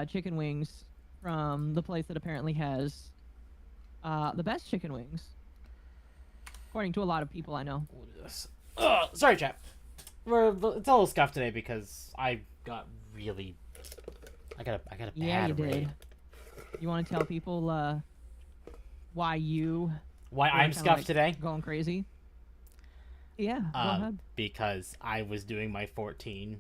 chicken wings from the place that apparently has the best chicken wings, according to a lot of people I know. Sorry, chat. It's a little scuffed today because I got really. I got a bad Yeah, you raid. did. You want to tell people why I'm scuffed like, today? Going crazy. Yeah, go ahead. Because I was doing my 14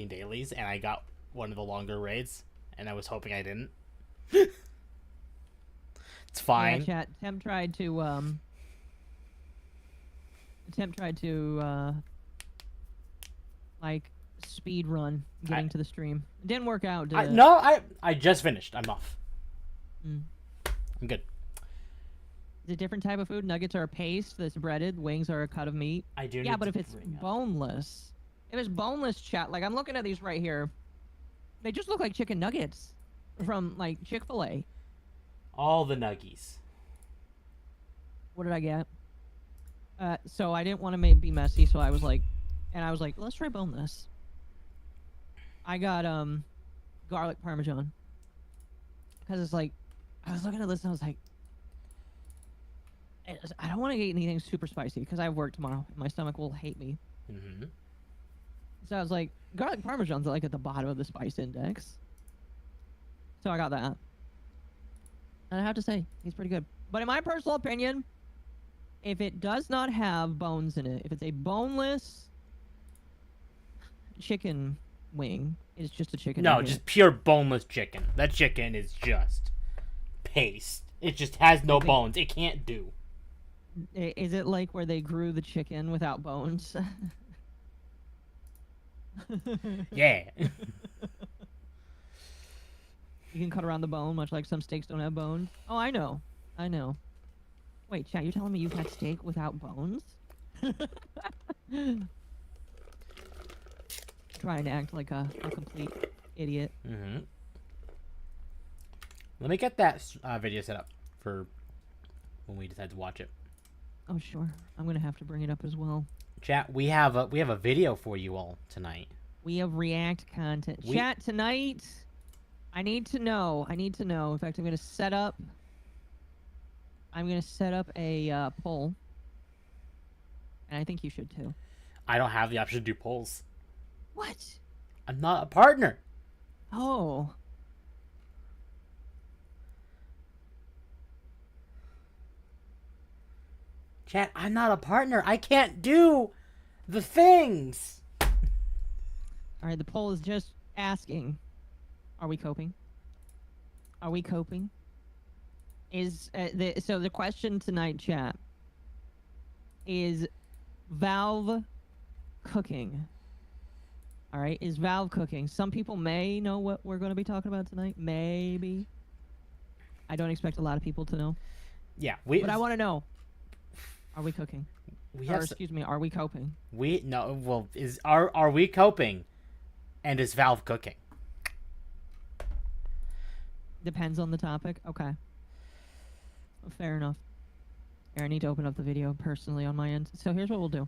dailies, and I got one of the longer raids, and I was hoping I didn't. It's fine. Yeah, chat. Temp tried to like speed run getting to the stream. It didn't work out. Did it? I just finished. I'm off. I'm good. It's a different type of food. Nuggets are a paste that's breaded. Wings are a cut of meat. I do. Yeah, but if it's boneless, chat. Like I'm looking at these right here. They just look like chicken nuggets from like Chick-fil-A. All the nuggies. What did I get? So I didn't want to be messy, so I was like, let's try boneless. I got garlic parmesan because it's like I was looking at this and I was like, I don't want to eat anything super spicy because I have work tomorrow and my stomach will hate me. So I was like, garlic parmesan's like at the bottom of the spice index. So I got that. And I have to say, he's pretty good. But in my personal opinion, if it does not have bones in it, if it's a boneless chicken wing, it's just a chicken No, nugget. just pure boneless chicken. That chicken is just paste. It just has no bones. It can't do. Is it like where they grew the chicken without bones? Yeah. You can cut around the bone, much like some steaks don't have bones. Oh, I know. Wait, chat, you're telling me you've had steak without bones? Trying to act like a complete idiot. Let me get that video set up for when we decide to watch it. Oh, sure. I'm gonna have to bring it up as well. Chat, we have a video for you all tonight. We have React content. Chat, tonight, I need to know. In fact, I'm gonna set up a poll. And I think you should too. I don't have the option to do polls. What? I'm not a partner. Oh. Chat, I'm not a partner. I can't do the things. All right, the poll is just asking, are we coping? Is so the question tonight, chat, is Valve cooking? All right, is Valve cooking? Some people may know what we're going to be talking about tonight. Maybe. I don't expect a lot of people to know. Yeah, but I want to know. Are we cooking? Are we coping? Are we coping? And is Valve cooking? Depends on the topic. Okay. Fair enough. Here, I need to open up the video personally on my end. So here's what we'll do.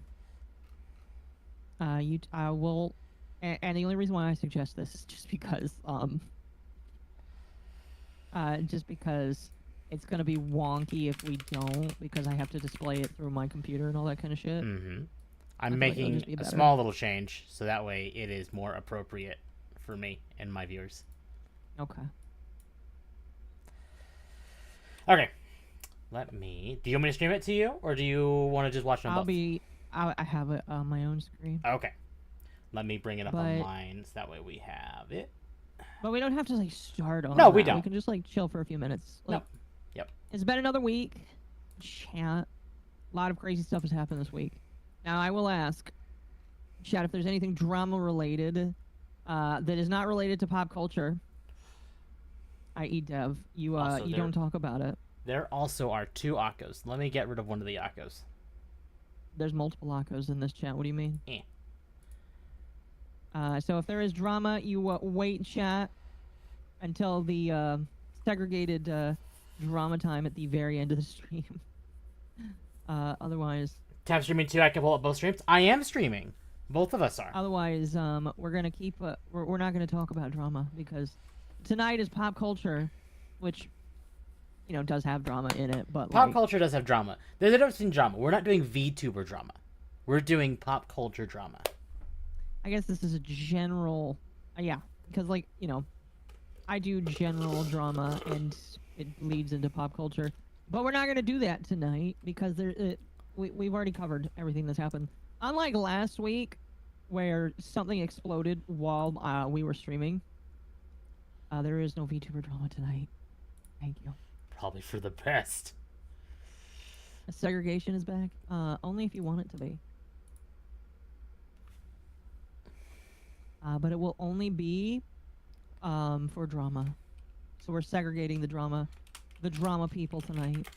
I will, and the only reason why I suggest this is just because it's gonna be wonky if we don't, because I have to display it through my computer and all that kind of shit. I'm making a small little change so that way it is more appropriate for me and my viewers. Okay. Okay. Do you want me to stream it to you, or do you want to just watch it on both? I have it on my own screen. Okay. Let me bring it up on mine so that way we have it. But we don't have to like start on. No, we don't. We can just like chill for a few minutes. Like, no. Yep. It's been another week. Chat. A lot of crazy stuff has happened this week. Now I will ask, chat, if there's anything drama related that is not related to pop culture, i.e. Dev, you don't talk about it. There also are 2 Occos. Let me get rid of one of the Occos. There's multiple Occos in this chat. What do you mean? Eh. So if there is drama, you wait, chat, until the segregated drama time at the very end of the stream. Otherwise... Tap streaming too. I can pull up both streams. I am streaming. Both of us are. Otherwise, we're gonna keep. We're not gonna talk about drama because tonight is pop culture, which, does have drama in it. But pop culture does have drama. There's a difference between drama. We're not doing VTuber drama. We're doing pop culture drama. I guess this is a general. Yeah, because I do general drama and it leads into pop culture. But we're not gonna do that tonight because we've already covered everything that's happened. Unlike last week, where something exploded while we were streaming, there is no VTuber drama tonight. Thank you. Probably for the best. Segregation is back. Only if you want it to be. But it will only be for drama. So we're segregating the drama people tonight.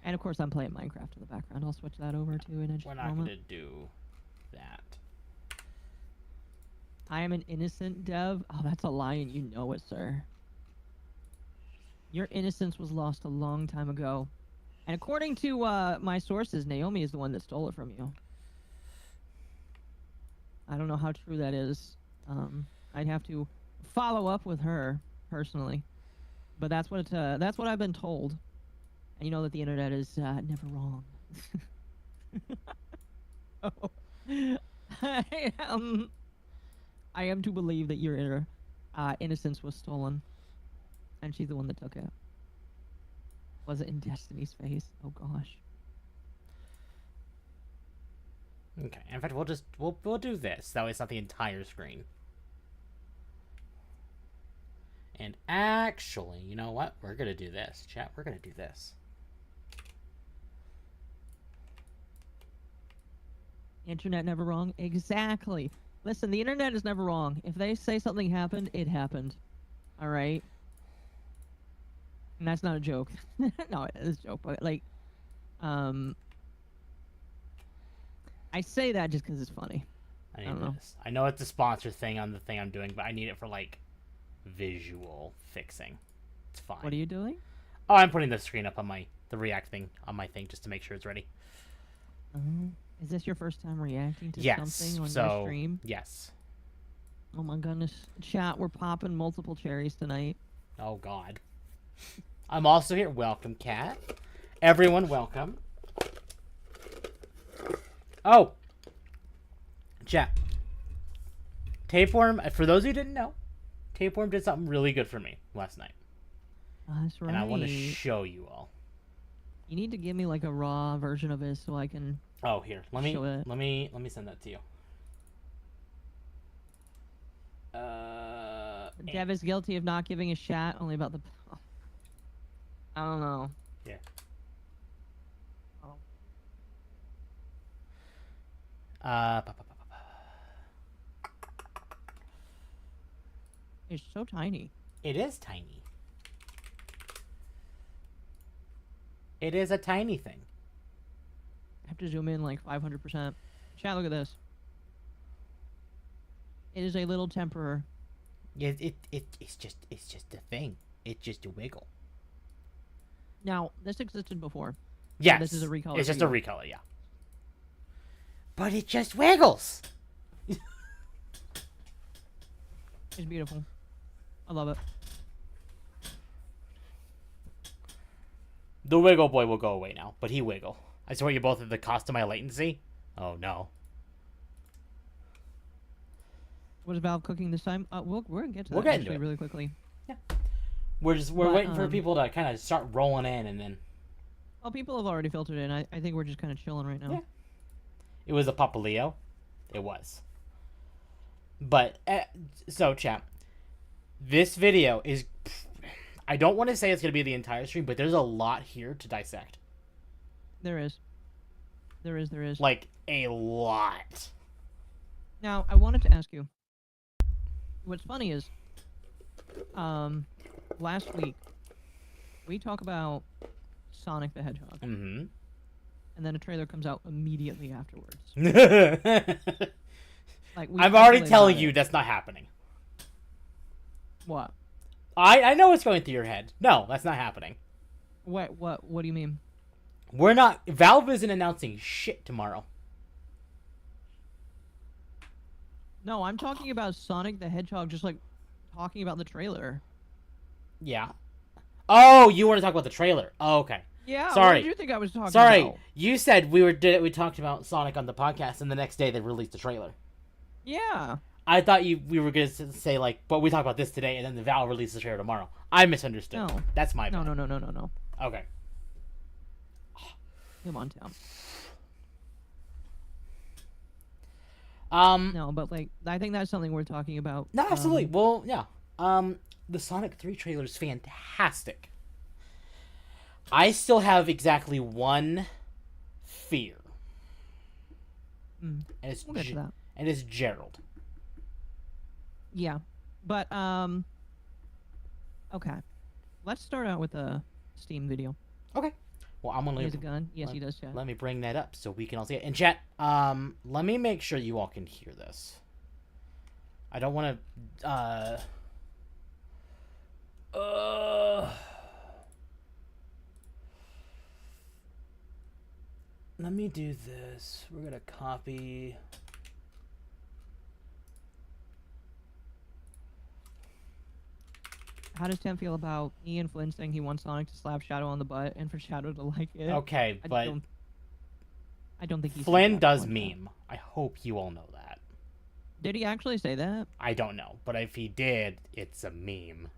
And of course, I'm playing Minecraft in the background. I'll switch that over to in a moment. We're not going to do that. I am an innocent dev. Oh, that's a lie, and you know it, sir. Your innocence was lost a long time ago. And according to my sources, Naomi is the one that stole it from you. I don't know how true that is. I'd have to follow up with her personally. But that's what I've been told. And you know that the internet is never wrong. Oh. I am to believe that your innocence was stolen. And she's the one that took it. Was it in Destiny's face? Oh gosh. Okay. In fact, we'll do this. That way it's not the entire screen. And actually, you know what? We're gonna do this, chat. We're gonna do this. Internet never wrong? Exactly. Listen, the internet is never wrong. If they say something happened, it happened. Alright? And that's not a joke. No, it is a joke, but I say that just because it's funny. I don't know. I know it's a sponsor thing on the thing I'm doing, but I need it for visual fixing. It's fine. What are you doing? Oh, I'm putting the screen up on the React thing on my thing just to make sure it's ready. Is this your first time reacting to something on your stream? Yes. Oh my goodness. Chat, we're popping multiple cherries tonight. Oh god. I'm also here. Welcome, Cat. Everyone, welcome. Oh! Chat. Tapeworm, for those who didn't know, Tapeworm did something really good for me last night. That's right. And I want to show you all. You need to give me a raw version of it so I can. Oh, here. Let me send that to you. Dev is guilty of not giving a shat only about the. I don't know. Yeah. Oh. It's so tiny. It is tiny. It is a tiny thing. I have to zoom in 500%. Chat, look at this. It is a little temperer. Yeah, it's just a thing. It's just a wiggle. Now, this existed before. Yes. So this is a recolor. It's just a recolor, yeah. But it just wiggles. It's beautiful. I love it. The wiggle boy will go away now, but he wiggle. I swear you both at the cost of my latency. Oh no. What is Valve cooking this time? We're gonna get to that into it really quickly. Yeah. We're waiting for people to kind of start rolling in, and then. Well, people have already filtered in. I think we're just kind of chilling right now. Yeah. It was a Papaleo. It was. But so chat. This video is. I don't want to say it's gonna be the entire stream, but there's a lot here to dissect. There is. There is. A lot. Now, I wanted to ask you. What's funny is, last week, we talk about Sonic the Hedgehog. Mm-hmm. And then a trailer comes out immediately afterwards. I'm already telling you that's not happening. What? I know what's going through your head. No, that's not happening. What do you mean? Valve isn't announcing shit tomorrow. No, I'm talking about Sonic the Hedgehog, just like talking about the trailer. Yeah. Oh, you want to talk about the trailer? Oh, okay. Yeah. Sorry. What did you think I was talking about? You said we talked about Sonic on the podcast, and the next day they released the trailer. Yeah. I thought we were gonna say like, but we talked about this today, and then the Valve releases the trailer tomorrow. I misunderstood. No. That's my bad. No. Okay. Come on, Tom. No, but like I think that's something we're talking about. No, absolutely. Well, yeah. The Sonic 3 trailer is fantastic. I still have exactly one fear. And we'll get to that. And it's Gerald. Yeah. But okay. Let's start out with a Steam video. Okay. Well, I'm gonna. He has a gun. Yes, he does, chat. Let me bring that up so we can all see it. And chat, let me make sure you all can hear this. I don't want to. Let me do this. We're gonna copy. How does Tim feel about Ian Flynn saying he wants Sonic to slap Shadow on the butt and for Shadow to like it? Okay, but I don't think Flynn does meme. I hope you all know that. Did he actually say that? I don't know, but if he did, it's a meme.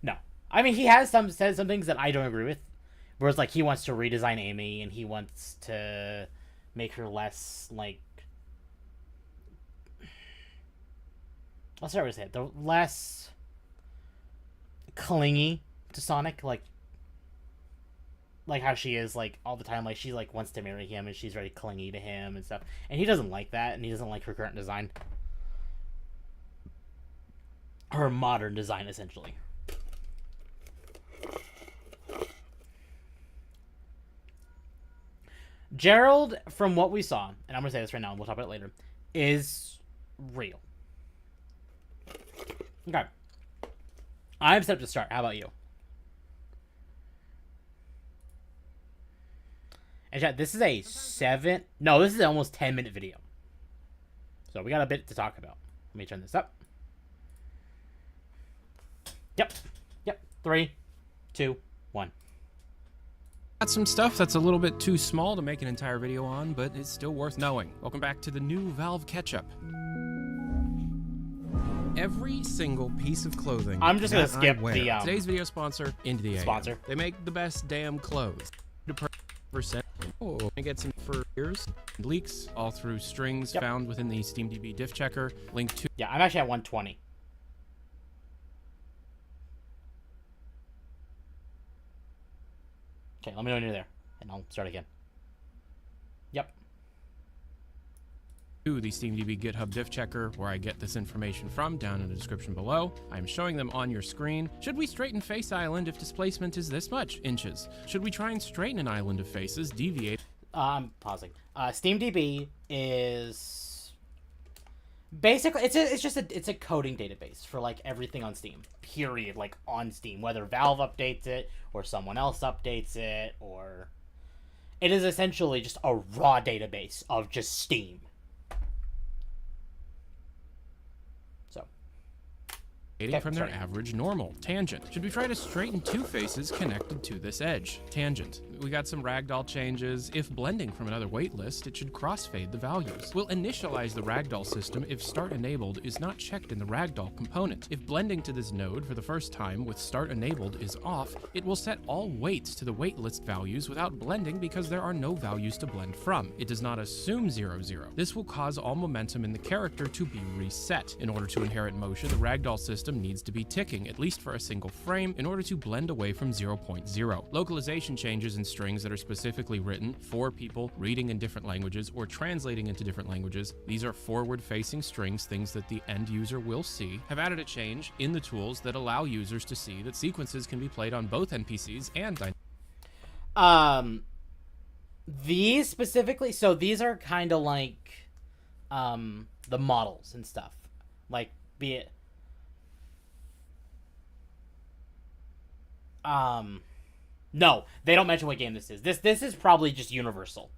No. I mean, he has said some things that I don't agree with. Whereas, like, he wants to redesign Amy, and he wants to make her less, like... I'll start with it. The less clingy to Sonic, like how she is, like, all the time. Like, she, like, wants to marry him, and she's very clingy to him and stuff. And he doesn't like that, and he doesn't like her current design. Her modern design, essentially. Gerald, from what we saw, and I'm going to say this right now, and we'll talk about it later, is real. Okay. I'm set up to start. How about you? And chat, this is a this is an almost 10-minute video. So we got a bit to talk about. Let me turn this up. Yep. 3, 2, 1. Got some stuff that's a little bit too small to make an entire video on, but it's still worth knowing. Welcome back to the new Valve Ketchup. Every single piece of clothing. I'm just gonna skip the today's video sponsor, Into the sponsor. They make the best damn clothes. Percent. Oh, I get some for ears, leaks all through strings found within the SteamDB diff checker. Link to. Yeah, I'm actually at 120. Okay, let me know when you're there, and I'll start again. Yep. To the SteamDB GitHub diff checker, where I get this information from, down in the description below. I'm showing them on your screen. Should we straighten Face Island if displacement is this much inches? Should we try and straighten an island of faces, deviate? I'm pausing. SteamDB is basically it's a coding database for like everything on Steam. Period. Like on Steam, whether Valve updates it or someone else updates it, or it is essentially just a raw database of just Steam. From their average normal. Tangent. Should we try to straighten two faces connected to this edge? Tangent. We got some ragdoll changes. If blending from another waitlist, it should crossfade the values. We'll initialize the ragdoll system if start enabled is not checked in the ragdoll component. If blending to this node for the first time with start enabled is off, it will set all weights to the waitlist values without blending because there are no values to blend from. It does not assume 0, 0. This will cause all momentum in the character to be reset. In order to inherit motion, the ragdoll system needs to be ticking, at least for a single frame, in order to blend away from 0.0. Localization changes in strings that are specifically written for people reading in different languages or translating into different languages. These are forward-facing strings, things that the end user will see. Have added a change in the tools that allow users to see that sequences can be played on both NPCs and these specifically, so these are kind of like the models and stuff, like be it No, they don't mention what game this is. This is probably just Universal.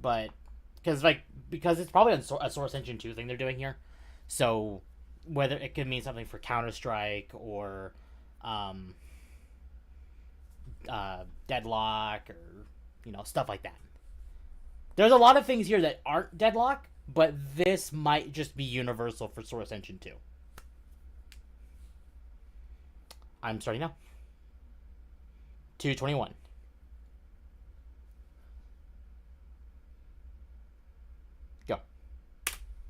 But because it's probably a Source Engine 2 thing they're doing here. So whether it could mean something for Counter-Strike or Deadlock or stuff like that. There's a lot of things here that aren't Deadlock, but this might just be Universal for Source Engine 2. I'm starting now. 221. Go.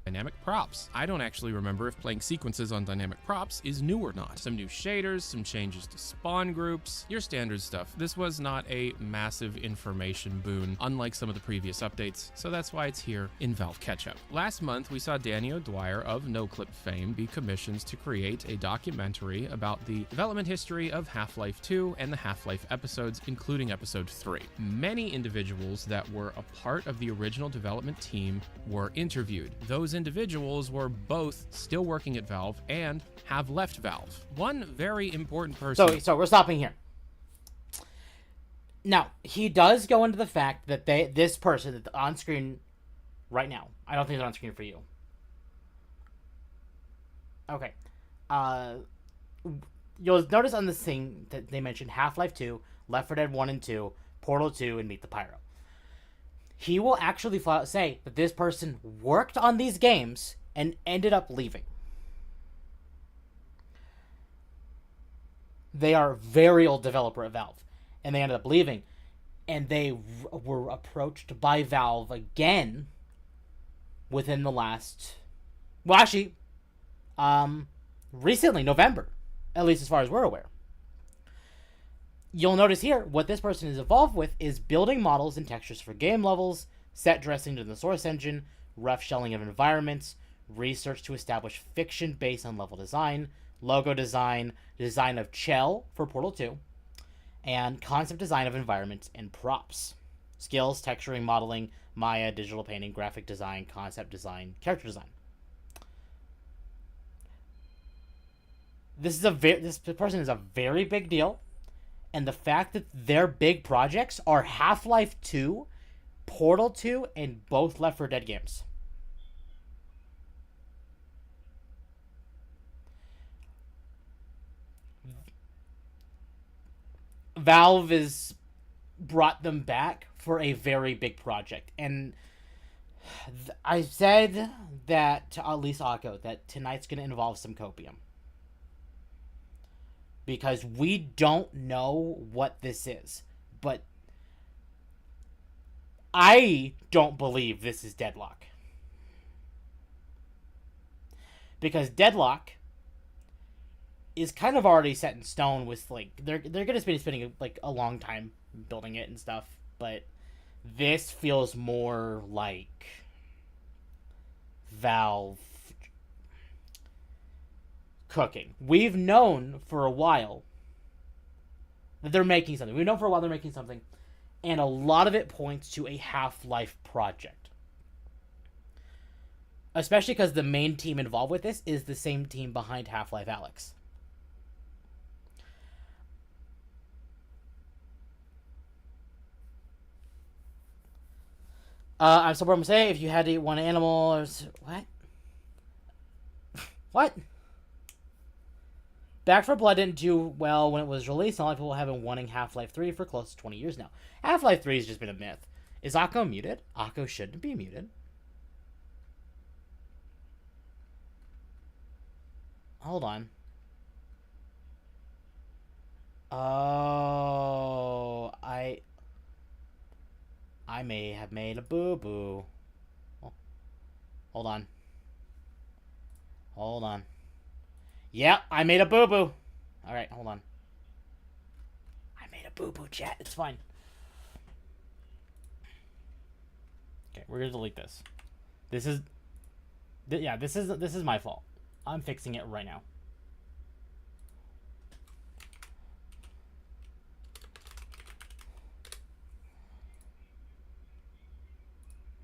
Dynamic props. I don't actually remember if playing sequences on dynamic props is new or not. Some new shaders, some changes to spawn groups, your standard stuff. This was not a massive information boon, unlike some of the previous updates, so that's why it's here in Valve Catch-Up. Last month, we saw Danny O'Dwyer of NoClip fame be commissioned to create a documentary about the development history of Half-Life 2 and the Half-Life episodes, including episode 3. Many individuals that were a part of the original development team were interviewed. Those individuals were both still working at Valve and have left Valve. One very important person... So we're stopping here. Now, he does go into the fact that this person that's on screen right now, I don't think it's on screen for you. Okay. You'll notice on this thing that they mentioned Half-Life 2, Left 4 Dead 1 and 2, Portal 2, and Meet the Pyro. He will actually flat out say that this person worked on these games and ended up leaving. They are a very old developer at Valve, and they ended up leaving. And they were approached by Valve again within the last... Well, actually, recently, November, at least as far as we're aware. You'll notice here, what this person is involved with is building models and textures for game levels, set dressing to the Source Engine, rough shelling of environments, research to establish fiction based on level design, logo design, design of Chell for Portal 2, and concept design of environments and props. Skills, texturing, modeling, Maya, digital painting, graphic design, concept design, character design. This person is a very big deal. And the fact that their big projects are Half-Life 2, Portal 2, and both Left 4 Dead games. Valve has brought them back for a very big project. And I said that to MommaOcco that tonight's going to involve some copium. Because we don't know what this is. But I don't believe this is Deadlock. Because Deadlock is kind of already set in stone with, like, they're going to be spending, like, a long time building it and stuff. But this feels more like Valve cooking. We've known for a while that they're making something. We've known for a while they're making something. And a lot of it points to a Half-Life project. Especially because the main team involved with this is the same team behind Half-Life Alyx. I'm so going to say, if you had to eat one animal or... What? What? Back 4 Blood didn't do well when it was released. A lot of people have been wanting Half-Life 3 for close to 20 years now. Half-Life 3 has just been a myth. Is Occo muted? Occo shouldn't be muted. Hold on. Oh, I may have made a boo-boo. Oh, hold on. Hold on. Yep, I made a boo-boo. Alright, hold on. I made a boo-boo, chat. It's fine. Okay, we're gonna delete this. This is my fault. I'm fixing it right now.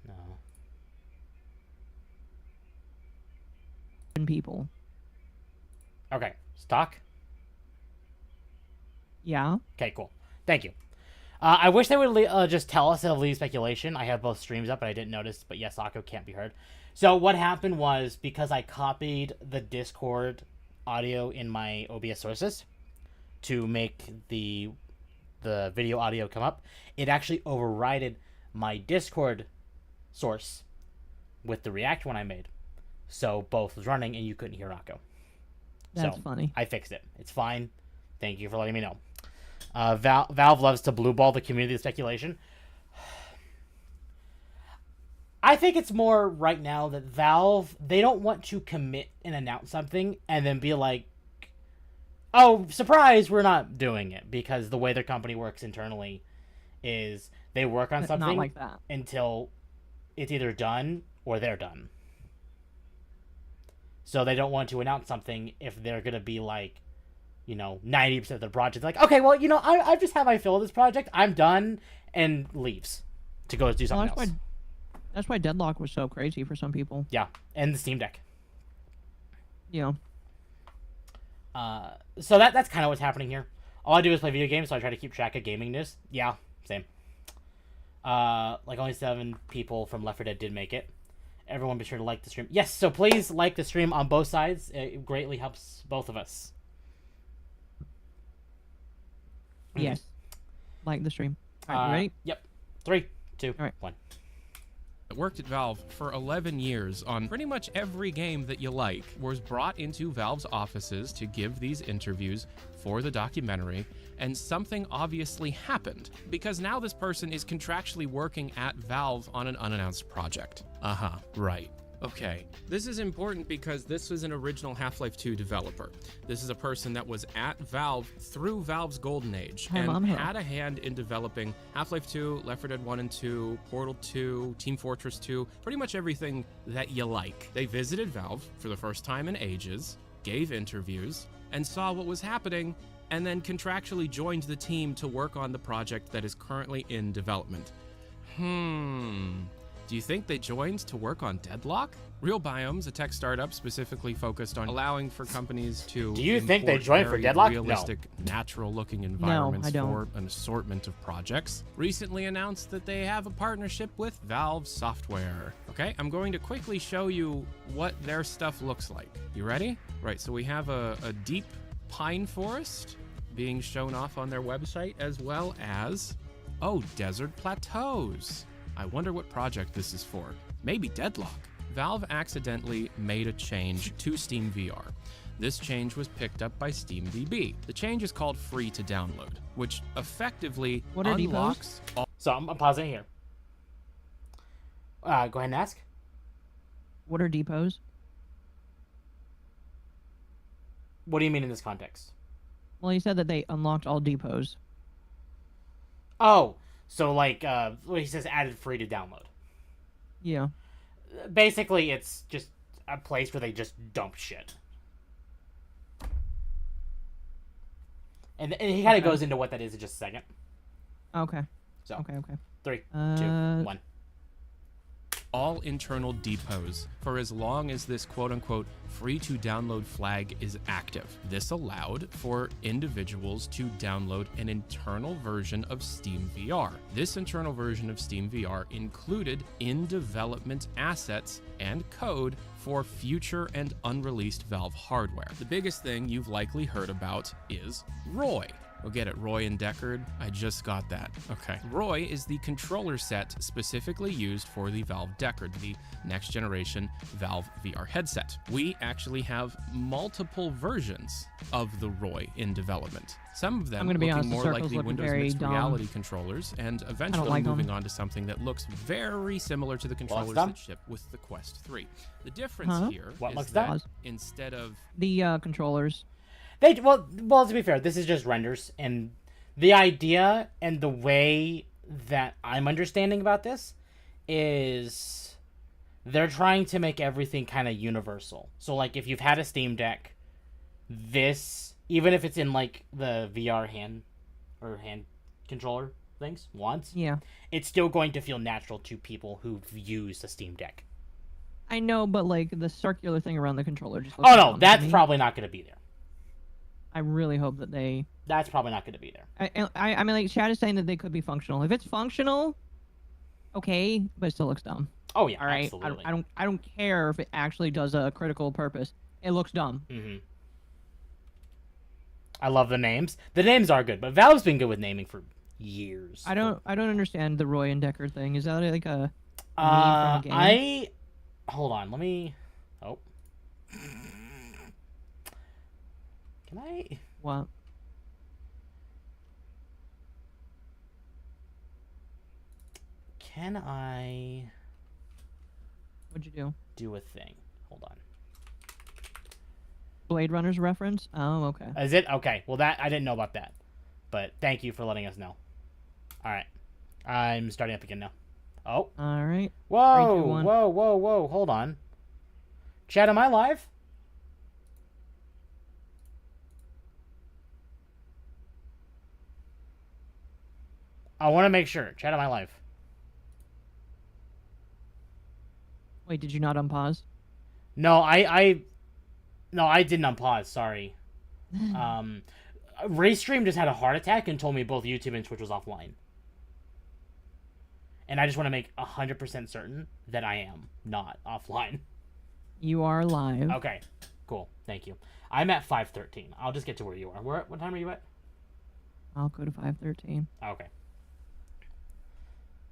No. People. Okay, stock. Yeah. Okay, cool. Thank you. I wish they would just tell us to leave speculation. I have both streams up, and I didn't notice, but yes, Occo can't be heard. So what happened was, because I copied the Discord audio in my OBS sources to make the video audio come up, it actually overrided my Discord source with the React one I made. So both was running, and you couldn't hear Occo. That's funny. I fixed it. It's fine. Thank you for letting me know. Valve loves to blue ball the community of speculation. I think it's more right now that Valve, they don't want to commit and announce something and then be like, oh, surprise, we're not doing it. Because the way their company works internally is they work on something not like that. until it's either done or they're done. So they don't want to announce something if they're going to be like, 90% of the project. Like, okay, well, I just have my fill of this project. I'm done, and leaves to go do something else. That's why Deadlock was so crazy for some people. Yeah, and the Steam Deck. Yeah. So that's kind of what's happening here. All I do is play video games, so I try to keep track of gaming news. Yeah, same. Only 7 people from Left 4 Dead did make it. Everyone be sure to like the stream. Yes, so please like the stream on both sides. It greatly helps both of us. Yes. Like the stream. All right, you ready? Yep. 3, 2, All right. 1. It worked at Valve for 11 years on pretty much every game that you like, was brought into Valve's offices to give these interviews for the documentary, and something obviously happened, because now this person is contractually working at Valve on an unannounced project. Right. Okay, this is important because this was an original Half-Life 2 developer. This is a person that was at Valve through Valve's golden age and had a hand in developing Half-Life 2, Left 4 Dead 1 and 2, Portal 2, Team Fortress 2, pretty much everything that you like. They visited Valve for the first time in ages, gave interviews, and saw what was happening, and then contractually joined the team to work on the project that is currently in development. Do you think they joined to work on Deadlock? Real Biomes, a tech startup specifically focused on allowing for companies to Do you think they joined for Deadlock? Realistic, natural-looking environments for an assortment of projects. Recently announced that they have a partnership with Valve Software. Okay, I'm going to quickly show you what their stuff looks like. You ready? Right, so we have a deep pine forest being shown off on their website, as well as, desert plateaus. I wonder what project this is for. Maybe Deadlock. Valve accidentally made a change to SteamVR. This change was picked up by SteamDB. The change is called free to download, which effectively unlocks all... So I'm pausing here. Go ahead and ask. What are depots? What do you mean in this context? Well, you said that they unlocked all depots. Oh, so he says added free to download. Yeah. Basically, it's just a place where they just dump shit. And he kind of goes into what that is in just a second. Okay. So, okay. 3, 2, 1. All internal depots for as long as this quote-unquote free-to-download flag is active. This allowed for individuals to download an internal version of SteamVR. This internal version of SteamVR included in-development assets and code for future and unreleased Valve hardware. The biggest thing you've likely heard about is Roy. Oh, get it, Roy and Deckard? I just got that. Okay. Roy is the controller set specifically used for the Valve Deckard, the next generation Valve VR headset. We actually have multiple versions of the Roy in development. Some of them looking more like the Windows Mixed Reality controllers, and eventually moving on to something that looks very similar to the controllers that ship with the Quest 3. The difference here is that instead of... The controllers... Well, to be fair, this is just renders, and the idea and the way that I'm understanding about this is they're trying to make everything kind of universal. So, if you've had a Steam Deck, this, even if it's in, the VR hand controller things once, it's still going to feel natural to people who've used a Steam Deck. I know, but, the circular thing around the controller just looks Oh, no, that's probably not going to be there. I really hope that they. That's probably not going to be there. I mean, like, Chad is saying that they could be functional. If it's functional, okay, but it still looks dumb. Oh yeah, All right. absolutely. I don't care if it actually does a critical purpose. It looks dumb. Mm-hmm. I love the names. The names are good, but Valve's been good with naming for years. I don't understand the Roy and Decker thing. Is that like a name from a game? Hold on. Let me. Oh. Can I? What? Can I? What'd you do? Do a thing. Hold on. Blade Runner's reference? Oh, okay. Is it? Okay. Well, that I didn't know about that. But thank you for letting us know. All right. I'm starting up again now. Oh. All right. Whoa. 3, 2, 1. Whoa, whoa, whoa. Hold on. Chat, am I live? I want to make sure. Chat, am I live? Wait, did you not unpause? No, I didn't unpause. Sorry. Raystream just had a heart attack and told me both YouTube and Twitch was offline. And I just want to make 100% certain that I am not offline. You are live. Okay, cool. Thank you. I'm at 5:13. I'll just get to where you are. What time are you at? I'll go to 5:13. Okay.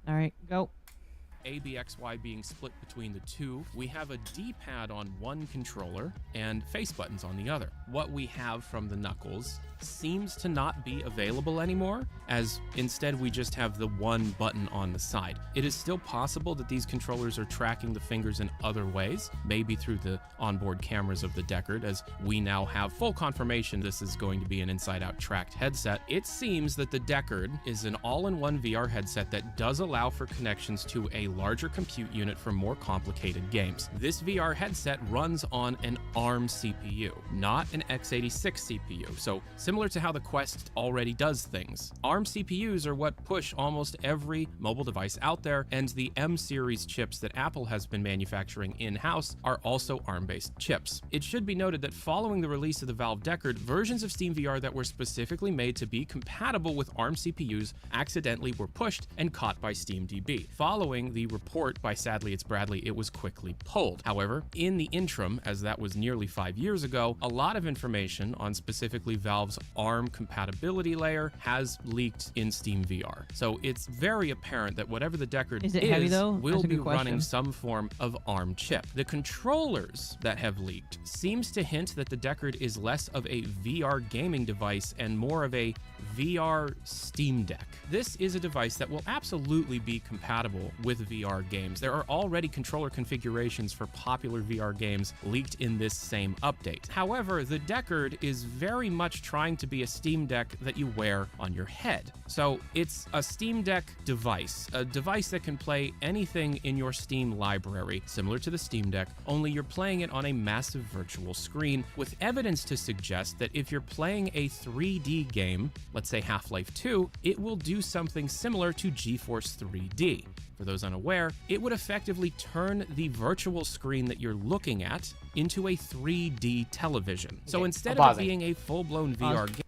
All right, go. ABXY being split between the two, we have a D-pad on one controller and face buttons on the other. What we have from the Knuckles seems to not be available anymore, as instead we just have the one button on the side. It is still possible that these controllers are tracking the fingers in other ways, maybe through the onboard cameras of the Deckard, as we now have full confirmation this is going to be an inside-out tracked headset. It seems that the Deckard is an all-in-one VR headset that does allow for connections to a larger compute unit for more complicated games. This VR headset runs on an ARM CPU, not an x86 CPU, so similar to how the Quest already does things. ARM CPUs are what push almost every mobile device out there, and the M-series chips that Apple has been manufacturing in-house are also ARM-based chips. It should be noted that following the release of the Valve Deckard, versions of SteamVR that were specifically made to be compatible with ARM CPUs accidentally were pushed and caught by SteamDB. Following the report by Sadly It's Bradley, it was quickly pulled. However, in the interim, as that was nearly 5 years ago, a lot of information on specifically Valve's ARM compatibility layer has leaked in SteamVR. So it's very apparent that whatever the Deckard Is it heavy, though? will That's a be good question. running some form of ARM chip. The controllers that have leaked seems to hint that the Deckard is less of a VR gaming device and more of a VR Steam Deck. This is a device that will absolutely be compatible with VR games. There are already controller configurations for popular VR games leaked in this same update. However, the Deckard is very much trying to be a Steam Deck that you wear on your head. So it's a Steam Deck device, a device that can play anything in your Steam library, similar to the Steam Deck, only you're playing it on a massive virtual screen, with evidence to suggest that if you're playing a 3D game, let's say Half-Life 2, it will do something similar to GeForce 3D. For those unaware, it would effectively turn the virtual screen that you're looking at into a 3D television. So instead of it being a full-blown VR game,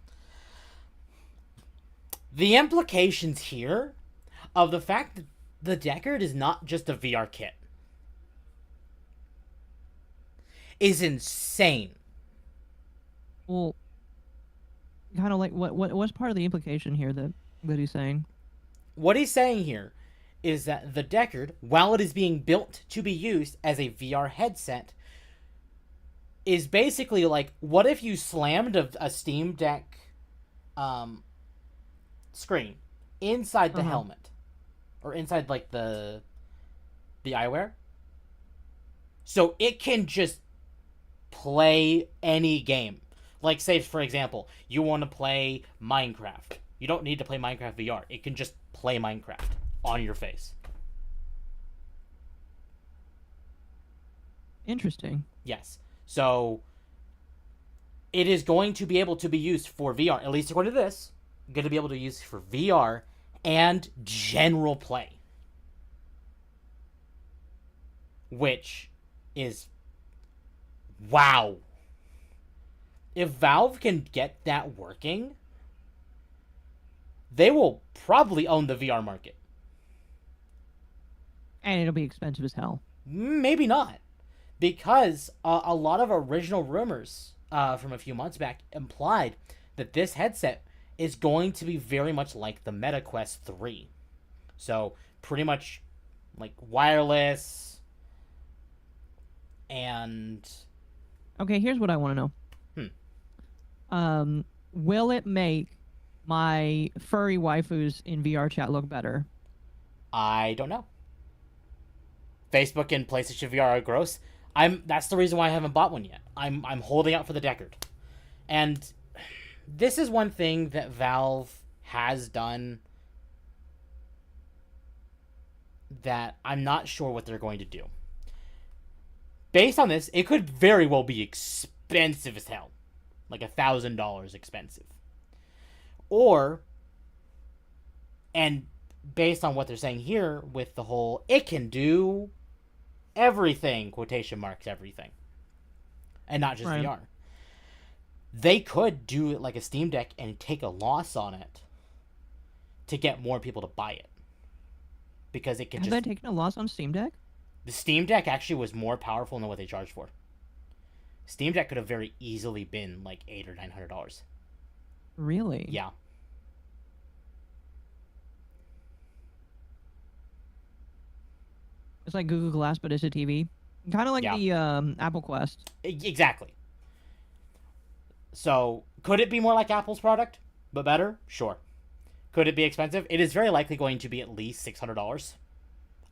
the implications here of the fact that the Deckard is not just a VR kit is insane. Well, kind of like what's part of the implication here that he's saying? What he's saying here is that the Deckard, while it is being built to be used as a VR headset, is basically like, what if you slammed a Steam Deck screen inside the helmet, or inside like the eyewear, so it can just play any game. Like, say for example, you want to play Minecraft. You don't need to play Minecraft VR. It can just play Minecraft on your face. Interesting. Yes. So it is going to be able to be used for VR, at least according to this. Going to be able to use for VR and general play, which is wow. if Valve can get that working, they will probably own the VR market. And it'll be expensive as hell. Maybe not. Because a lot of original rumors from a few months back implied that this headset is going to be very much like the Meta Quest 3. So, pretty much like wireless and... Okay, here's what I want to know. Will it make my furry waifus in VR chat look better? I don't know. Facebook and PlayStation VR are gross. That's the reason why I haven't bought one yet. I'm holding out for the Deckard. And this is one thing that Valve has done that I'm not sure what they're going to do. Based on this, it could very well be expensive as hell. Like $1,000 expensive. Or, and based on what they're saying here with the whole, it can do everything, quotation marks, everything. And not just right. VR. They could do it like a Steam Deck and take a loss on it to get more people to buy it. Because it can Have they taken a loss on Steam Deck? The Steam Deck actually was more powerful than what they charged for. Steam Deck could have very easily been like $800 or $900. Really? Yeah. It's like Google Glass, but it's a TV. Kind of like the Apple Quest. Exactly. So, could it be more like Apple's product, but better? Sure. Could it be expensive? It is very likely going to be at least $600.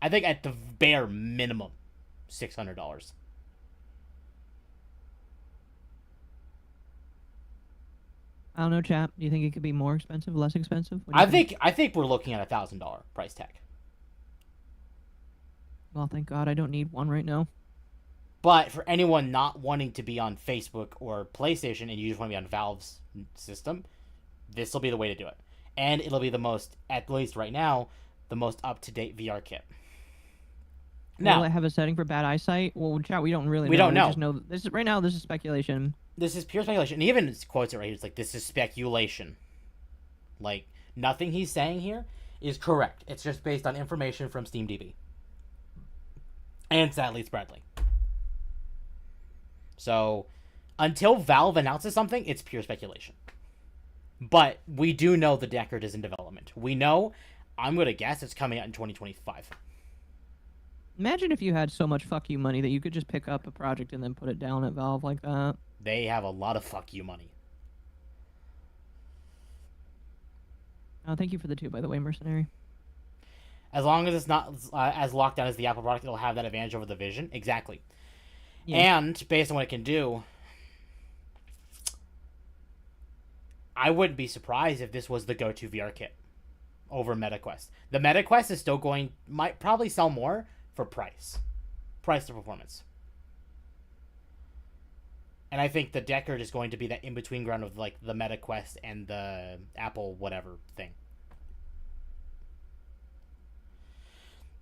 I think at the bare minimum, $600. I don't know, chap. Do you think it could be more expensive, less expensive? I think we're looking at $1,000 price tag. Well, thank God I don't need one right now. But for anyone not wanting to be on Facebook or PlayStation and you just want to be on Valve's system, this will be the way to do it. And it'll be the most, at least right now, the most up-to-date VR kit. Now, will it have a setting for bad eyesight? Well, chat, we don't really know. We don't know. We just know this is, right now, this is speculation. This is pure speculation. And even quotes it right here. It's like, this is speculation. Like, nothing he's saying here is correct. It's just based on information from SteamDB. And sadly, it's Bradley. So, until Valve announces something, it's pure speculation. But we do know the Deckard is in development. We know, I'm going to guess, it's coming out in 2025. Imagine if you had so much fuck you money that you could just pick up a project and then put it down at Valve like that. They have a lot of fuck you money. Oh, thank you for the 2, by the way, Mercenary. As long as it's not as locked down as the Apple product, it'll have that advantage over the Vision. Exactly. Yeah. And based on what it can do, I wouldn't be surprised if this was the go-to VR kit over MetaQuest. The MetaQuest is still might probably sell more for price to performance. And I think the Deckard is going to be that in-between ground of like the MetaQuest and the Apple whatever thing.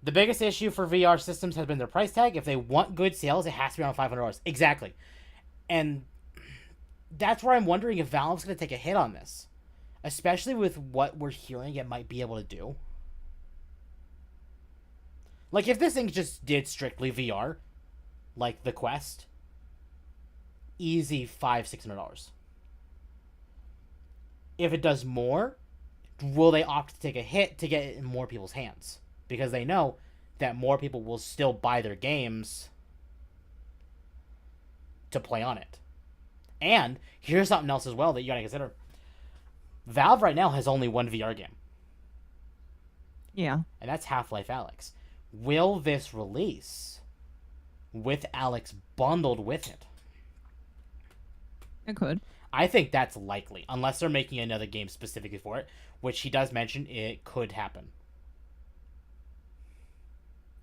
The biggest issue for VR systems has been their price tag. If they want good sales, it has to be around $500. Exactly. And that's where I'm wondering if Valve's going to take a hit on this. Especially with what we're hearing it might be able to do. Like, if this thing just did strictly VR, like the Quest, easy $500-$600. If it does more, will they opt to take a hit to get it in more people's hands? Because they know that more people will still buy their games to play on it. And here's something else as well that you gotta consider. Valve right now has only one VR game. Yeah. And that's Half-Life Alyx. Will this release with Alyx bundled with it? It could. I think that's likely, unless they're making another game specifically for it, which he does mention it could happen.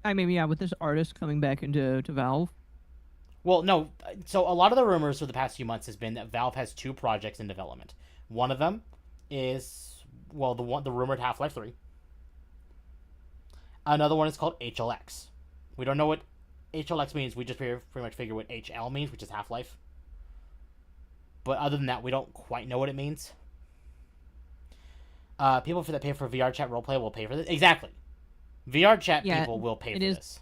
I mean, yeah, with this artist coming back into Valve. Well, no. So a lot of the rumors for the past few months has been that Valve has 2 projects in development. One of them is, well, the rumored Half-Life 3. Another one is called HLX. We don't know what HLX means. We just pretty much figure what HL means, which is Half-Life. But other than that, we don't quite know what it means. People that pay for VR chat roleplay will pay for this. Exactly. VR chat people will pay for this.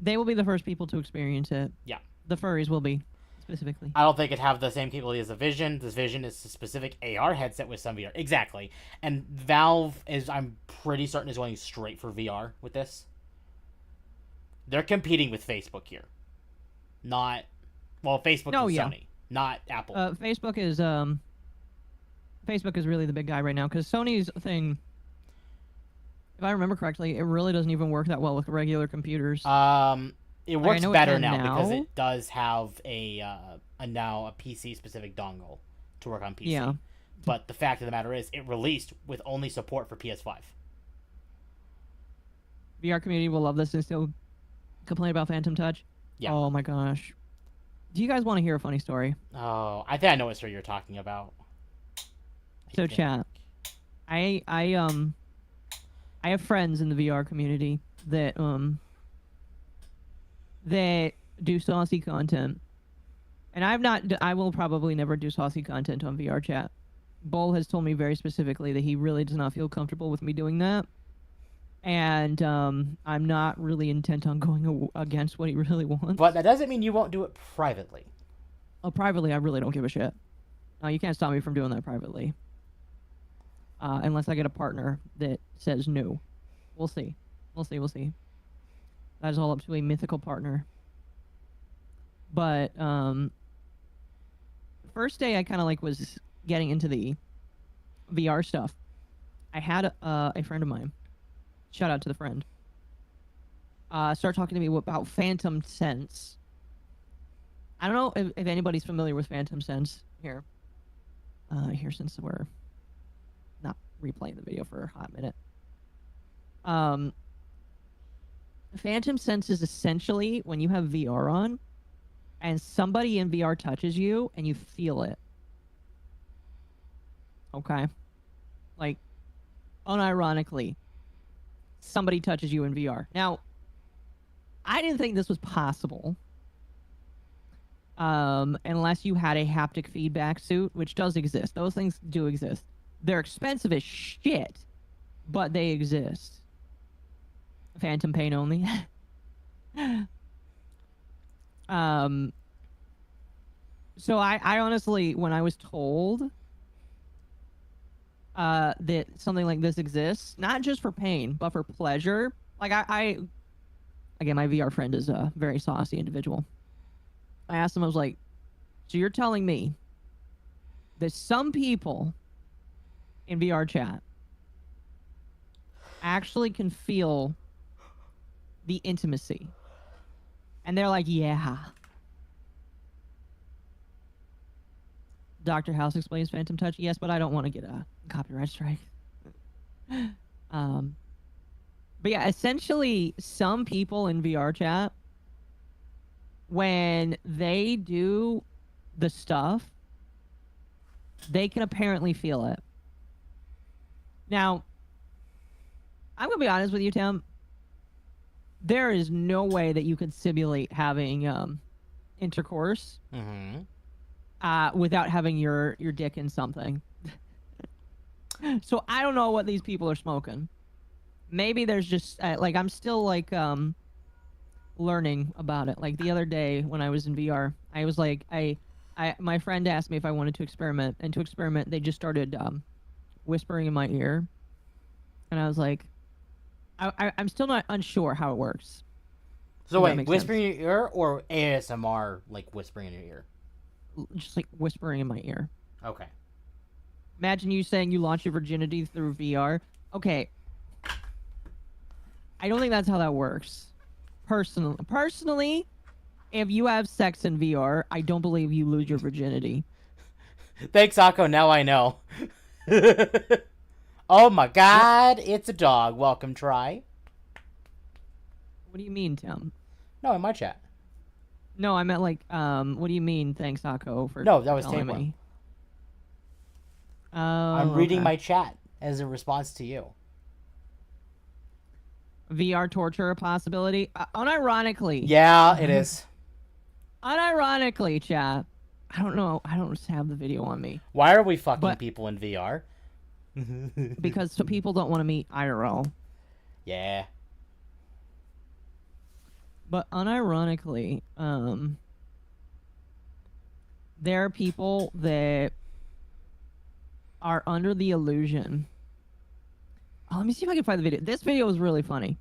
They will be the first people to experience it. Yeah. The furries will be, specifically. I don't think it'd have the same capability as the Vision. The Vision is a specific AR headset with some VR. Exactly. And Valve I'm pretty certain, is going straight for VR with this. They're competing with Facebook here. Not... Well, Facebook and Sony. Not Apple. Facebook is really the big guy right now, because Sony's thing, if I remember correctly, it really doesn't even work that well with regular computers. It works better now because it does have a PC specific dongle to work on PC. Yeah. But the fact of the matter is, it released with only support for PS5. VR community will love this and still complain about Phantom Touch. Yeah. Oh my gosh. Do you guys want to hear a funny story? Oh, I think I know what story you're talking about. So chat, I have friends in the VR community that do saucy content, and I will probably never do saucy content on VR chat. Bull has told me very specifically that he really does not feel comfortable with me doing that, and I'm not really intent on going against what he really wants. But that doesn't mean you won't do it privately. Oh, privately, I really don't give a shit. No, you can't stop me from doing that privately. Unless I get a partner that says no. We'll see. We'll see. That is all up to a mythical partner. But, first day I kind of was getting into the VR stuff. I had a friend of mine, shout out to the friend, start talking to me about Phantom Sense. I don't know if anybody's familiar with Phantom Sense here. Since we're not replaying the video for a hot minute. Phantom Sense is essentially when you have VR on and somebody in VR touches you and you feel it. Okay? Unironically, somebody touches you in VR. Now, I didn't think this was possible. Unless you had a haptic feedback suit, which does exist. Those things do exist. They're expensive as shit, but they exist. Phantom pain only. So I honestly, when I was told that something like this exists, not just for pain, but for pleasure, again, my VR friend is a very saucy individual. I asked him, I was like, so you're telling me that some people in VR chat actually can feel the intimacy? And they're like, yeah. Dr. House explains Phantom Touch. Yes, but I don't want to get a copyright strike. But yeah, essentially, some people in VR chat, when they do the stuff, they can apparently feel it. Now, I'm going to be honest with you, Tim. There is no way that you could simulate having intercourse without having your dick in something. So I don't know what these people are smoking. Maybe there's just I'm still learning about it. Like the other day when I was in VR, I was like, my friend asked me if I wanted to experiment, and to experiment, they just started whispering in my ear, and I was like, I'm still not unsure how it works. So wait, whispering in your ear or ASMR, whispering in your ear? Just whispering in my ear. Okay. Imagine you saying you launched your virginity through VR. Okay. I don't think that's how that works. Personally, if you have sex in VR, I don't believe you lose your virginity. Thanks, Akko. Now I know. Oh my god, it's a dog. Welcome, try. What do you mean, Tim? No, in my chat. No, I meant what do you mean, thanks, Akko, for No, that was telling Tapeworm. me? I'm reading my chat as a response to you. VR torture a possibility? Unironically. Yeah, it is. Unironically, chat. I don't know. I don't have the video on me Why are we fucking But- people in VR? because some people don't want to meet IRL. Yeah. But unironically, there are people that are under the illusion. Oh, let me see if I can find the video. This video was really funny.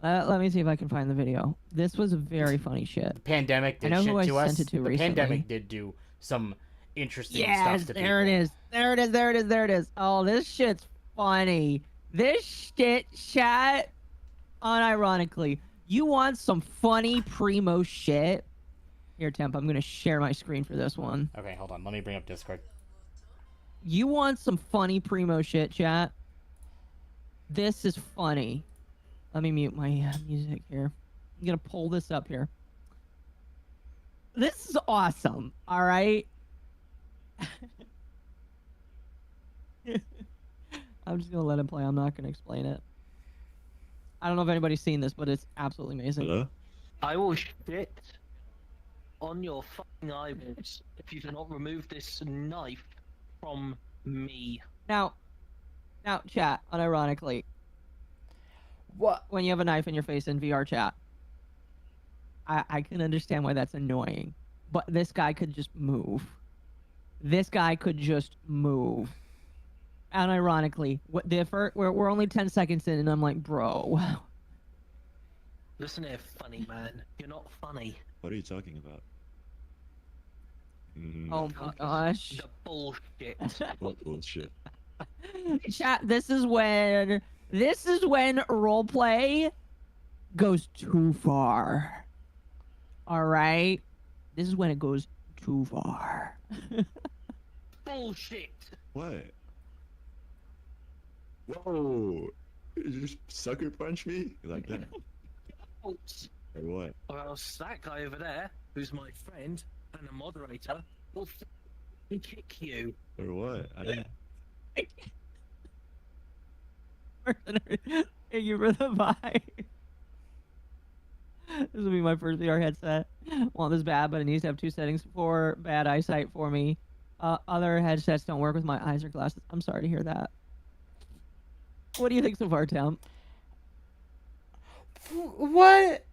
Let me see if I can find the video. This was very funny shit. The pandemic did I know shit who I to us. sent it to The recently. pandemic did do some interesting Yes, stuff to people. there it is. There it is. There it is. There it is. Oh, this shit's funny. This shit, chat. Unironically, you want some funny primo shit? Here, Temp, I'm gonna share my screen for this one. Okay, hold on. Let me bring up Discord. You want some funny primo shit, chat? This is funny. Let me mute my music here. I'm gonna pull this up here. This is awesome. All right. I'm just gonna let it play. I'm not gonna explain it. I don't know if anybody's seen this, but it's absolutely amazing. Hello? I will shit on your fucking eyeballs if you do not remove this knife from me. Now, chat. Unironically, What? when you have a knife in your face in VR chat, I can understand why that's annoying. But this guy could just move. This guy could just move. And ironically, we're only 10 seconds in, and I'm like, bro. Listen here, funny man. You're not funny. What are you talking about? Oh my gosh. The bullshit. What bullshit? Chat, this is when roleplay goes too far. All right? This is when it goes too far. Bullshit. What? Whoa! You just sucker punch me? Like that? Oops. Or what? Or else that guy over there, who's my friend and a moderator, will f***ing kick you. Or what? I didn't... Thank you for the vibe. This will be my first VR headset. Want this bad, but it needs to have 2 settings for bad eyesight for me. Other headsets don't work with my eyes or glasses. I'm sorry to hear that. What do you think so far, Tim? What?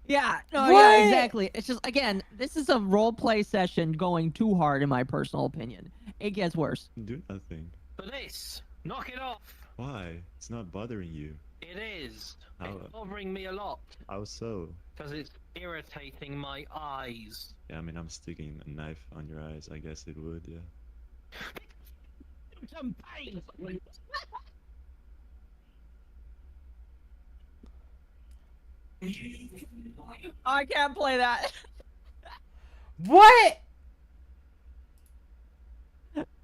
Yeah, no, What? yeah, exactly. It's just, again, this is a role play session going too hard, in my personal opinion. It gets worse. do nothing. But this, knock it off. Why? It's not bothering you. It is. How- It's bothering me a lot. How so? Because it's irritating my eyes. Yeah, I mean, I'm sticking a knife on your eyes. I guess it would, yeah. Some pain. I can't play that. What?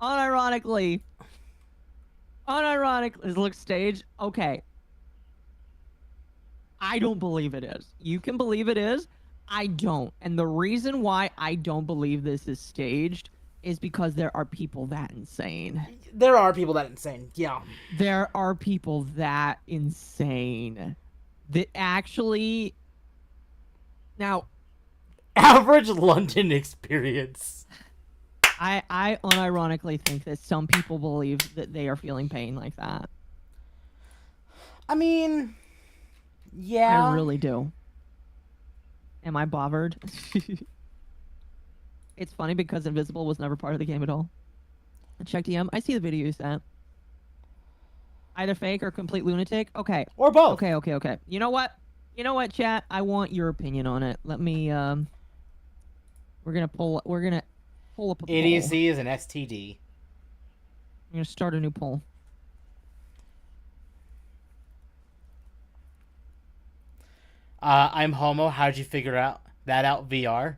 Unironically, look, stage. Okay. I don't believe it is. You can believe it is. I don't. And the reason why I don't believe this is staged is because there are people that insane. There are people that insane. Yeah. There are people that insane that actually. Now, Average London experience. I unironically think that some people believe that they are feeling pain like that. I mean, yeah. I really do. Am I bothered? It's funny because Invisible was never part of the game at all. Check DM. I see the video you sent. Either fake or complete lunatic. Okay. Or both. Okay. You know what? Chat? I want your opinion on it. Let me we're gonna pull up a poll. Idiocy is an STD. I'm gonna start a new poll. I'm homo. How'd you figure that out VR?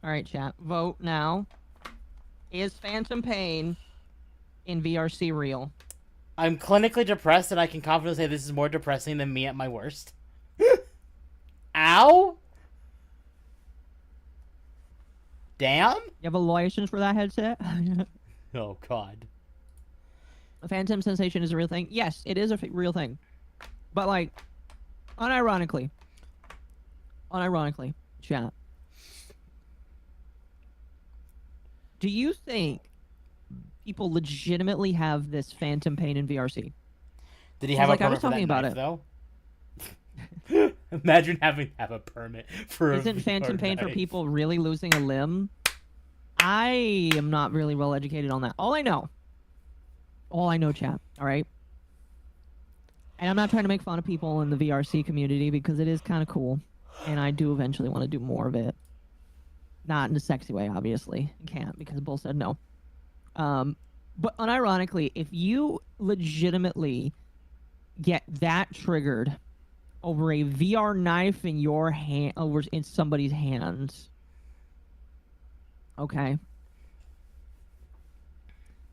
All right, chat. Vote now. Is Phantom Pain in VRC real? I'm clinically depressed, and I can confidently say this is more depressing than me at my worst. Ow! Damn? You have a license for that headset? Oh, God. Phantom sensation is a real thing. Yes, it is a real thing. But like, unironically, unironically, chat. Do you think people legitimately have this phantom pain in VRC? Did he have like, a I permit was for that talking about knife, it. though? Imagine having to have a permit for Isn't a phantom VR pain for knife. people really losing a limb? I am not really well educated on that. All I know, chat, all right? And I'm not trying to make fun of people in the VRC community because it is kind of cool. And I do eventually want to do more of it. Not in a sexy way, obviously. You can't because Bull said no. But unironically, if you legitimately get that triggered over a VR knife in your hand, over in somebody's hands, okay.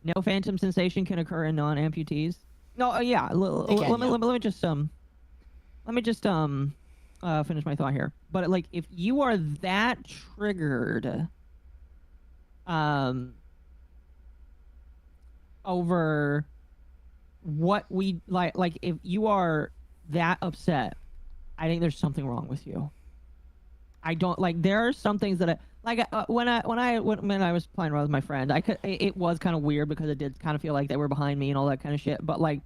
No phantom sensation can occur in non-amputees. No, yeah. Let me just finish my thought here. But like, if you are that triggered, over what we like, if you are that upset, I think there's something wrong with you. I don't like. There are some things that when I was playing around with my friend, it was kind of weird because it did kind of feel like they were behind me and all that kind of shit. But like,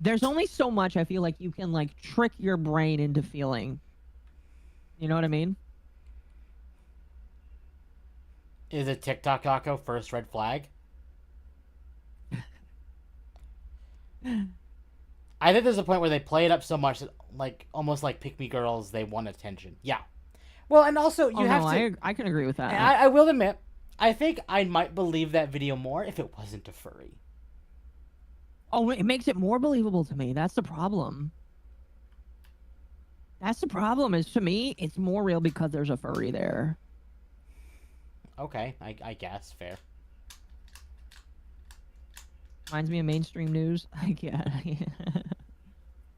there's only so much I feel like you can like trick your brain into feeling. You know what I mean? Is it TikTok first red flag? I think there's a point where they play it up so much that, like, almost like pick me girls, they want attention. Yeah. Well, and also you have to. I can agree with that. I will admit, I think I might believe that video more if it wasn't a furry. Oh, it makes it more believable to me. That's the problem. Is to me, it's more real because there's a furry there. Okay, I guess fair. Reminds me of mainstream news. Yeah.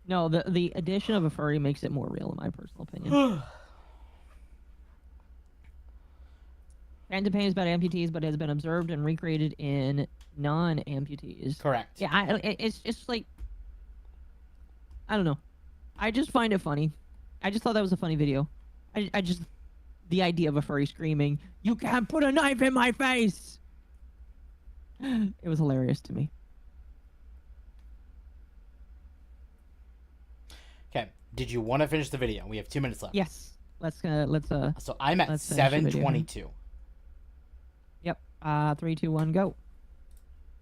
No, the addition of a furry makes it more real, in my personal opinion. Phantom pain is about amputees, but has been observed and recreated in non-amputees. Correct. Yeah, it's just like, I don't know. I just find it funny. I just thought that was a funny video. I just, the idea of a furry screaming, "You can't put a knife in my face!" It was hilarious to me. Okay. Did you want to finish the video? We have 2 minutes left. Yes. Let's So I'm at 7:22. Yep. 3, 2, 1, go.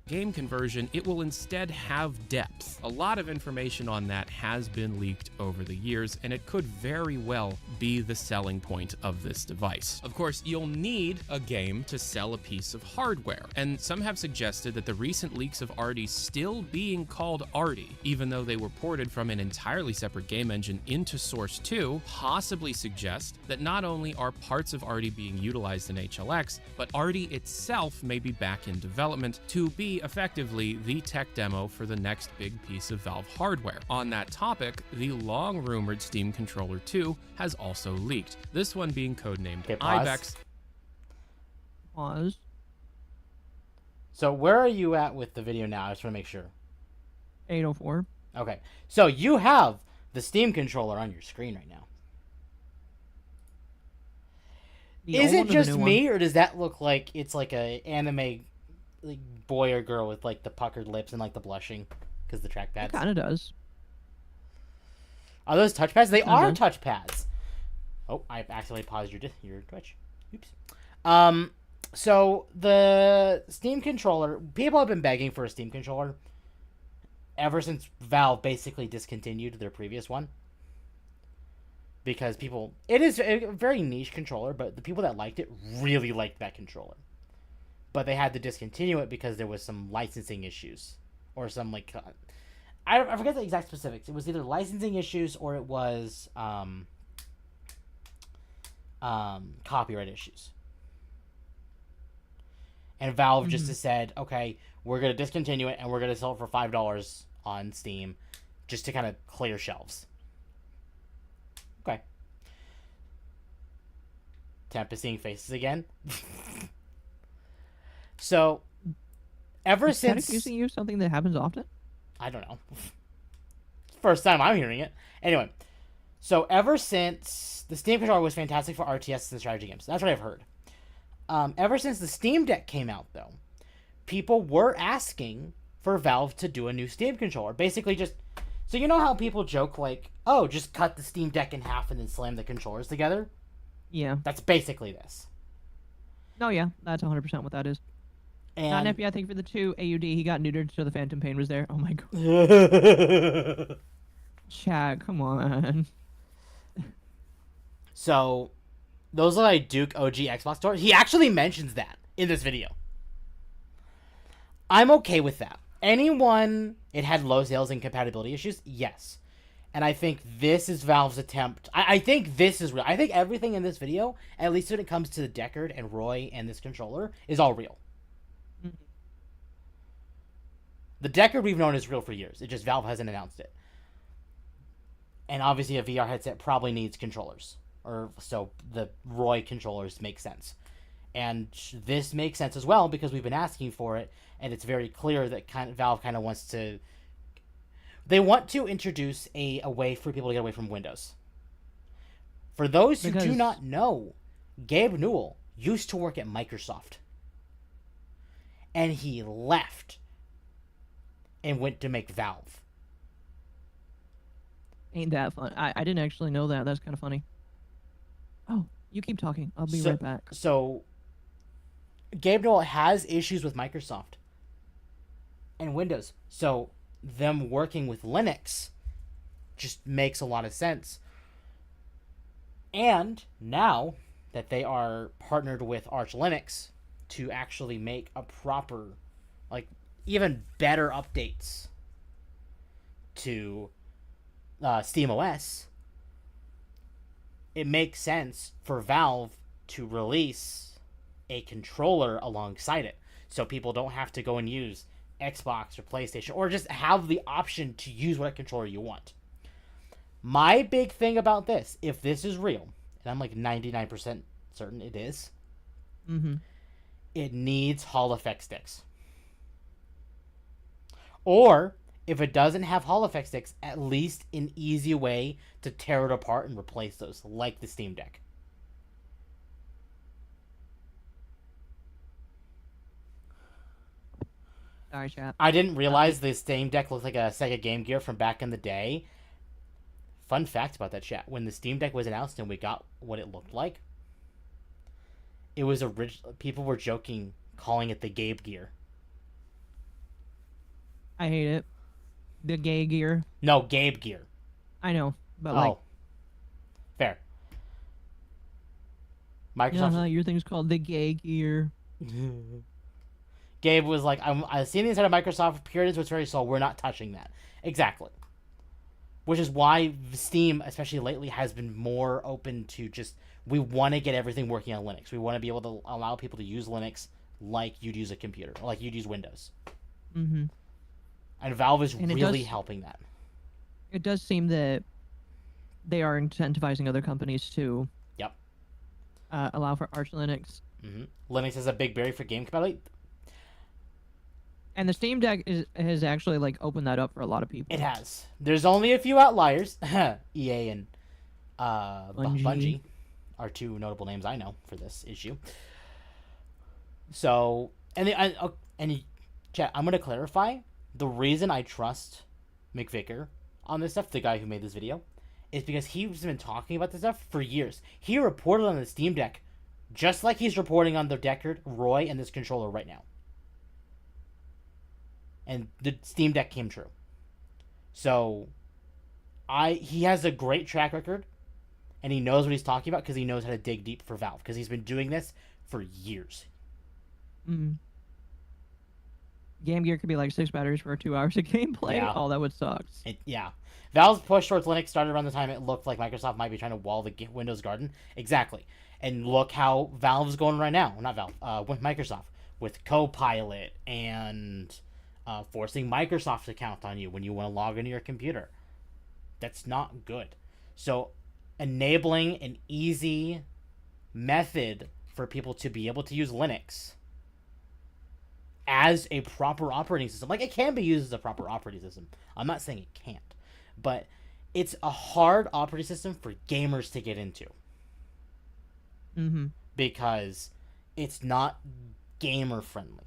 Game conversion, it will instead have depth. A lot of information on that has been leaked over the years, and it could very well be the selling point of this device. Of course, you'll need a game to sell a piece of hardware, and some have suggested that the recent leaks of Arty still being called Arty, even though they were ported from an entirely separate game engine into Source 2, possibly suggest that not only are parts of Arty being utilized in HLX, but Arty itself may be back in development to be effectively the tech demo for the next big piece of Valve hardware. On that topic, the long-rumored Steam Controller 2 has also leaked, this one being codenamed Ibex. Pause. So where are you at with the video now? I just want to make sure. 804. Okay. So you have the Steam Controller on your screen right now. Is it just me, or does that look like it's like a anime like boy or girl with like the puckered lips and like the blushing because the trackpads? It kind of does. Are those touchpads? They are touchpads. Oh, I accidentally paused your Twitch. Oops. So the Steam Controller, people have been begging for a Steam Controller ever since Valve basically discontinued their previous one. Because it is a very niche controller, but the people that liked it really liked that controller. But they had to discontinue it because there was some licensing issues. Or some, like, I forget the exact specifics. It was either licensing issues or it was copyright issues. And Valve just said, okay, we're going to discontinue it and we're going to sell it for $5 on Steam just to kind of clear shelves. Okay. Temp is seeing faces again. So, ever since... accusing you of something that happens often? I don't know. First time I'm hearing it. Anyway, So ever since the Steam controller was fantastic for RTS and strategy games, that's what I've heard. Ever since the Steam Deck came out, though, people were asking for Valve to do a new Steam controller. Basically just... So you know how people joke like, oh, just cut the Steam Deck in half and then slam the controllers together? Yeah. That's basically this. Oh, yeah. That's 100% what that is. And... Not Nippy, I think for the 2 AUD, he got neutered so the Phantom Pain was there. Oh my god. Chat, come on. So, those are like Duke OG Xbox stores. He actually mentions that in this video. I'm okay with that. Anyone, it had low sales and compatibility issues? Yes. And I think this is Valve's attempt. I think this is real. I think everything in this video, at least when it comes to the Deckard and Roy and this controller, is all real. Mm-hmm. The Deckard we've known is real for years. It just Valve hasn't announced it. And obviously a VR headset probably needs controllers. Or so the Roy controllers make sense. And this makes sense as well because we've been asking for it, and it's very clear that Valve kind of wants to... They want to introduce a way for people to get away from Windows. For those who do not know, Gabe Newell used to work at Microsoft. And he left and went to make Valve. Ain't that fun? I didn't actually know that. That's kind of funny. Oh, you keep talking. I'll be right back. So, Gabe Newell has issues with Microsoft and Windows. So, them working with Linux just makes a lot of sense. And now that they are partnered with Arch Linux to actually make a proper, like, even better updates to SteamOS, it makes sense for Valve to release a controller alongside it. So people don't have to go and use Xbox or PlayStation, or just have the option to use what controller you want. My big thing about this, if this is real, and I'm like 99% certain it is, it needs Hall effect sticks. Or, if it doesn't have Hall effect sticks, at least an easy way to tear it apart and replace those, like the Steam Deck. Sorry, chat. I didn't realize the Steam Deck looked like a Sega Game Gear from back in the day. Fun fact about that, chat. When the Steam Deck was announced and we got what it looked like, it was people were joking, calling it the Gabe Gear. I hate it. The gay gear. No, Gabe Gear. I know, but like... Fair. Microsoft... your thing's called the gay gear. Gabe was like, I've seen the inside of Microsoft, Puritans was very slow, we're not touching that. Exactly. Which is why Steam, especially lately, has been more open to just, we want to get everything working on Linux. We want to be able to allow people to use Linux like you'd use a computer, or like you'd use Windows. Mm-hmm. And Valve is really helping that. It does seem that they are incentivizing other companies to allow for Arch Linux. Linux is a big barrier for game compatibility. And the Steam Deck has actually like opened that up for a lot of people. It has. There's only a few outliers. EA and Bungie are two notable names I know for this issue. So, chat, I'm going to clarify. The reason I trust McVicker on this stuff, the guy who made this video, is because he's been talking about this stuff for years. He reported on the Steam Deck just like he's reporting on the Deckard, Roy, and this controller right now. And the Steam Deck came true. So, he has a great track record, and he knows what he's talking about because he knows how to dig deep for Valve, because he's been doing this for years. Game Gear could be like 6 batteries for 2 hours of gameplay. Yeah. Oh, that would suck. Valve's push towards Linux started around the time it looked like Microsoft might be trying to wall the Windows garden. Exactly. And look how Valve's going right now. Not Valve, with Microsoft. With Copilot and forcing Microsoft to count on you when you want to log into your computer. That's not good. So, enabling an easy method for people to be able to use Linux as a proper operating system. Like, it can be used as a proper operating system. I'm not saying it can't. But it's a hard operating system for gamers to get into. Mm-hmm. Because it's not gamer friendly.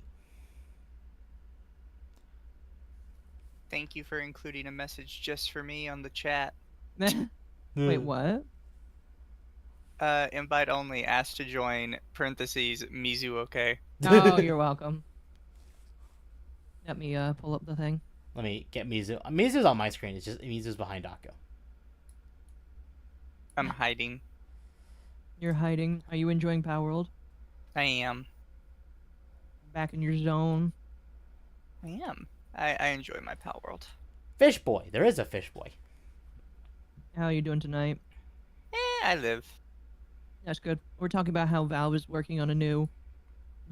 Thank you for including a message just for me on the chat. Wait, what? Invite only, asked to join, parentheses, Mizu okay. Oh, you're welcome. Let me pull up the thing. Let me get Mizu. Mizu's on my screen. It's just Mizu's behind Akko. I'm hiding. You're hiding. Are you enjoying Power World? I am. Back in your zone? I am. I enjoy my Pal World. Fish Boy. There is a Fish Boy. How are you doing tonight? I live. That's good. We're talking about how Valve is working on a new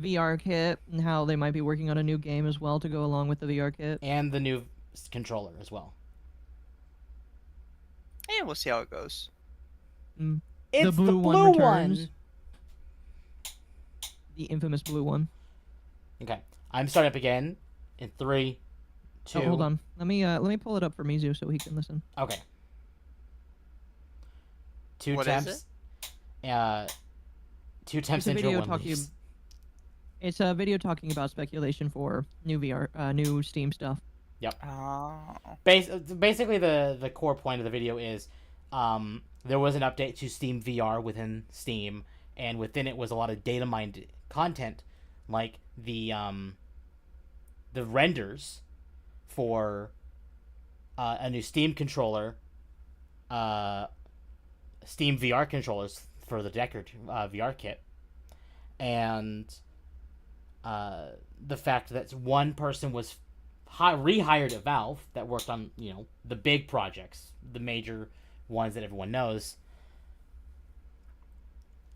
VR kit and how they might be working on a new game as well to go along with the VR kit. And the new controller as well. Yeah, we'll see how it goes. It's the blue one returns. The infamous blue one. Okay. I'm starting up again in 3, 2. Oh, hold on. Let me pull it up for Mizu so he can listen. Okay. 2 What temps. is it? 2 temps It's a into video one talking. leaves. It's a video talking about speculation for new VR, new Steam stuff. Yep. Oh. Basically, the core point of the video is there was an update to SteamVR within Steam, and within it was a lot of data mined content, like the renders for a new Steam controller, Steam VR controllers for the Deckard VR kit, and the fact that one person was rehired at Valve that worked on, the big projects, the major ones that everyone knows,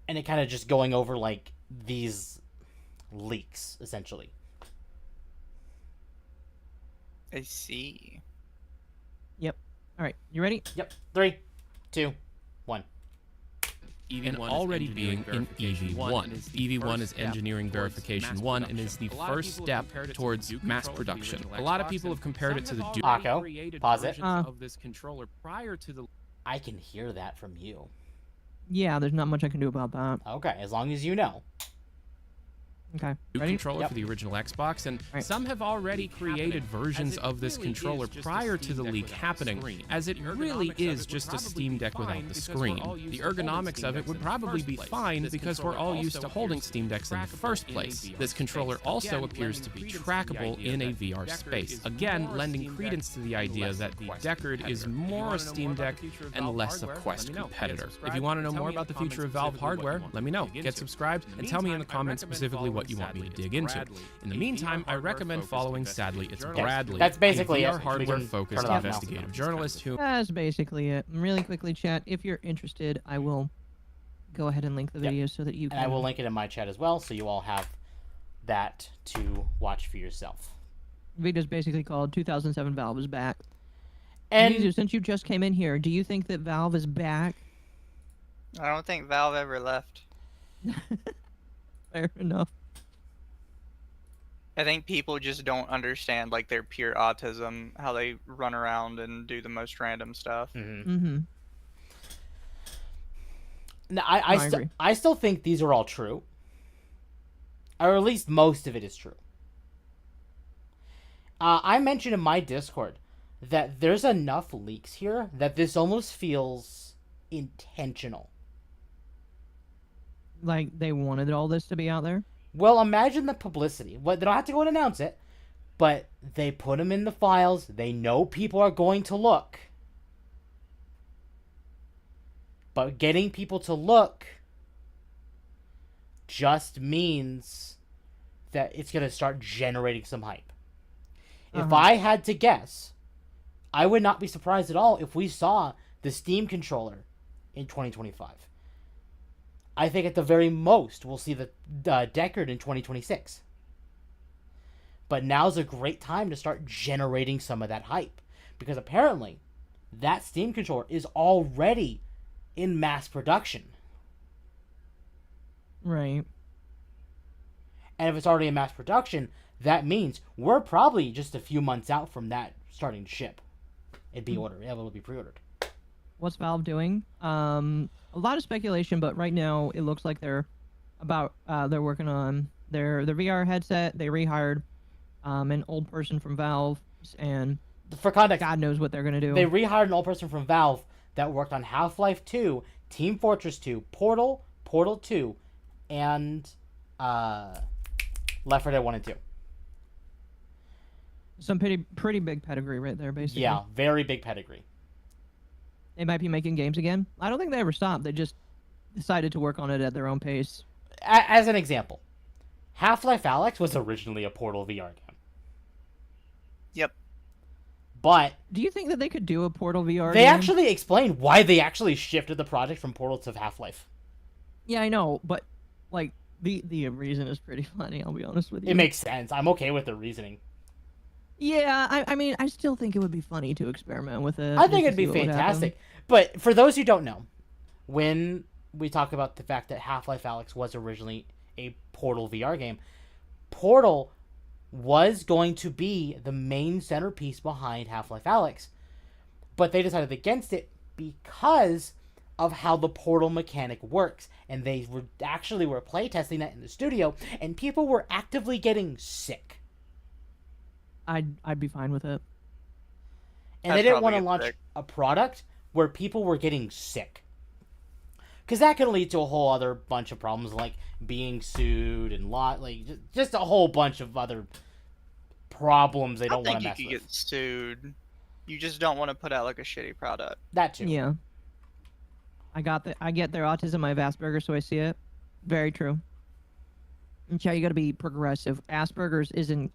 and it kind of just going over like these leaks essentially. I see. Yep. All right. You ready? Yep. 3, 2, 1. And already being in EV1. EV1 is engineering verification 1 and is the first step towards mass production. A lot of people have compared it to the Akko, pause it. of this controller prior to the I can hear that from you. Yeah, there's not much I can do about that. Okay, as long as you know. Okay. new Ready? controller Yep. for the original Xbox, and Right. some have already created versions of this controller prior to the leak happening, as it really is just a Steam Deck without the screen. The ergonomics of it would probably be fine because we're all used to holding Steam Decks in the first place. This controller also appears to be trackable in a VR space, again lending credence to the idea that the Deckard is more a Steam Deck and less a Quest competitor. If you want to know more about the future of Valve hardware, let me know. Get subscribed and tell me in the comments specifically what you want me to dig into. In the meantime, I recommend following Sadly It's Bradley, That's basically a it. VR We can hardware-focused turn it off now. investigative journalist who That's basically it. And really quickly, chat, if you're interested, I will go ahead and link the Yep. video so that you can... And I will link it in my chat as well, so you all have that to watch for yourself. The video's basically called 2007 Valve is back. And Mizu, since you just came in here, do you think that Valve is back? I don't think Valve ever left. Fair enough. I think people just don't understand like their pure autism, how they run around and do the most random stuff. Mm-hmm. no, I agree. I still think these are all true. Or at least most of it is true. I mentioned in my Discord that there's enough leaks here that this almost feels intentional. Like, they wanted all this to be out there? Well, imagine the publicity. Well, they don't have to go and announce it, but they put them in the files. They know people are going to look. But getting people to look just means that it's going to start generating some hype. If I had to guess, I would not be surprised at all if we saw the Steam controller in 2025. I think at the very most, we'll see the Deckard in 2026. But now's a great time to start generating some of that hype. Because apparently, that Steam controller is already in mass production. Right. And if it's already in mass production, that means we're probably just a few months out from that starting to ship. It'd be ordered. It will be pre-ordered. what's Valve doing? A lot of speculation, but right now it looks like they're working on their VR headset. They rehired an old person from Valve, and For context, God knows what they're gonna do. they rehired an old person from Valve that worked on Half-Life 2, Team Fortress 2, Portal, Portal 2, and Left 4 Dead 1 and 2. Some pretty big pedigree right there, basically. Yeah, very big pedigree. They might be making games again. I don't think they ever stopped. They just decided to work on it at their own pace. As an example, Half-Life Alyx was originally a Portal VR game. Yep. But Do you think that they could do a Portal VR they game? actually explained why they actually shifted the project from Portal to Half-Life. Yeah, I know, but like the reason is pretty funny. I'll be honest with you. It makes sense. I'm okay with the reasoning. Yeah, I mean, I still think it would be funny to experiment with it. I think just to it'd be see what would happen. fantastic. But for those who don't know, when we talk about the fact that Half-Life Alyx was originally a Portal VR game, Portal was going to be the main centerpiece behind Half-Life Alyx. But they decided against it because of how the Portal mechanic works. And they were playtesting that in the studio, and people were actively getting sick. I'd be fine with it. And I'd they didn't want probably to get launch sick. a product where people were getting sick. Because that can lead to a whole other bunch of problems, like being sued and just a whole bunch of other problems they I don't want think to you mess could with. get sued. You just don't want to put out like a shitty product. That too. Yeah. I get their autism. I have Asperger's, so I see it. Very true. And yeah, you got to be progressive. Asperger's isn't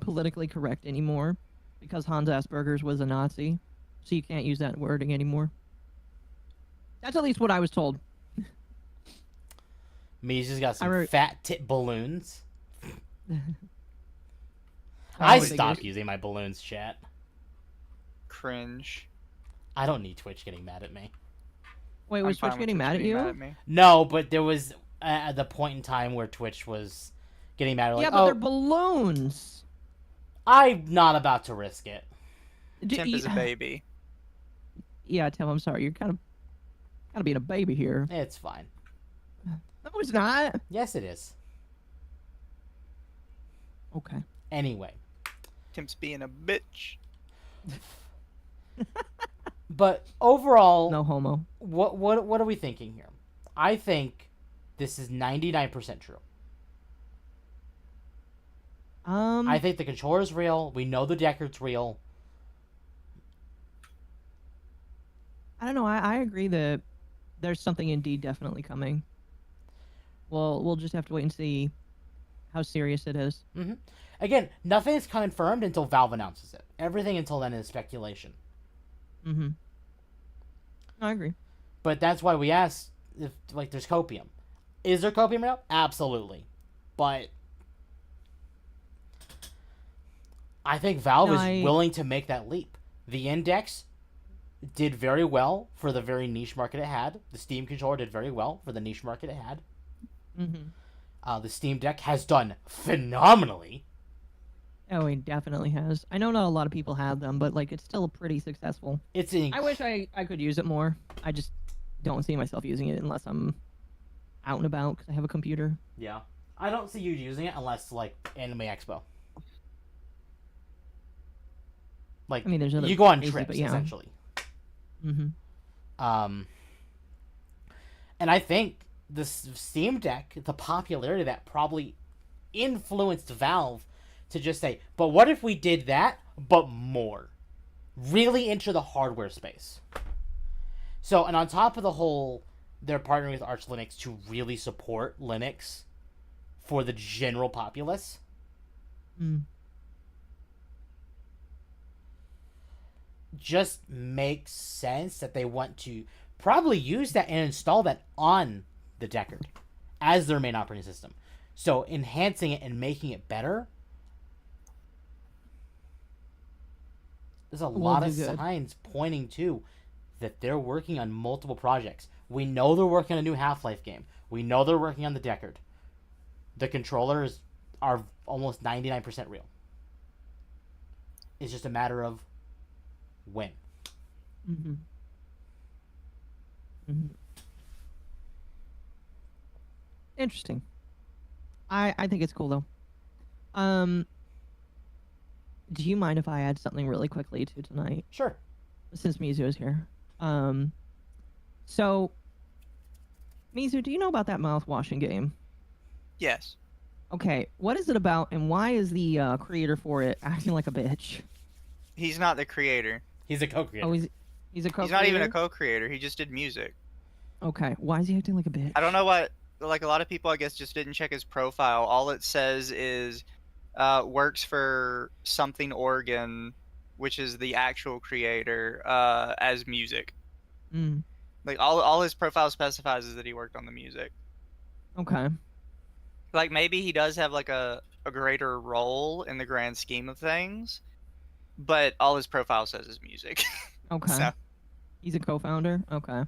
politically correct anymore because Hans Asperger's was a Nazi, so you can't use that wording anymore. That's at least what I was told. Me's just got some wrote- fat tit balloons. I I would think stopped it- using my balloons, chat. Cringe. I don't need Twitch getting mad at me. Wait, I'm was fine Twitch with getting mad at you? Mad at me. No, but there was at the point in time where Twitch was getting mad. Like, Yeah, but oh, they're balloons. I'm not about to risk it. Temp is a baby. Yeah, Tim, I'm sorry. You're kind of being a baby here. It's fine. No, it's not. Yes, it is. Okay. Anyway. Temp's being a bitch. But overall, No homo. what are we thinking here? I think this is 99% true. I think the controller's real. We know the Deckard's real. I don't know. I agree that there's something indeed definitely coming. Well, we'll just have to wait and see how serious it is. Mm-hmm. Again, nothing is confirmed until Valve announces it. Everything until then is speculation. Mm-hmm. I agree. But that's why we asked if there's copium. Is there copium now? Absolutely. But I think Valve is willing to make that leap. The Index did very well for the very niche market it had. The Steam controller did very well for the niche market it had. Mm-hmm. The Steam Deck has done phenomenally. Oh, it definitely has. I know not a lot of people have them, but it's still pretty successful. I wish I could use it more. I just don't see myself using it unless I'm out and about because I have a computer. Yeah. I don't see you using it unless Anime Expo. I mean, there's other you go on places, trips but yeah. essentially. Mm-hmm. And I think the Steam Deck, the popularity of that probably influenced Valve to just say, but what if we did that, but more? Really enter the hardware space. So, and on top of the whole, they're partnering with Arch Linux to really support Linux for the general populace. Just makes sense that they want to probably use that and install that on the Deckard as their main operating system. So enhancing it and making it better. There's a lot of signs pointing to that they're working on multiple projects. We know they're working on a new Half-Life game. We know they're working on the Deckard. The controllers are almost 99% real. It's just a matter of when. Mm-hmm. Mhm. Interesting. I think it's cool though. Do you mind if I add something really quickly to tonight, Sure. since Mizu is here? So Mizu, do you know about that mouth washing game? Yes. Okay, what is it about, and why is the creator for it acting like a bitch? He's not the creator. He's a co-creator. Oh, he's a co-creator? He's not even a co-creator. He just did music. Okay, why is he acting like a bitch? I don't know what. Like a lot of people, I guess, just didn't check his profile. All it says is works for something Oregon, which is the actual creator, as music. Mm, Like all his profile specifies is that he worked on the music. okay. Like maybe he does have like a greater role in the grand scheme of things, but all his profile says is music. Okay. So, He's a co-founder? Okay.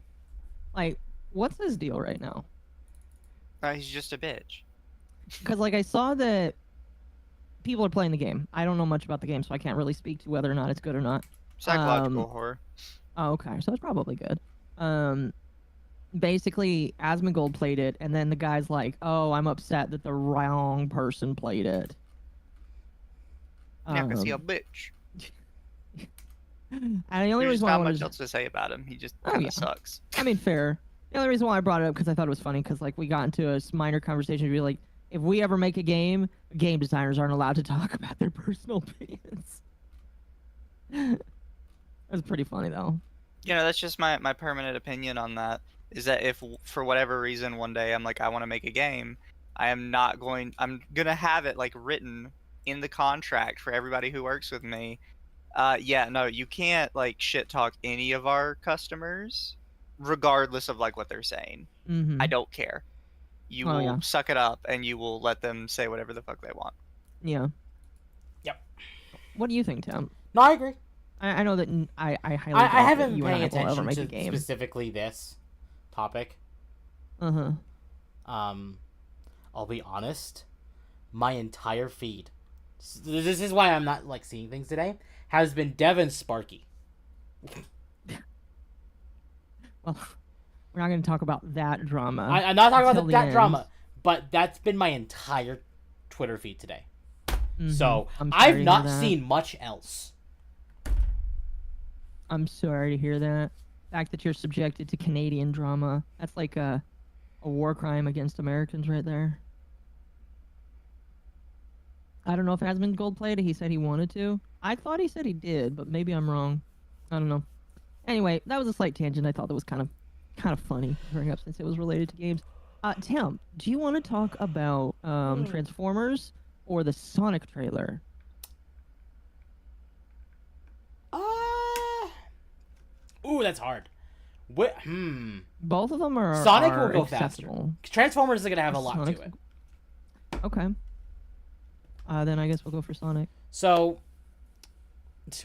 Like, what's his deal right now? he's just a bitch. Because, like, I saw that people are playing the game. I don't know much about the game, so I can't really speak to whether or not it's good or not. Psychological horror. Oh, okay. So it's probably good. Basically, Asmongold played it, and then the guy's like, oh, I'm upset that the wrong person played it. Yeah, because he's a bitch. And the only There's reason why I not wanted much to... else to say about him. He just Oh, kind yeah. of sucks. I mean, fair. The only reason why I brought it up because I thought it was funny because like we got into a minor conversation to be like, if we ever make a game designers aren't allowed to talk about their personal opinions. That's pretty funny though. You know, that's just my permanent opinion on that. Is that if for whatever reason one day I'm like I want to make a game, I'm gonna have it like written in the contract for everybody who works with me. Yeah, no, you can't like shit talk any of our customers, regardless of like what they're saying. Mm-hmm. I don't care. You Oh, will yeah. suck it up and you will let them say whatever the fuck they want. Yeah. Yep. What do you think, Tim? No, I agree. I know that I highly I doubt that haven't you been and paying I will ever attention make to a game. specifically this topic. Uh-huh. I'll be honest. My entire feed, this is why I'm not like seeing things today, has been Devin Sparky. Well, we're not going to talk about that drama. I'm not talking until about the that end. drama, but that's been my entire Twitter feed today. Mhm. So I'm sorry to I've hear not that. seen much else. I'm sorry to hear that. The fact that you're subjected to Canadian drama, that's like a war crime against Americans right there. I don't know if Asmongold played it. He said he wanted to. I thought he said he did, but maybe I'm wrong. I don't know. Anyway, that was a slight tangent. I thought that was kind of funny to bring up since it was related to games. Tim, do you want to talk about Transformers or the Sonic trailer? Ooh, that's hard. Both of them are Sonic are will go acceptable. faster. Transformers are gonna have a lot Sonic- to it. Okay. Then I guess we'll go for Sonic. So,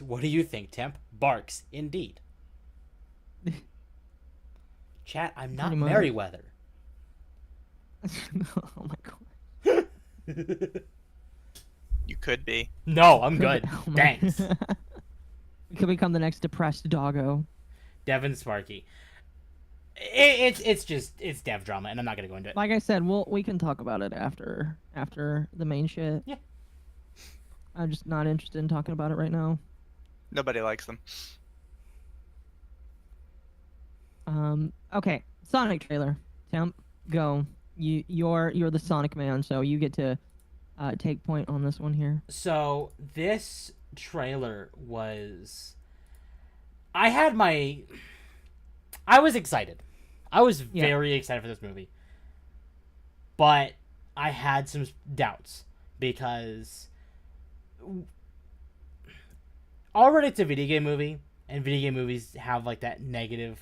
what do you think, Temp? Barks, indeed. Chat, I'm not Pretty much. Merryweather. Oh my god. You could be. No, I'm good. Oh my- Thanks. We could become the next depressed doggo. Devin Sparky. It's dev drama, and I'm not gonna go into it. Like I said, we can talk about it after the main shit. Yeah. I'm just not interested in talking about it right now. Nobody likes them. Okay, Sonic trailer. Temp, go. You're the Sonic man, so you get to take point on this one here. So this trailer was. I was excited. I was very excited for this movie. But I had some doubts because already it's a video game movie, and video game movies have like that negative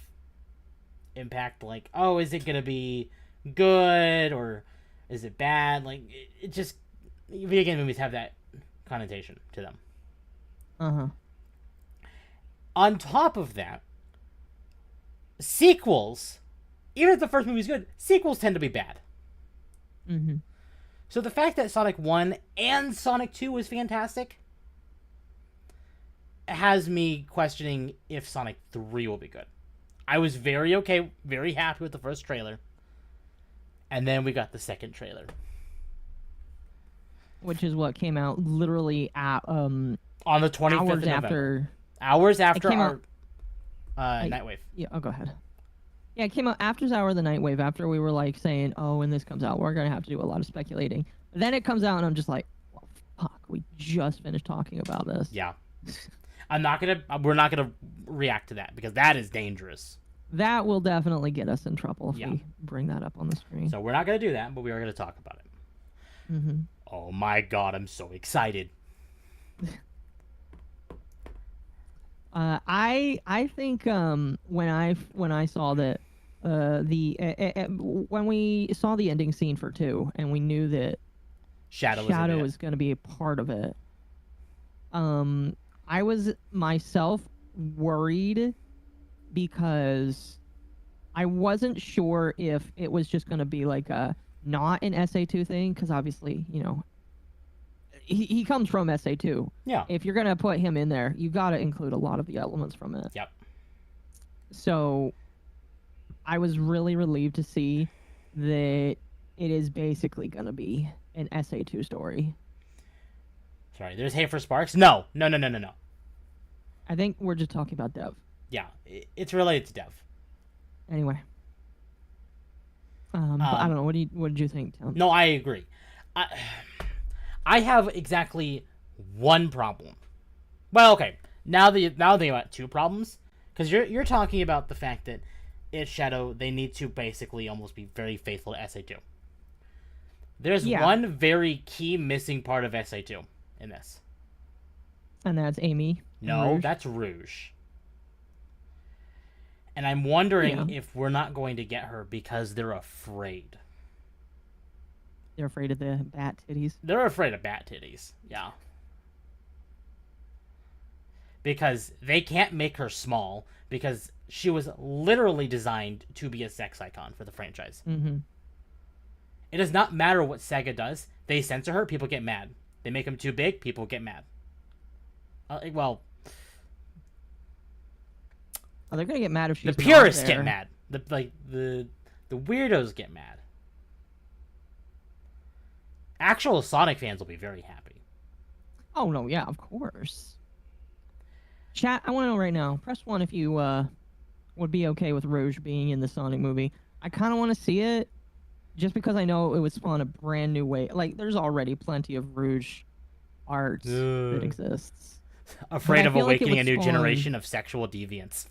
impact, like, oh, is it gonna be good or is it bad? Like, it just, video game movies have that connotation to them. Uh-huh. On top of that, sequels, even if the first movie's good, sequels tend to be bad. Mm-hmm. So the fact that Sonic 1 and Sonic 2 was fantastic has me questioning if Sonic 3 will be good. I was very happy with the first trailer. And then we got the second trailer. Which is what came out literally at on the 25th hours of November. after. Hours after our like, Nightwave. Yeah, go ahead. Yeah, it came out after Hour of the Nightwave, after we were like saying, oh, when this comes out, we're going to have to do a lot of speculating. Then it comes out and I'm just like, well, fuck, we just finished talking about this. Yeah. we're not gonna react to that because that is dangerous. That will definitely get us in trouble if we bring that up on the screen. So we're not gonna do that, but we are gonna talk about it. Mm-hmm. Oh my god, I'm so excited. I think when I saw that when we saw the ending scene for 2 and we knew that Shadow was going to be a part of it, I was myself worried because I wasn't sure if it was just going to be like a not an SA2 thing, because obviously, you know, he comes from SA2. Yeah. If you're going to put him in there, you got to include a lot of the elements from it. Yep. So I was really relieved to see that it is basically going to be an SA2 story. Sorry, there's hate for Sparks? No. I think we're just talking about Dev. Yeah, it's related to Dev. Anyway. But I don't know. What did you think, Tim? No, I agree. I have exactly one problem. Well, okay. Now I'm thinking about 2 problems, because you're talking about the fact that it's Shadow. They need to basically almost be very faithful to SA2. There's one very key missing part of SA2 in this. And that's Amy. No, Rouge. that's Rouge. And I'm wondering if we're not going to get her because they're afraid. They're afraid of the bat titties. They're afraid of bat titties, yeah. Because they can't make her small, because she was literally designed to be a sex icon for the franchise. Mm-hmm. It does not matter what Sega does. They censor her, people get mad. They make them too big, people get mad. Well... Oh, they're gonna get mad if she's the purists not there. get mad. The weirdos get mad. Actual Sonic fans will be very happy. Oh no, yeah, of course. Chat, I want to know right now. Press 1 if you would be okay with Rouge being in the Sonic movie. I kind of want to see it, just because I know it would spawn a brand new way. Like, there's already plenty of Rouge art that exists. Afraid of awakening a new generation of sexual deviants.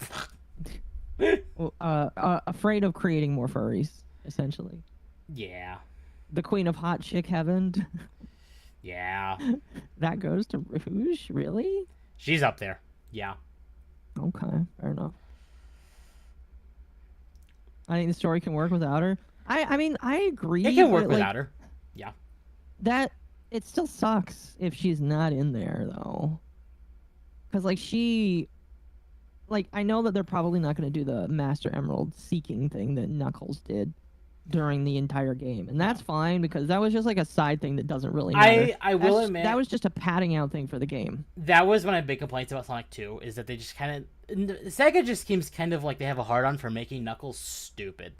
Afraid of creating more furries, essentially. Yeah. The queen of hot chick heaven. Yeah. That goes to Rouge? Really? She's up there. Yeah. Okay, fair enough. I think the story can work without her. I mean, I agree. It can work without her. Yeah. That, it still sucks if she's not in there, though. Because, I know that they're probably not going to do the Master Emerald seeking thing that Knuckles did during the entire game. And that's fine, because that was just like a side thing that doesn't really matter. I will admit, that was just a padding out thing for the game. That was one of my big complaints about Sonic 2, is that they just kind of... Sega just seems kind of like they have a hard-on for making Knuckles stupid.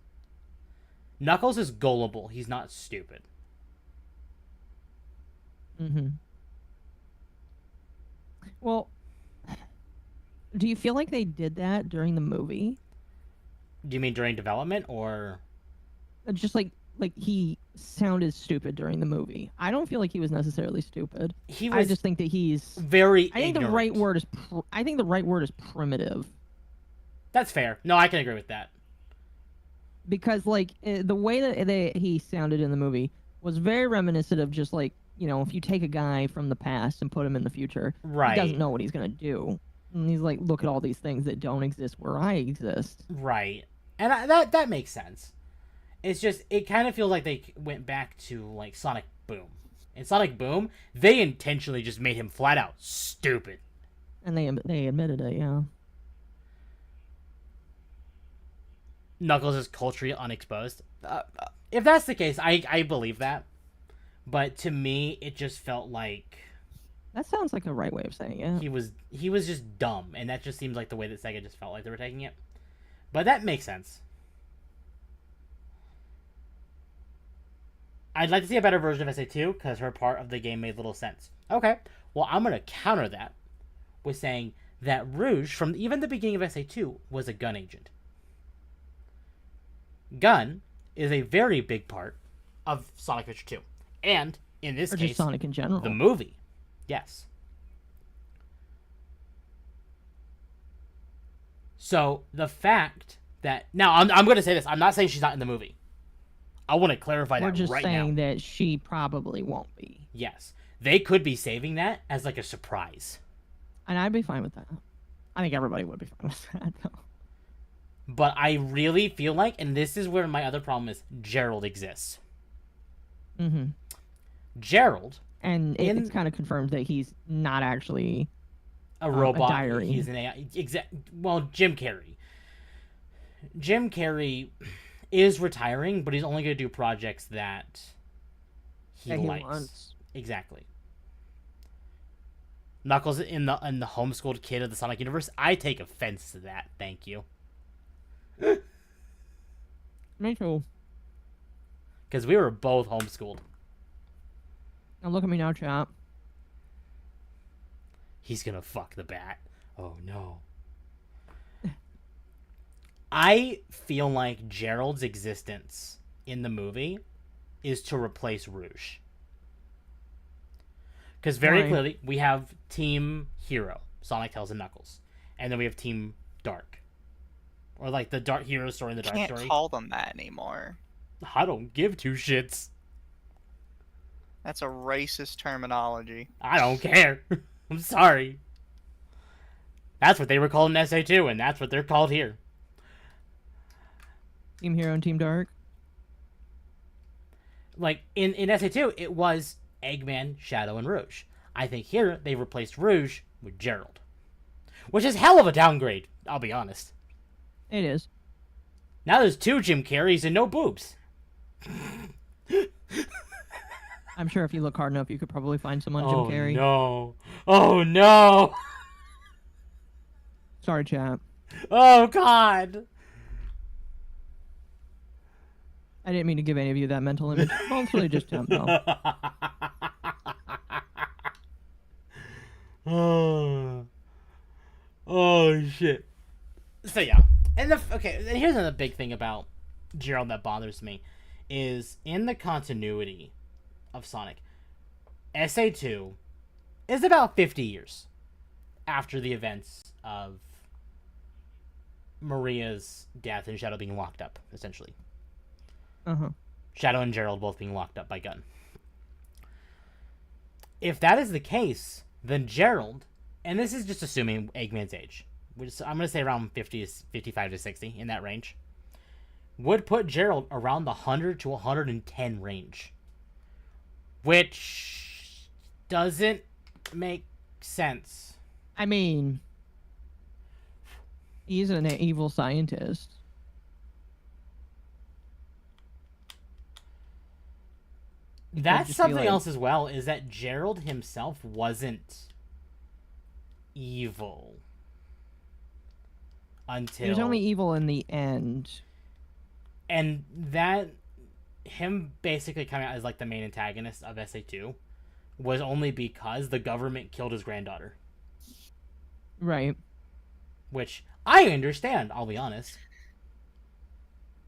Knuckles is gullible. He's not stupid. Mm-hmm. Well... Do you feel like they did that during the movie? Do you mean during development, or just like he sounded stupid during the movie? I don't feel like he was necessarily stupid. I just think that he's very. I think ignorant. the right word is. I think the right word is primitive. That's fair. No, I can agree with that. Because the way that he sounded in the movie was very reminiscent of just like, you know, if you take a guy from the past and put him in the future, right? He doesn't know what he's gonna do. And he's like, look at all these things that don't exist where I exist. Right. And that makes sense. It's just, it kind of feels like they went back to, like, Sonic Boom. In Sonic Boom, they intentionally just made him flat out stupid. And they admitted it, yeah. Knuckles is culturally unexposed. If that's the case, I believe that. But to me, it just felt like... That sounds like a right way of saying it. He was just dumb, and that just seems like the way that Sega just felt like they were taking it. But that makes sense. I'd like to see a better version of SA2 because her part of the game made little sense. Okay, well, I'm going to counter that with saying that Rouge, from even the beginning of SA2, was a gun agent. Gun is a very big part of Sonic Adventure 2. And, in this Or case, just Sonic in general. the movie. Yes. So, the fact that... Now, I'm going to say this. I'm not saying she's not in the movie. I want to clarify that right now. We're just saying that she probably won't be. Yes. They could be saving that as like a surprise. And I'd be fine with that. I think everybody would be fine with that, though. But I really feel like, and this is where my other problem is, Gerald exists. Mm-hmm. Gerald... And it's kind of confirmed that he's not actually a robot. A diary. He's an AI. Well, Jim Carrey. Jim Carrey is retiring, but he's only going to do projects that he likes. Wants. Exactly. Knuckles in the homeschooled kid of the Sonic universe. I take offense to that. Thank you. Me too. Because we were both homeschooled. Now look at me now, chap. He's gonna fuck the bat. Oh no. I feel like Gerald's existence in the movie is to replace Rouge. Because very clearly, we have Team Hero, Sonic, Tails, and Knuckles. And then we have Team Dark. Or like the Dark Hero story and the Dark story. Can't call them that anymore. I don't give two shits. That's a racist terminology. I don't care. I'm sorry. That's what they were called in SA2, and that's what they're called here. Team Hero and Team Dark? Like, in SA2, it was Eggman, Shadow, and Rouge. I think here, they replaced Rouge with Gerald. Which is hell of a downgrade, I'll be honest. It is. Now there's 2 Jim Carreys and no boobs. I'm sure if you look hard enough, you could probably find someone Jim Carrey. No. Oh, no. Sorry, chat. Oh, God. I didn't mean to give any of you that mental image. Well, it's really just Temp, though. Oh, shit. So, yeah. And here's another big thing about Gerald that bothers me. Is in the continuity of Sonic, SA2 is about 50 years after the events of Maria's death and Shadow being locked up, essentially. Uh-huh. Shadow and Gerald both being locked up by Gun. If that is the case, then Gerald, and this is just assuming Eggman's age, which I'm going to say around 55 to 60, in that range, would put Gerald around the 100 to 110 range. Which doesn't make sense. I mean, he's an evil scientist. That's something else as well, is that Gerald himself wasn't evil until... He was only evil in the end. And that... him basically coming out as like the main antagonist of SA2 was only because the government killed his granddaughter. Right. Which I understand, I'll be honest.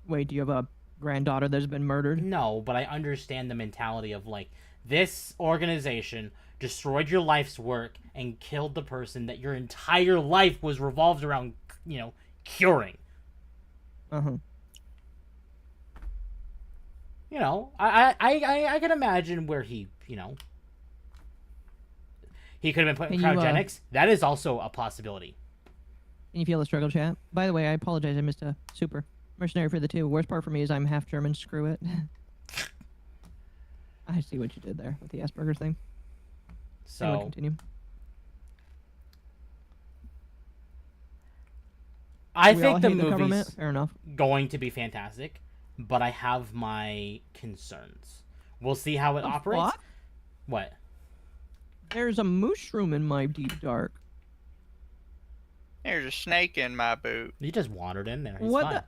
Wait, do you have a granddaughter that's been murdered? No, but I understand the mentality of like, this organization destroyed your life's work and killed the person that your entire life was revolved around, curing. Uh-huh. I can imagine where he he could have been put in cryogenics. That is also a possibility. Can you feel the struggle, chat? By the way, I apologize. I missed a super mercenary for the 2. Worst part for me is I'm half German. Screw it. I see what you did there with the Asperger's thing. So anyway, continue. I think the movie's fair enough. going to be fantastic, but I have my concerns. We'll see how it operates. What? There's a mushroom in my deep dark. There's a snake in my boot. He just wandered in there. He's What fine. the?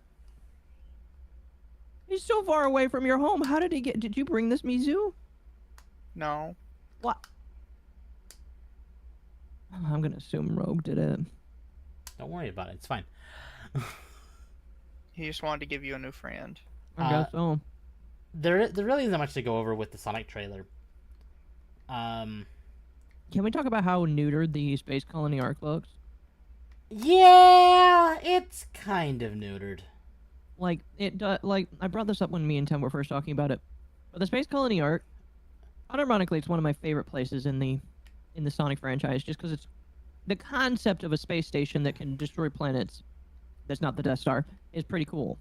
He's so far away from your home. How did he get? Did you bring this Mizu? No. What? I'm gonna assume Rogue did it. Don't worry about it. It's fine. He just wanted to give you a new friend. I guess so. There really isn't much to go over with the Sonic trailer. Can we talk about how neutered the Space Colony arc looks? Yeah, it's kind of neutered. Like like I brought this up when me and Tim were first talking about it. But the Space Colony arc, unironically, it's one of my favorite places in the Sonic franchise, just because it's the concept of a space station that can destroy planets. That's not the Death Star is pretty cool.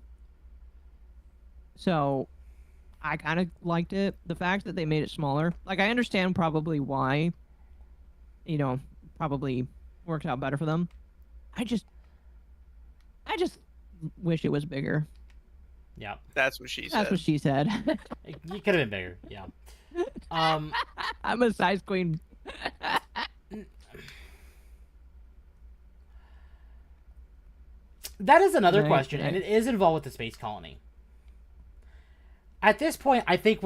So, I kind of liked it. The fact that they made it smaller, like I understand probably why. Probably worked out better for them. I just wish it was bigger. Yeah. That's what she said. That's what she said. You could have been bigger. Yeah. I'm a size queen. That is another Right, question, and right. it is involved with the Space Colony. At this point, I think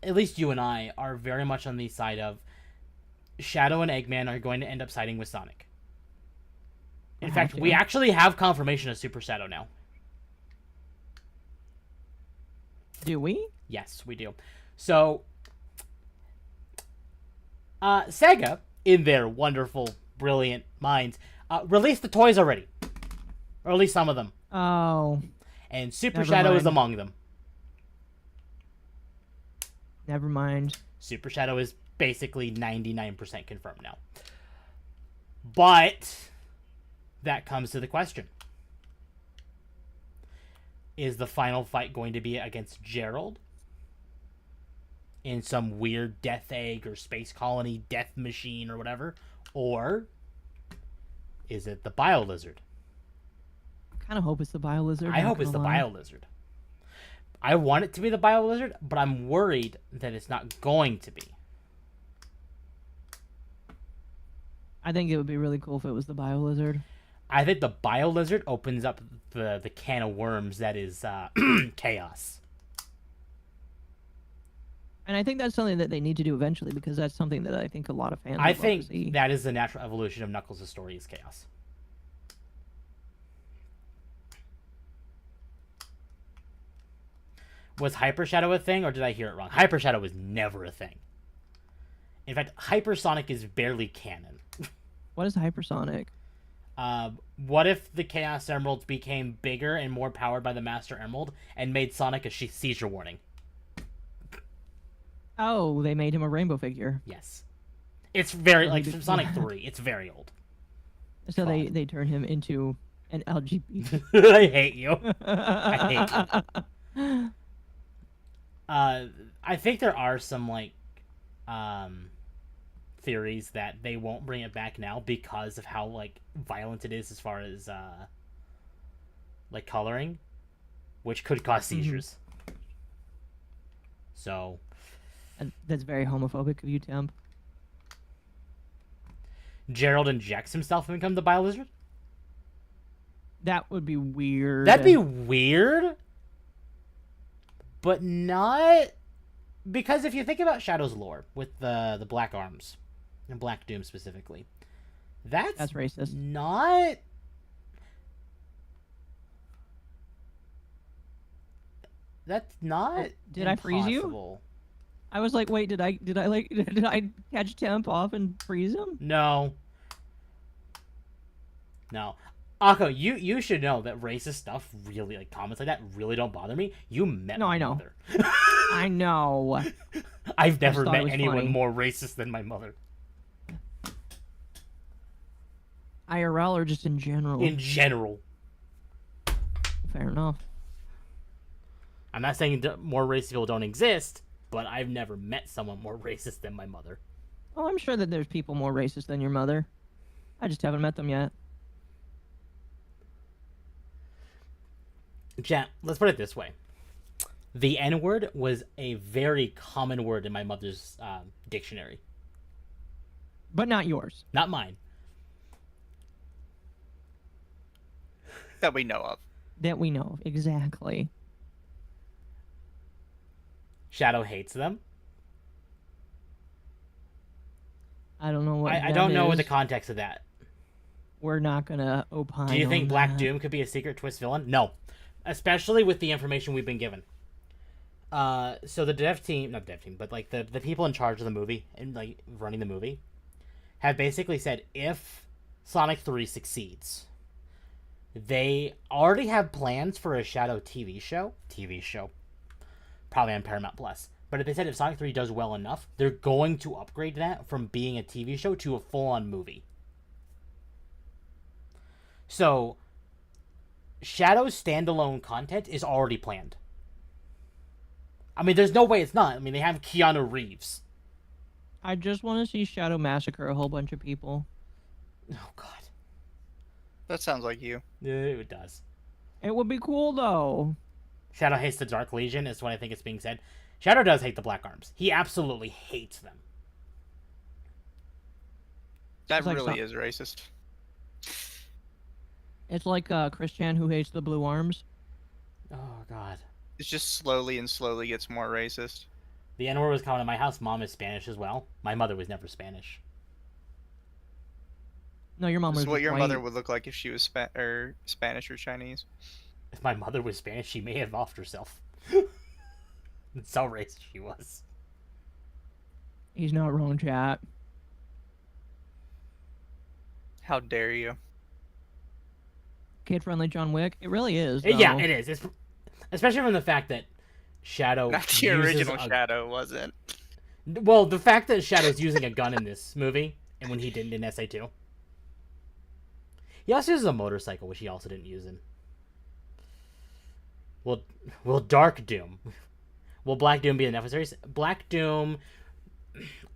at least you and I, are very much on the side of Shadow and Eggman are going to end up siding with Sonic. In fact, we actually have confirmation of Super Shadow now. Do we? Yes, we do. So, Sega, in their wonderful, brilliant minds, released the toys already. Or at least some of them. Oh, And Super Never Shadow is mind. among them. never mind. Super Shadow is basically 99% confirmed now. But that comes to the question. Is the final fight going to be against Gerald? In some weird death egg or space colony death machine or whatever? Or is it the Bio Lizard? I kind of hope it's the Bio Lizard. I hope it's the Bio Lizard. I want it to be the Bio Lizard, but I'm worried that it's not going to be. I think it would be really cool if it was the Bio Lizard. I think the Bio Lizard opens up the can of worms that is chaos. And I think that's something that they need to do eventually, because that's something that I think a lot of fans I would love to think see. that is the natural evolution of Knuckles' story is chaos. Was Hyper Shadow a thing, or did I hear it wrong? Hyper Shadow was never a thing. In fact, Hypersonic is barely canon. What is hypersonic? What if the Chaos Emeralds became bigger and more powered by the Master Emerald and made Sonic a seizure warning? Oh, they made him a rainbow figure. Yes. It's very, like, from Sonic 3, it's very old. So they turn him into an LGBT. I hate you. I hate you. I think there are some, like, theories that they won't bring it back now because of how, like, violent it is as far as, like, coloring, which could cause seizures. So... And that's very homophobic of you, Temp. Gerald injects himself and becomes the Bio Lizard? That would be weird. That'd be weird, but not... Because if you think about Shadow's lore, with the Black Arms, and Black Doom specifically, that's racist. Not... That's not Did I freeze you? impossible. I was like, wait, did I catch Temp off and freeze him? No. No. Akko, you should know that racist stuff really, like, comments like that really don't bother me. You met my I know. mother. I know. I've never thought it met was anyone funny. more racist than my mother. IRL or just in general? In general. Fair enough. I'm not saying more racist people don't exist, but I've never met someone more racist than my mother. Well, I'm sure that there's people more racist than your mother. I just haven't met them yet. Chat, let's put it this way. The N-word was a very common word in my mother's dictionary. But not yours. Not mine. That we know of. That we know of. Exactly. Shadow hates them. I don't know what I don't know the context of that. We're not gonna opine. Do you think on Black that. Doom could be a secret twist villain? No. Especially with the information we've been given. So the dev team, not dev team, but like the people in charge of the movie and like running the movie have basically said if Sonic 3 succeeds, they already have plans for a Shadow TV show, probably on Paramount Plus. But if they said if Sonic 3 does well enough, they're going to upgrade that from being a TV show to a full-on movie. So, Shadow's standalone content is already planned. I mean, there's no way it's not. I mean, they have Keanu Reeves. I just want to see Shadow massacre a whole bunch of people. Oh, God. That sounds like you. Yeah, it does. It would be cool, though. Shadow hates the Dark Legion, is what I think is being said. Shadow does hate the Black Arms. He absolutely hates them. That like really is racist. It's like Chris Chan who hates the Blue Arms. Oh, God. It just slowly gets more racist. The N-word was common in my house. Mom is Spanish as well. My mother was never Spanish. No, your mom This was is what your white. mother would look like if she was Spanish or Chinese. If my mother was Spanish, she may have offed herself. That's how racist she was. He's not wrong, chat. How dare you? Kid-friendly John Wick. It really is. Yeah, though. it is. It's, especially from the fact that Shadow Not the uses original a- Shadow, wasn't. Well, the fact that Shadow's using a gun in this movie, and when he didn't in SA2. He also uses a motorcycle, which he also didn't use in. Will Dark Doom. Will Black Doom be the Netflix series? Black Doom...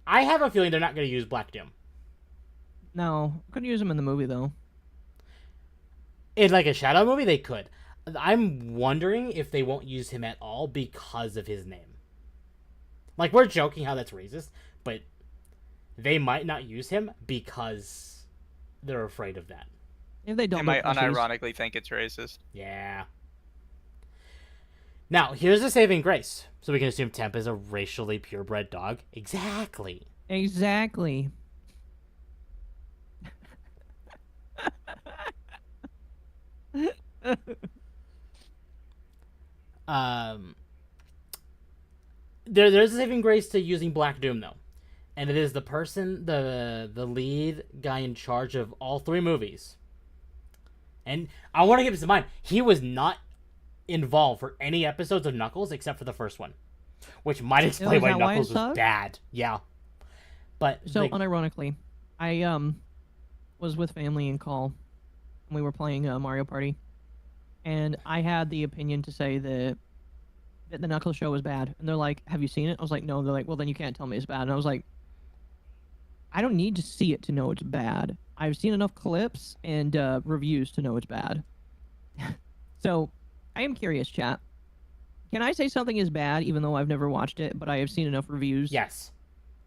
I have a feeling they're not going to use Black Doom. No, couldn't use him in the movie though. In like a Shadow movie, they could. I'm wondering if they won't use him at all because of his name. Like, we're joking how that's racist, but they might not use him because they're afraid of that. If they don't, They might make pussies. unironically think it's racist. Yeah. Now, here's a saving grace. So we can assume Temp is a racially purebred dog. Exactly. Exactly. There's a saving grace to using Black Doom though, and it is the person, the lead guy in charge of all three movies. And I want to keep this in mind: he was not involved for any episodes of Knuckles except for the first one, which might explain is why that why it Knuckles was sucked? bad. Yeah, but So like, unironically, I was with family in call, and we were playing Mario Party, and I had the opinion to say that the Knuckles show was bad, and they're like, "Have you seen it?" I was like, "No." They're like, "Well, then you can't tell me it's bad." And I was like, "I don't need to see it to know it's bad. I've seen enough clips and reviews to know it's bad." So, I am curious, chat. Can I say something is bad even though I've never watched it, but I have seen enough reviews? yes,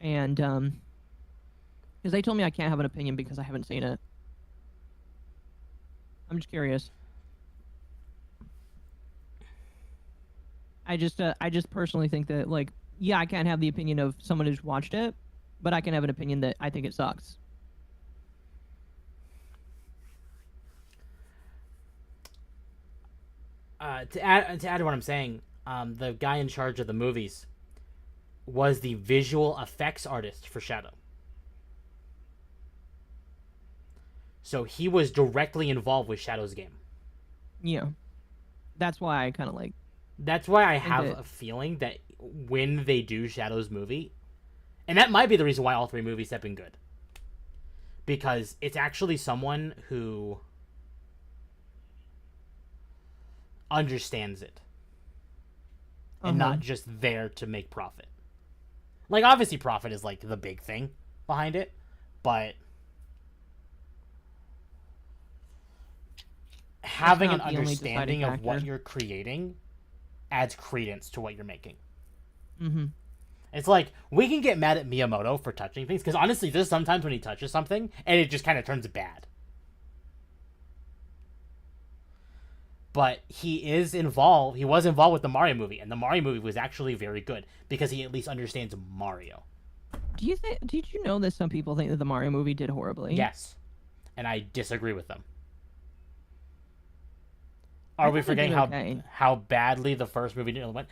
And because they told me I can't have an opinion because I haven't seen it. I'm just curious. I just personally think that, like, yeah, I can't have the opinion of someone who's watched it, but I can have an opinion that I think it sucks. To add to what I'm saying, the guy in charge of the movies was the visual effects artist for Shadow. So he was directly involved with Shadow's game. Yeah. That's why I kind of like... That's why I think have that- a feeling that when they do Shadow's movie, and that might be the reason why all three movies have been good, because it's actually someone who understands it and not just there to make profit. Like, obviously profit is like the big thing behind it, but having an not the only deciding understanding of what factor. you're creating adds credence to what you're making. Mm-hmm. It's like, we can get mad at Miyamoto for touching things, because honestly, there's sometimes when he touches something, and it just kind of turns bad. but he is involved. He was involved with the Mario movie, and the Mario movie was actually very good because he at least understands Mario. Did you know that some people think that the Mario movie did horribly? Yes, and I disagree with them. Are we forgetting how badly the first movie went?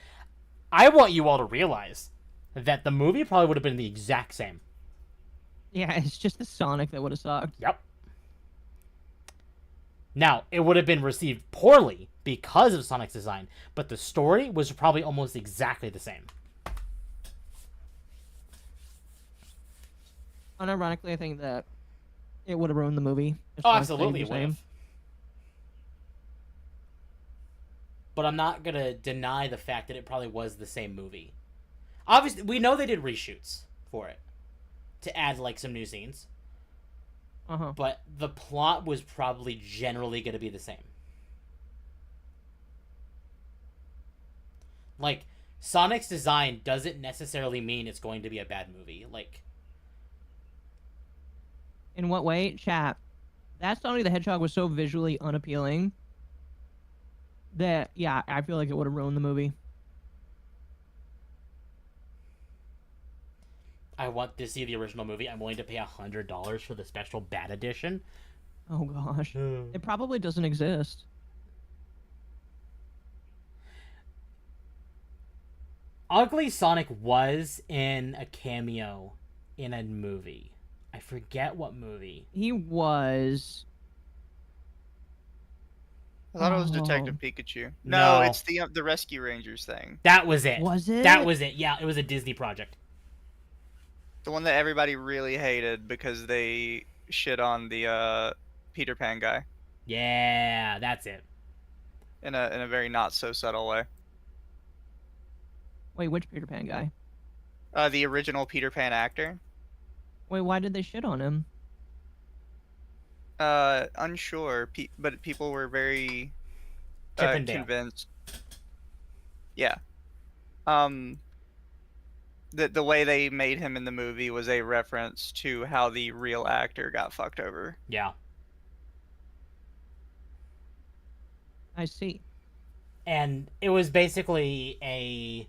I want you all to realize that the movie probably would have been the exact same. Yeah, it's just the Sonic that would have sucked. Yep. Now, it would have been received poorly because of Sonic's design, but the story was probably almost exactly the same. Unironically, I think that it would have ruined the movie. Oh, absolutely it would have. But I'm not going to deny the fact that it probably was the same movie. Obviously, we know they did reshoots for it to add, like, some new scenes. But the plot was probably generally going to be the same. Like, Sonic's design doesn't necessarily mean it's going to be a bad movie. Like, in what way? Chat. That Sonic the Hedgehog was so visually unappealing that, yeah, I feel like it would have ruined the movie. I want to see the original movie. I'm willing to pay $100 for the special bad edition. Oh, gosh. It probably doesn't exist. Ugly Sonic was in a cameo in a movie. I forget what movie. He was... I thought it was Detective Pikachu. No, it's the Rescue Rangers thing. That was it. Was it? That was it. Yeah, it was a Disney project. The one that everybody really hated because they shit on the Peter Pan guy. Yeah, that's it. In a very not so subtle way. Wait, which Peter Pan guy? The original Peter Pan actor. Wait, why did they shit on him? Unsure. But people were very convinced. Yeah. The way they made him in the movie was a reference to how the real actor got fucked over. Yeah. I see. And it was basically a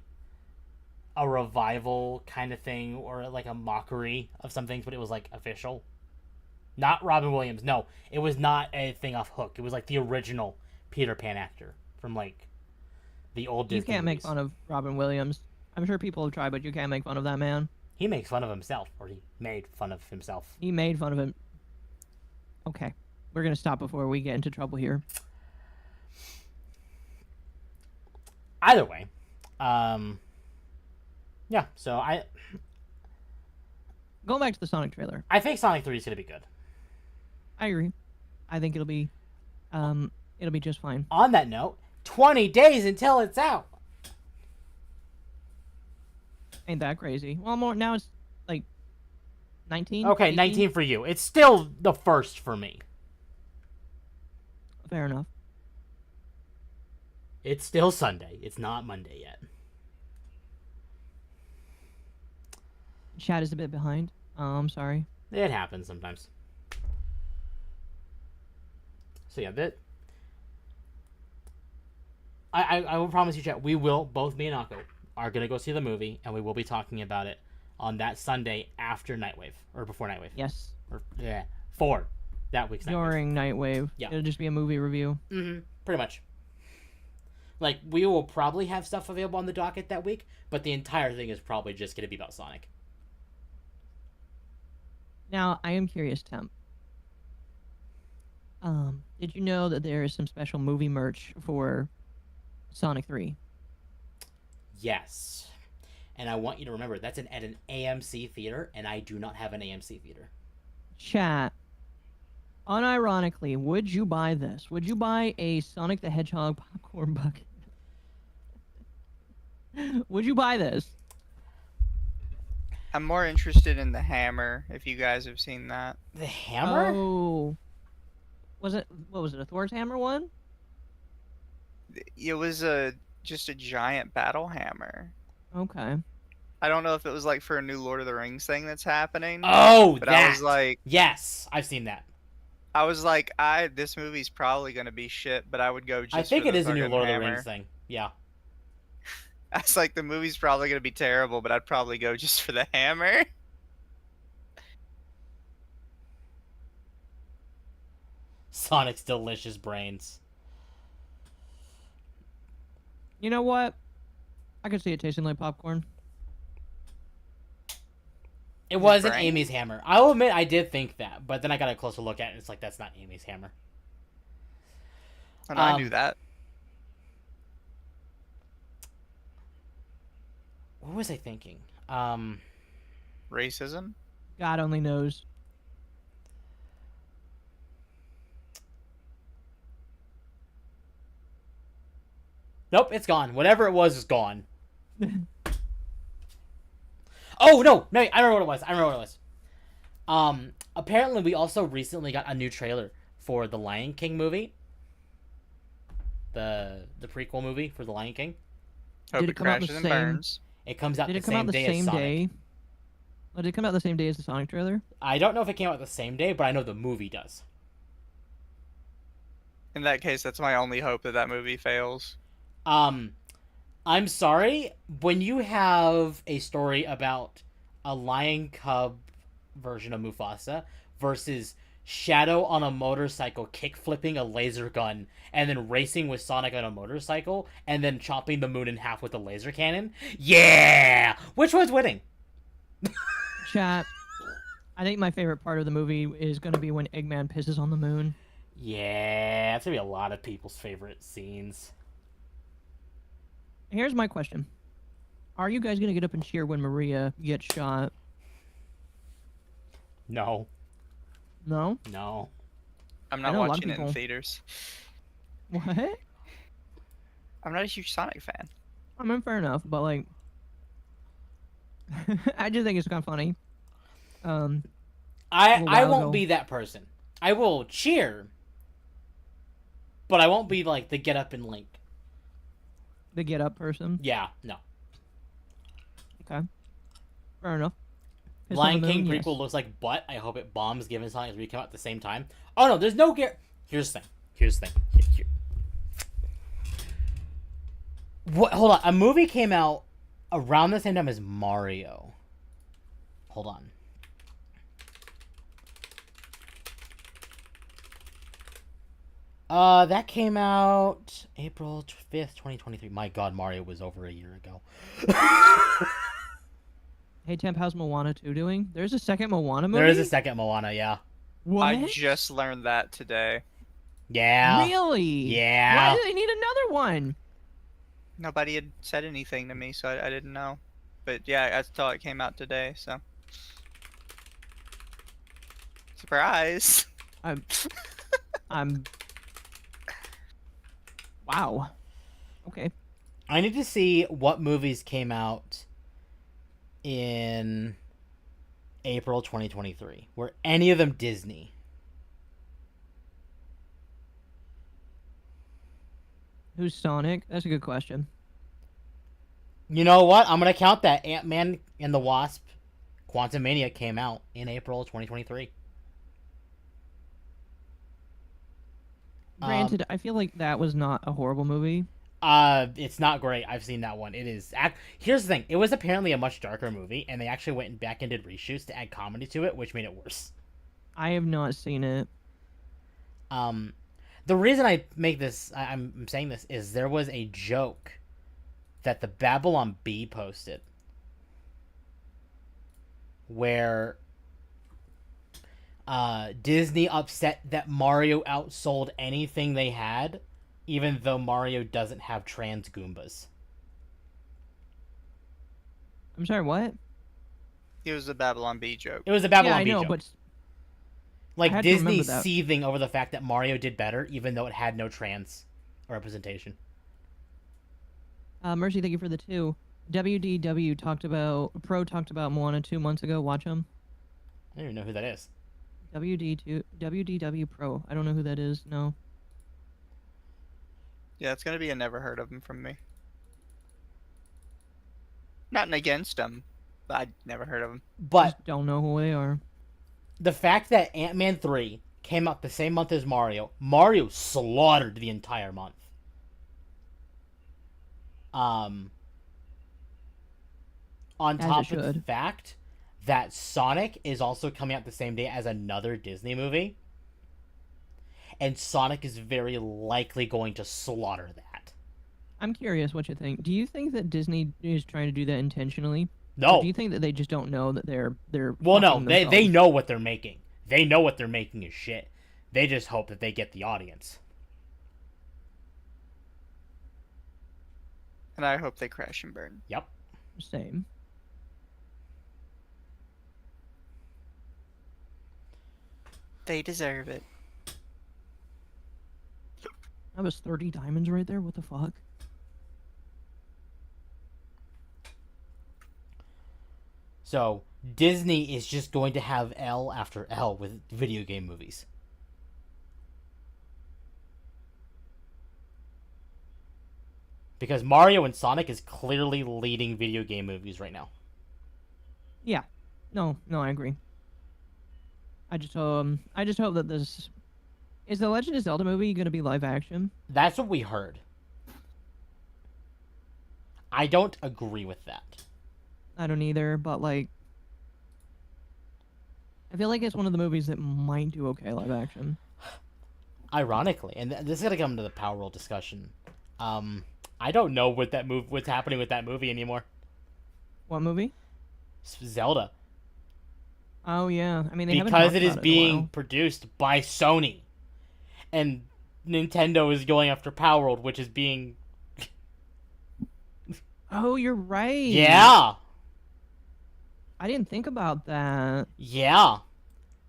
revival kind of thing, or like a mockery of some things, but it was like official. Not Robin Williams. No, it was not a thing off Hook. It was like the original Peter Pan actor from like the old Disney You can't movies. make fun of Robin Williams. I'm sure people have tried, but you can't make fun of that man. He makes fun of himself, or he made fun of himself. He made fun of him. Okay, we're gonna stop before we get into trouble here. Either way, yeah. So Going back to the Sonic trailer. I think Sonic 3 is gonna be good. I agree. I think it'll be just fine. On that note, 20 days until it's out. Ain't that crazy? Well, more now it's like 19. Okay, 18? 19 for you. It's still the first for me. Fair enough. It's still Sunday. It's not Monday yet. Chat is a bit behind. I'm sorry. It happens sometimes. So yeah, I will promise you, chat, we will, both me and Akko, are going to go see the movie, and we will be talking about it on that Sunday after Nightwave, or before Nightwave. Yes. Or, yeah, for that week's Nightwave. During Nightwave. Yeah. It'll just be a movie review. Mm-hmm. Pretty much. Like, we will probably have stuff available on the docket that week, but the entire thing is probably just going to be about Sonic. Now, I am curious, Temp. Did you know that there is some special movie merch for Sonic 3? Yes. And I want you to remember, that's at an AMC theater, and I do not have an AMC theater. Chat. Unironically, would you buy this? Would you buy a Sonic the Hedgehog popcorn bucket? Would you buy this? I'm more interested in the hammer, if you guys have seen that. The hammer? Oh. What was it, a Thor's hammer one? It was just a giant battle hammer. Okay. I don't know if it was like for a new Lord of the Rings thing that's happening. Oh, but that. I was like, yes, I've seen that. I was like, this movie's probably gonna be shit, but I would go just. I think for it the is a new fucking Lord of the hammer. Rings thing. Yeah. I was like, the movie's probably gonna be terrible, but I'd probably go just for the hammer. Sonic's delicious brains. You know what? I could see it tasting like popcorn. It wasn't brains? Amy's hammer. I'll admit I did think that, but then I got a closer look at it and it's like, that's not Amy's hammer. And I knew that. What was I thinking? Racism? God only knows. Nope, it's gone. Whatever it was is gone. Oh, no! No, I remember what it was. Apparently we also recently got a new trailer for the Lion King movie. The prequel movie for the Lion King. Hope Did it it come out the crashes and same- burns. It comes out Did the it come same out the day as same Sonic. day? Oh, did it come out the same day as the Sonic trailer? I don't know if it came out the same day, but I know the movie does. In that case, that's my only hope that movie fails. I'm sorry, when you have a story about a lion cub version of Mufasa versus Shadow on a motorcycle kick-flipping a laser gun and then racing with Sonic on a motorcycle and then chopping the moon in half with a laser cannon, yeah! Which one's winning? Chat. I think my favorite part of the movie is going to be when Eggman pisses on the moon. Yeah, that's gonna be a lot of people's favorite scenes. Here's my question. Are you guys going to get up and cheer when Maria gets shot? No. No? No. I'm I not know a lot of watching it in people- theaters. What? I'm not a huge Sonic fan. I mean, fair enough, but like... I just think it's kind of funny. I while won't ago. be that person. I will cheer, but I won't be like the get up and link. The get up person. Yeah, no. Okay. Fair enough. Piss on Lion the King moon, prequel yes. looks like butt. I hope it bombs given Sonic's come out at the same time. Oh no, there's no Here's the thing. Here. What? Hold on. A movie came out around the same time as Mario. Hold on. That came out April 5th, 2023. My god, Mario was over a year ago. Hey, Temp, how's Moana 2 doing? There's a second Moana movie? There is a second Moana, yeah. What? I just learned that today. Yeah. Really? Yeah. Why do they need another one? Nobody had said anything to me, so I didn't know. But yeah, I thought it came out today, so. Surprise! I'm... Wow. Okay. I need to see what movies came out in April 2023. Were any of them Disney? Who's Sonic? That's a good question. You know what? I'm going to count that. Ant-Man and the Wasp Quantumania came out in April 2023. Granted, I feel like that was not a horrible movie. It's not great. I've seen that one. It is. Here's the thing. It was apparently a much darker movie, and they actually went back and did reshoots to add comedy to it, which made it worse. I have not seen it. The reason I make this, I'm saying this, is there was a joke that the Babylon Bee posted where Disney upset that Mario outsold anything they had, even though Mario doesn't have trans Goombas. I'm sorry, what? It was the Babylon Bee joke. It was a Babylon Yeah, I Bee know, joke. but I Like had to remember Disney that. seething over the fact that Mario did better, even though it had no trans representation. Mercy, thank you for the 2. WDW talked about Moana 2 months ago. Watch him. I don't even know who that is. WDW Pro. I don't know who that is. No. Yeah, it's gonna be a never heard of him from me. Nothing against him, but I'd never heard of him. But Just don't know who they are. the fact that Ant-Man 3 came out the same month as Mario. Mario slaughtered the entire month. On top of the fact that Sonic is also coming out the same day as another Disney movie. And Sonic is very likely going to slaughter that. I'm curious what you think. Do you think that Disney is trying to do that intentionally? No. Or do you think that they just don't know that they're Well, no, fucking they themselves? know what they're making. They know what they're making is shit. They just hope that they get the audience. And I hope they crash and burn. Yep. Same. They deserve it. That was 30 diamonds right there. What the fuck? So, Disney is just going to have L after L with video game movies. Because Mario and Sonic is clearly leading video game movies right now. Yeah. No, I agree. I just hope that this... Is the Legend of Zelda movie going to be live action? That's what we heard. I don't agree with that. I don't either, but like... I feel like it's one of the movies that might do okay live action. Ironically, and this is going to come to the Power World discussion. I don't know what's happening with that movie anymore. What movie? Zelda. Oh yeah, I mean they haven't because talked it is about being in a while. produced by Sony, and Nintendo is going after Power World, which is being. Oh, you're right. Yeah. I didn't think about that. Yeah.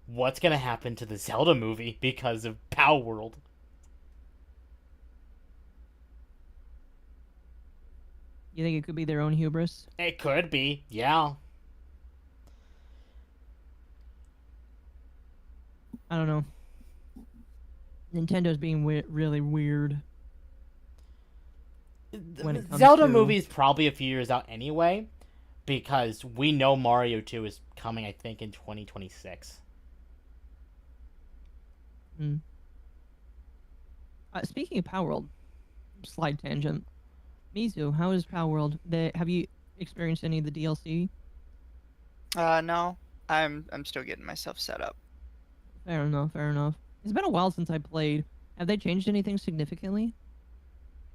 What's gonna happen to the Zelda movie because of Power World? You think it could be their own hubris? It could be. Yeah. I don't know. Nintendo's being really weird. When it comes Zelda to... movie is probably a few years out anyway, because we know Mario 2 is coming, I think, in 2026. Speaking of Power World, slight tangent. Mizu, how is Power World? Have you experienced any of the DLC? No. I'm still getting myself set up. Fair enough. It's been a while since I played. Have they changed anything significantly?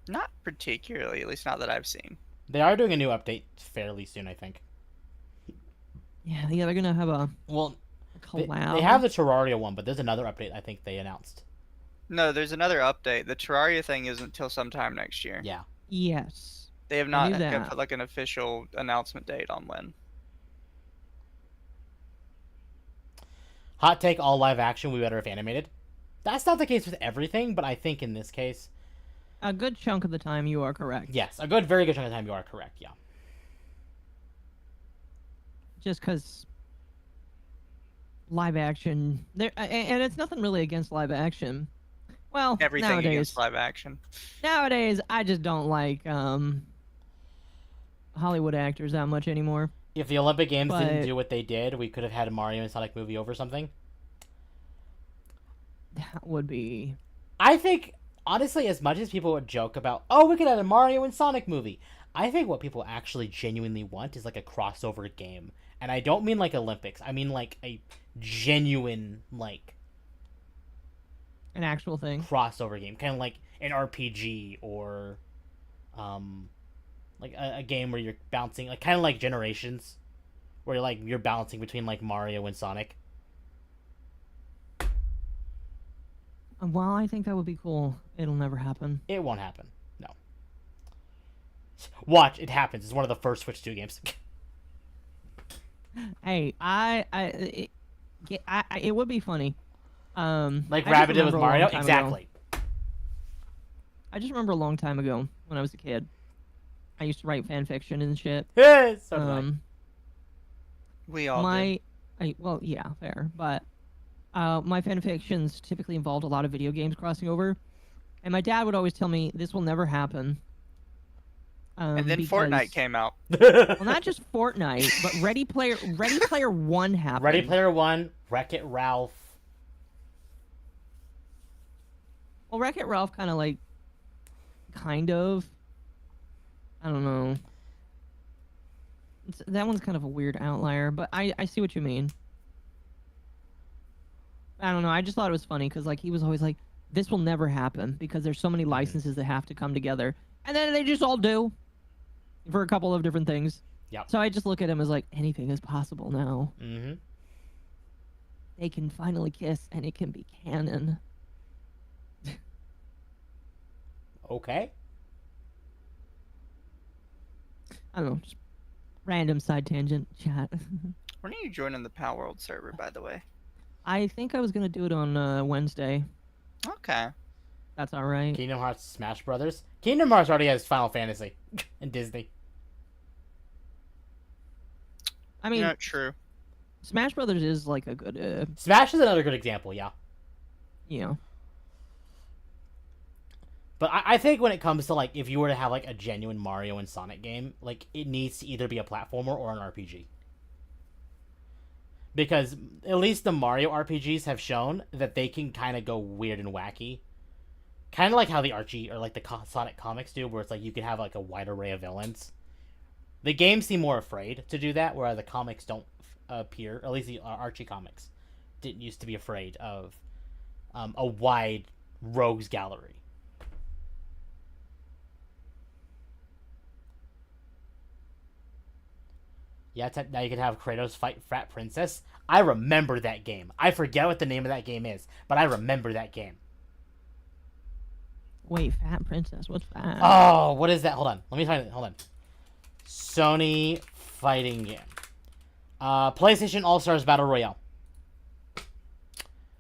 Not particularly, at least not that I've seen. They are doing a new update fairly soon, I think. Yeah, they're gonna have a collab. They have the Terraria one, but there's another update I think they announced. No, there's another update. The Terraria thing isn't until sometime next year. Yeah. Yes. They have not knew that. put like an official announcement date on when. Hot take, all live action, we better have animated. That's not the case with everything, but I think in this case... A good chunk of the time you are correct. Yes, very good chunk of the time you are correct, yeah. Just because live action... and it's nothing really against live action. Well, Everything nowadays, against live action. Nowadays, I just don't like Hollywood actors that much anymore. If the Olympic Games didn't But- do what they did, we could have had a Mario and Sonic movie over something. That would be... I think, honestly, as much as people would joke about, oh, we could have a Mario and Sonic movie, I think what people actually genuinely want is like a crossover game. And I don't mean like Olympics. I mean like a genuine, like... An actual thing. crossover game. Kind of like an RPG or... like a game where you're bouncing, like kind of like Generations, where you're bouncing between like Mario and Sonic. Well, I think that would be cool. It'll never happen. It won't happen. No. Watch, it happens. It's one of the first Switch 2 games. Hey, it would be funny. Like I just Rabbit did with remember a long Mario? time Exactly. ago- I just remember a long time ago when I was a kid. I used to write fan fiction and shit. Yeah, so did I. We all did. Well, yeah, fair, but my fan fictions typically involved a lot of video games crossing over, and my dad would always tell me this will never happen. And then because- Fortnite came out. Well, not just Fortnite, but Ready Player One happened. Ready Player One, Wreck-It Ralph. Well, Wreck-It Ralph kind of like, I don't know. That one's kind of a weird outlier, but I see what you mean. I don't know. I just thought it was funny because like he was always like, this will never happen because there's so many licenses that have to come together, and then they just all do for a couple of different things. Yep. So I just look at him as like anything is possible now. Mm-hmm. They can finally kiss, and it can be canon. Okay. I don't know. Just random side tangent chat. When are you joining the Pal World server, by the way? I think I was gonna do it on Wednesday. Okay. That's all right. Kingdom Hearts Smash Brothers. Kingdom Hearts already has Final Fantasy and Disney. I mean, Not true. Smash Brothers is like a good, Smash is another good example, yeah. you know. But I think when it comes to, like, if you were to have, like, a genuine Mario and Sonic game, like, it needs to either be a platformer or an RPG. Because at least the Mario RPGs have shown that they can kind of go weird and wacky. Kind of like how the Archie or, like, the Sonic comics do, where it's like you can have, like, a wide array of villains. The games seem more afraid to do that, whereas the comics don't appear, or at least the Archie comics didn't used to be afraid of a wide rogues gallery. Yeah, now you can have Kratos fight Frat Princess. I remember that game. I forget what the name of that game is, but I remember that game. Wait, Fat Princess? What's that? Oh, what is that? Hold on. Let me find it. Hold on. Sony fighting game. PlayStation All-Stars Battle Royale.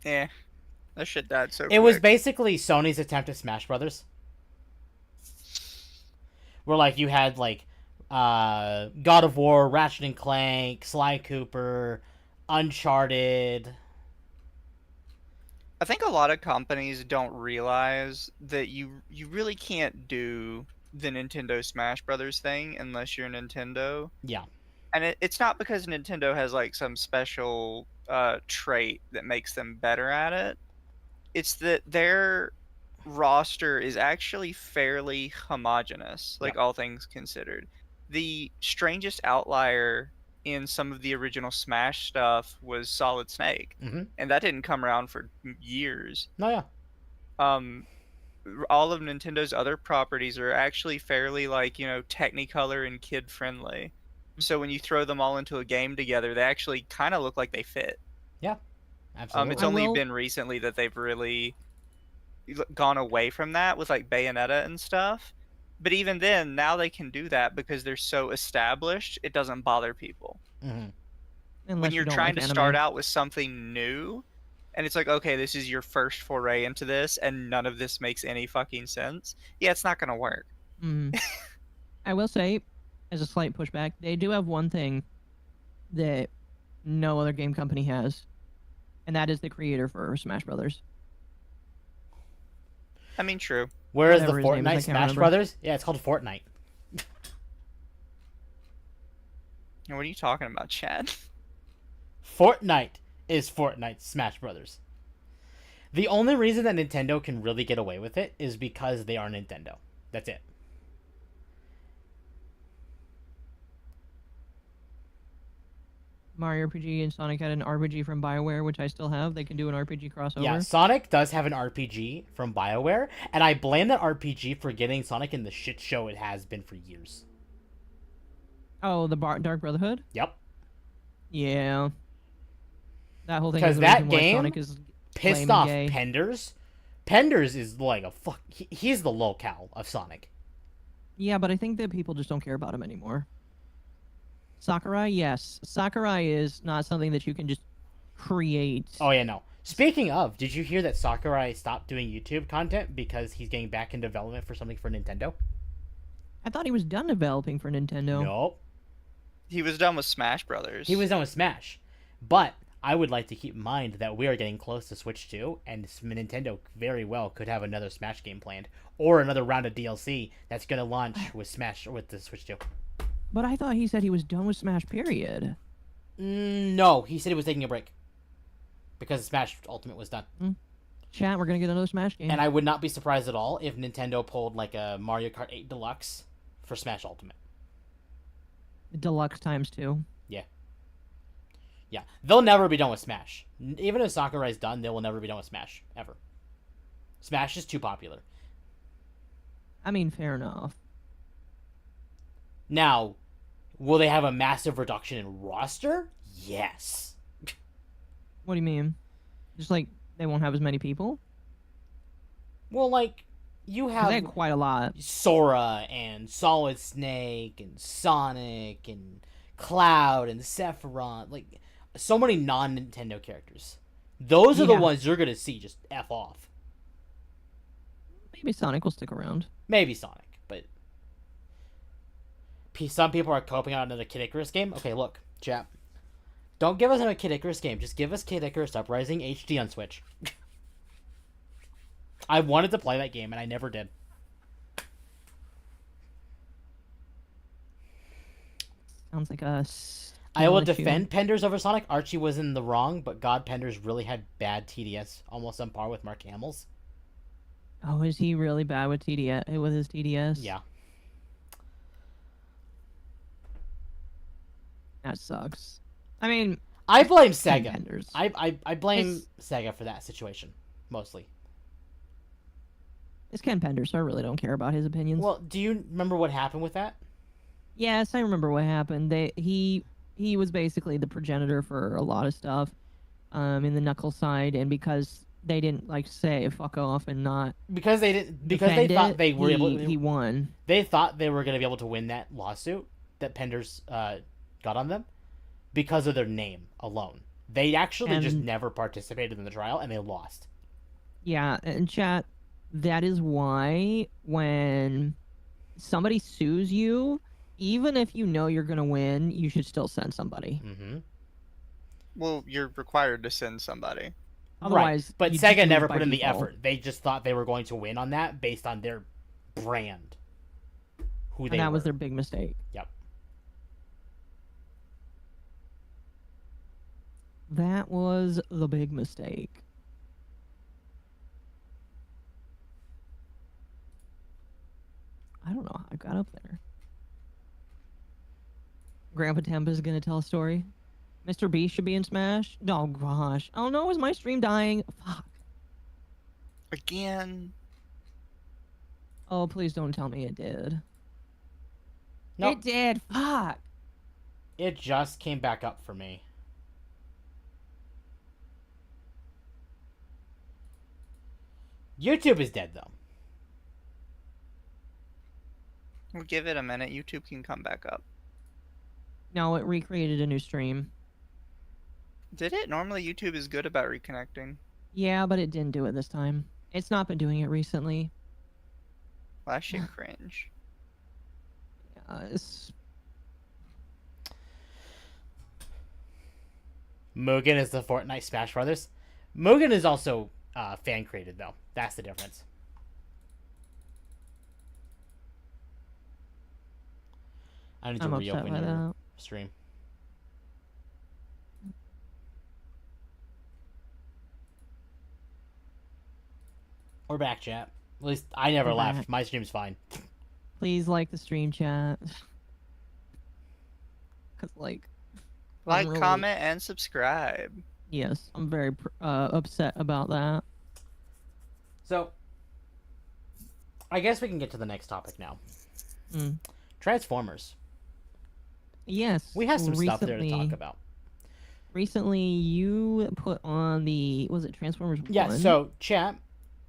Yeah. That shit died so It was quick. basically Sony's attempt at Smash Brothers. Where, like, you had, like, God of War, Ratchet and Clank, Sly Cooper, Uncharted. I think a lot of companies don't realize that you really can't do the Nintendo Smash Brothers thing unless you're Nintendo. Yeah. And it's not because Nintendo has like some special trait that makes them better at it. It's that their roster is actually fairly homogenous, like all things considered. The strangest outlier in some of the original Smash stuff was Solid Snake, and that didn't come around for years. Oh yeah. All of Nintendo's other properties are actually fairly, like, you know, Technicolor and kid friendly. So when you throw them all into a game together, they actually kind of look like they fit. Yeah, absolutely. It's only been recently that they've really gone away from that with like Bayonetta and stuff. But even then, now they can do that because they're so established, it doesn't bother people. When you're trying to start out with something new, and it's like, okay, this is your first foray into this, and none of this makes any fucking sense. Yeah, it's not going to work. I will say, as a slight pushback, they do have one thing that no other game company has, and that is the creator for Smash Brothers. I mean, true. Where is the Fortnite Smash Brothers? Yeah, it's called Fortnite. What are you talking about, Chad? Fortnite is Fortnite Smash Brothers. The only reason that Nintendo can really get away with it is because they are Nintendo. That's it. Mario RPG and Sonic had an RPG from BioWare, which I still have. They can do an RPG crossover. Yeah, Sonic does have an RPG from BioWare, and I blame that RPG for getting Sonic in the shit show it has been for years. Oh, the Dark Brotherhood? Yep. Yeah. That whole thing because is that why game Sonic is pissed off Penders. Penders is like a fuck. He's the locale of Sonic. Yeah, but I think that people just don't care about him anymore. Sakurai, yes. Sakurai is not something that you can just create. Oh, yeah, no. Speaking of, did you hear that Sakurai stopped doing YouTube content because he's getting back in development for something for Nintendo? I thought he was done developing for Nintendo. Nope. He was done with Smash Brothers. He was done with Smash. But I would like to keep in mind that we are getting close to Switch 2, and Nintendo very well could have another Smash game planned, or another round of DLC that's going to launch with Smash with the Switch 2. But I thought he said he was done with Smash, period. No, he said he was taking a break. Because Smash Ultimate was done. Chat, we're gonna get another Smash game. And I would not be surprised at all if Nintendo pulled like a Mario Kart 8 Deluxe for Smash Ultimate. Deluxe ×2. Yeah, they'll never be done with Smash. Even if Sakurai's done, they will never be done with Smash ever. Smash is too popular. I mean, fair enough. Now, will they have a massive reduction in roster? Yes. What do you mean? Just like they won't have as many people? Well, like, you 'Cause have they had quite a lot. Sora and Solid Snake and Sonic and Cloud and Sephiroth. Like, so many non-Nintendo characters. Those are the Yeah. ones you're going to see just F off. Maybe Sonic will stick around. Maybe Sonic, but some people are coping out another Kid Icarus game. Okay, look, chat. Don't give us another Kid Icarus game. Just give us Kid Icarus Uprising HD on Switch. I wanted to play that game, and I never did. Sounds like a... I will issue. defend Penders over Sonic. Archie was in the wrong, but God, Penders really had bad TDS, almost on par with Mark Hamill's. Oh, is he really bad with TDS? With his TDS? Yeah. That sucks. I mean, I blame Sega. Penders. I blame Sega for that situation, mostly. It's Ken Penders, so I really don't care about his opinions. Well, do you remember what happened with that? Yes, I remember what happened. He was basically the progenitor for a lot of stuff, in the Knuckles side, and because they didn't like say fuck off and not Because they thought they were able. he won. They thought they were going to be able to win that lawsuit that Penders got on them because of their name alone. They actually just never participated in the trial, and they lost. Yeah, and chat, that is why when somebody sues you, even if you know you're going to win, you should still send somebody. Mm-hmm. Well, you're required to send somebody. Otherwise, right. But you Sega just never lose by put in the default. effort. They just thought they were going to win on that based on their brand. Who they And that were. was their big mistake. Yep. That was the big mistake. I don't know how I got up there. Grandpa Temp is gonna tell a story. Mr. B should be in Smash. Oh gosh. Oh no, is my stream dying? Fuck. Again. Oh, please don't tell me it did. Nope. It did. Fuck. It just came back up for me. YouTube is dead, though. We'll give it a minute. YouTube can come back up. No, it recreated a new stream. Did it? Normally YouTube is good about reconnecting. Yeah, but it didn't do it this time. It's not been doing it recently. Well, that shit cringe. It's... Mugen is the Fortnite Smash Brothers. Mugen is also fan created, though. That's the difference. I need to I'm upset reopen by your that. stream. We're back, chat. At least I never We're left. back. My stream's fine. Please like the stream chat. Cause like, Like, really- comment, and subscribe. yes, I'm very upset about that. So, I guess we can get to the next topic now. Mm. Transformers. Yes, We have some stuff there to recently- talk about. Recently, you put on was it Transformers 1? Yeah, so, chat,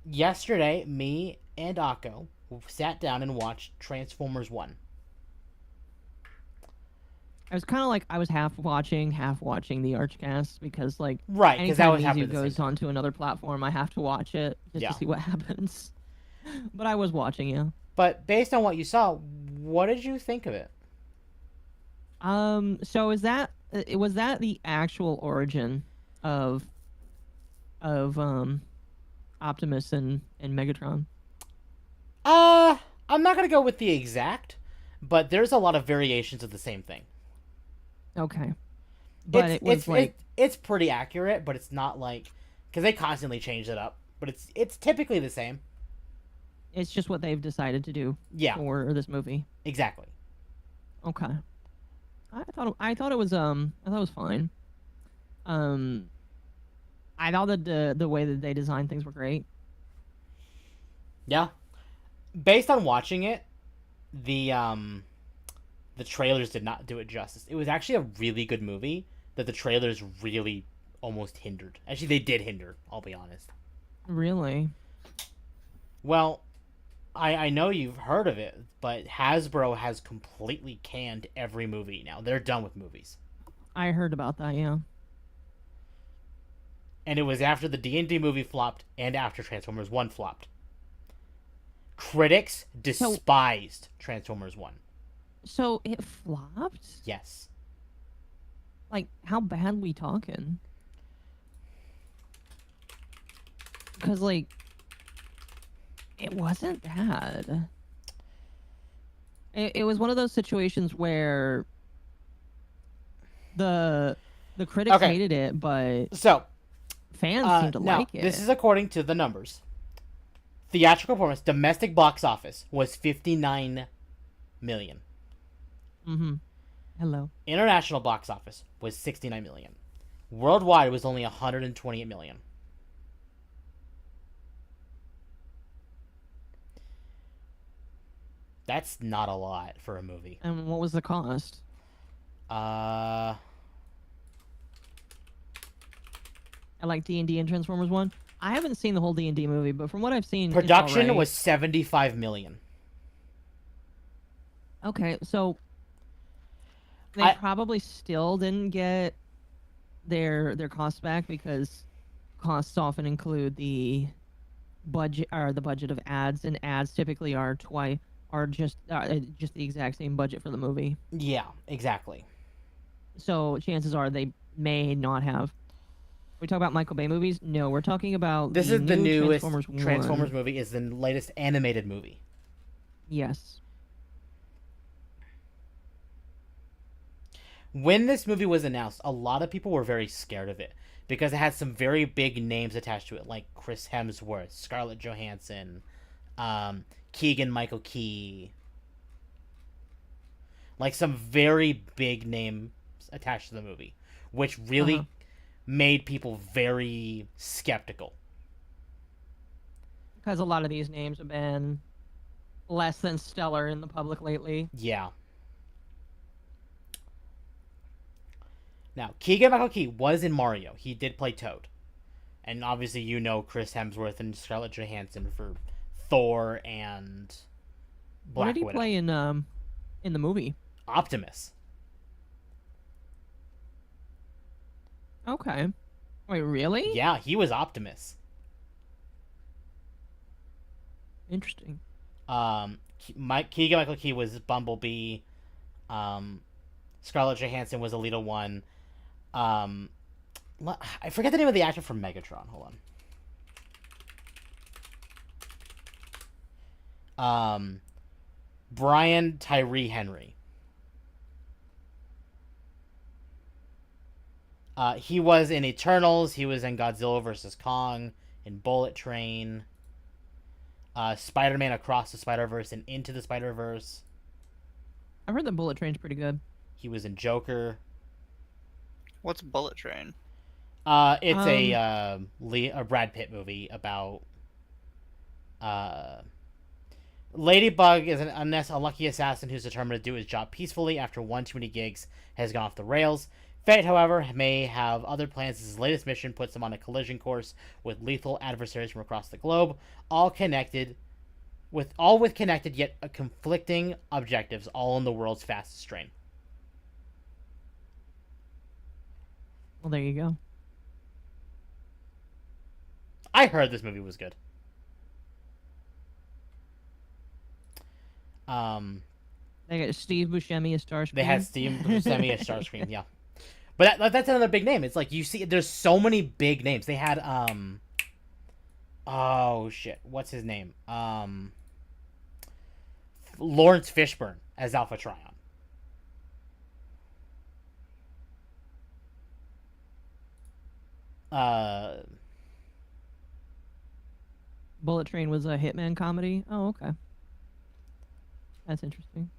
yesterday, me and Akko sat down and watched Transformers 1. I was kind of like, I was half watching the Archcast, because like, Right, because that anytime was happening Mizu at the same goes time. onto another platform, I have to watch it just Yeah. to see what happens. But I was watching, yeah. But based on what you saw, what did you think of it? So was that the actual origin of Optimus and Megatron? I'm not gonna go with the exact, but there's a lot of variations of the same thing. Okay. But it was it's pretty accurate, but it's not like, because they constantly changed it up. but it's typically the same. It's just what they've decided to do Yeah, for this movie. exactly. Okay. I thought it was fine. I thought that the way that they designed things were great. Yeah, based on watching it, the trailers did not do it justice. It was actually a really good movie that the trailers really almost hindered. Actually, they did hinder, I'll be honest. Really? Well, I know you've heard of it, but Hasbro has completely canned every movie now. They're done with movies. I heard about that, yeah. And it was after the D&D movie flopped and after Transformers 1 flopped. Critics despised Transformers 1. So it flopped? Yes. Like, how bad we talking? Because, like, it wasn't bad. It was one of those situations where the critics hated it, but so fans seemed to like it. This is according to the numbers. Theatrical performance, domestic box office was 59 million. Mm-hmm. Hello. International box office was 69 million. Worldwide was only 128 million. That's not a lot for a movie. And what was the cost? I like D&D and Transformers 1. I haven't seen the whole D&D movie, but from what I've seen, production it's all right. was 75 million. Okay, so they probably still didn't get their costs back because costs often include the budget of ads, and ads typically are just the exact same budget for the movie. Yeah, exactly. So chances are they may not have. We talk about Michael Bay movies? No, we're talking about the newest Transformers movie is the latest animated movie. Yes. When this movie was announced, a lot of people were very scared of it because it had some very big names attached to it, like Chris Hemsworth, Scarlett Johansson, Keegan-Michael Key. Like some very big names attached to the movie, which really made people very skeptical. Because a lot of these names have been less than stellar in the public lately. Yeah. Now, Keegan-Michael Key was in Mario. He did play Toad. And obviously you know Chris Hemsworth and Scarlett Johansson for Thor and Black Widow. What did he play in the movie? Optimus. Okay. Wait, really? Yeah, he was Optimus. Interesting. Keegan-Michael Key was Bumblebee. Scarlett Johansson was Alita 1. I forget the name of the actor from Megatron. Hold on. Brian Tyree Henry. He was in Eternals. He was in Godzilla vs. Kong, in Bullet Train, Spider-Man Across the Spider-Verse and Into the Spider-Verse. I've heard that Bullet Train's pretty good. He was in Joker. What's Bullet Train? It's a Brad Pitt movie about Ladybug is an unlucky assassin who's determined to do his job peacefully after one too many gigs has gone off the rails. Fate, however, may have other plans as his latest mission puts him on a collision course with lethal adversaries from across the globe, all with connected yet conflicting objectives, all in the world's fastest train. Well, there you go. I heard this movie was good. They got Steve Buscemi as Starscream. They had Steve Buscemi as Starscream, yeah. But that's another big name. It's like you see, there's so many big names. They had oh shit, what's his name? Lawrence Fishburne as Alpha Trion. Bullet Train was a Hitman comedy. Oh, okay. That's interesting.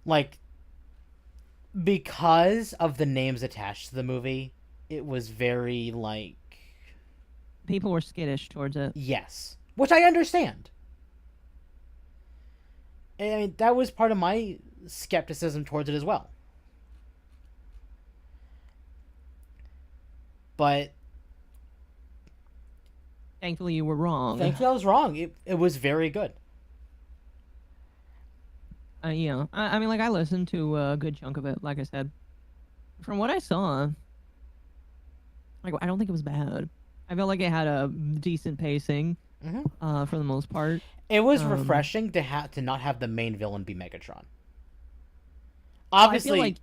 Like, because of the names attached to the movie, it was very, like... People were skittish towards it. Yes. Which I understand. I mean, that was part of my skepticism towards it as well. But... Thankfully, you were wrong. Thankfully, I was wrong. It was very good. Yeah. I mean, like, I listened to a good chunk of it, like I said. From what I saw, like, I don't think it was bad. I felt like it had a decent pacing, for the most part. It was refreshing to not have the main villain be Megatron. Obviously, I feel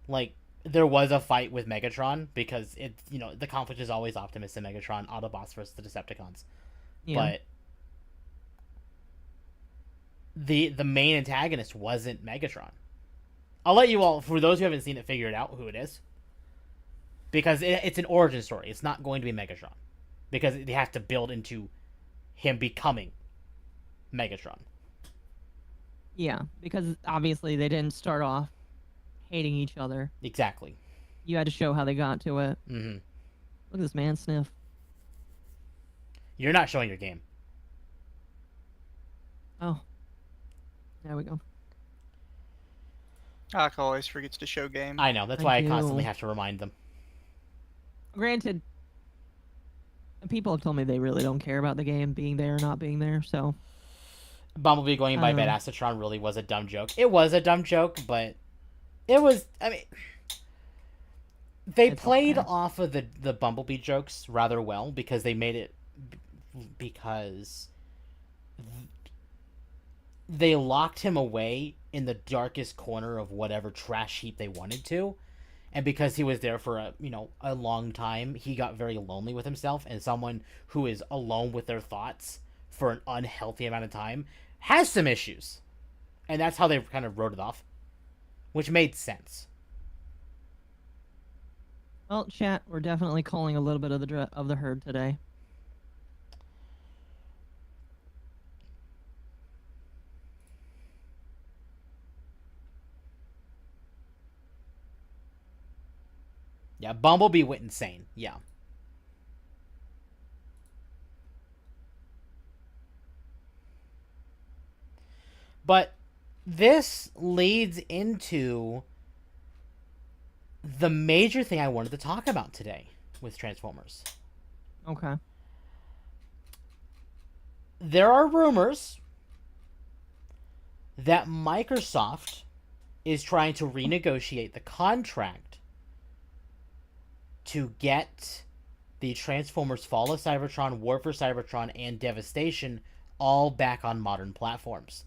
like there was a fight with Megatron because the conflict is always Optimus and Megatron, Autobots versus the Decepticons. Yeah. But the main antagonist wasn't Megatron. I'll let you all, for those who haven't seen it, figure it out who it is. Because it's an origin story. It's not going to be Megatron. Because they have to build into him becoming Megatron. Yeah, because obviously they didn't start off hating each other. Exactly. You had to show how they got to it. Mm-hmm. Look at this man sniff. You're not showing your game. Oh. There we go. Ak always forgets to show game. I know. That's Thank why you. I constantly have to remind them. Granted, people have told me they really don't care about the game being there or not being there, so... Bumblebee going by Badassatron really was a dumb joke. It was a dumb joke, but it was... I mean... They played off of the Bumblebee jokes rather well because they made it... Because... They locked him away in the darkest corner of whatever trash heap they wanted to. And because he was there for a long time, he got very lonely with himself. And someone who is alone with their thoughts for an unhealthy amount of time has some issues. And that's how they kind of wrote it off. Which made sense. Well, chat, we're definitely calling a little bit of the herd today. Yeah, Bumblebee went insane. Yeah. But this leads into the major thing I wanted to talk about today with Transformers. Okay. There are rumors that Microsoft is trying to renegotiate the contract to get the Transformers Fall of Cybertron, War for Cybertron, and Devastation all back on modern platforms.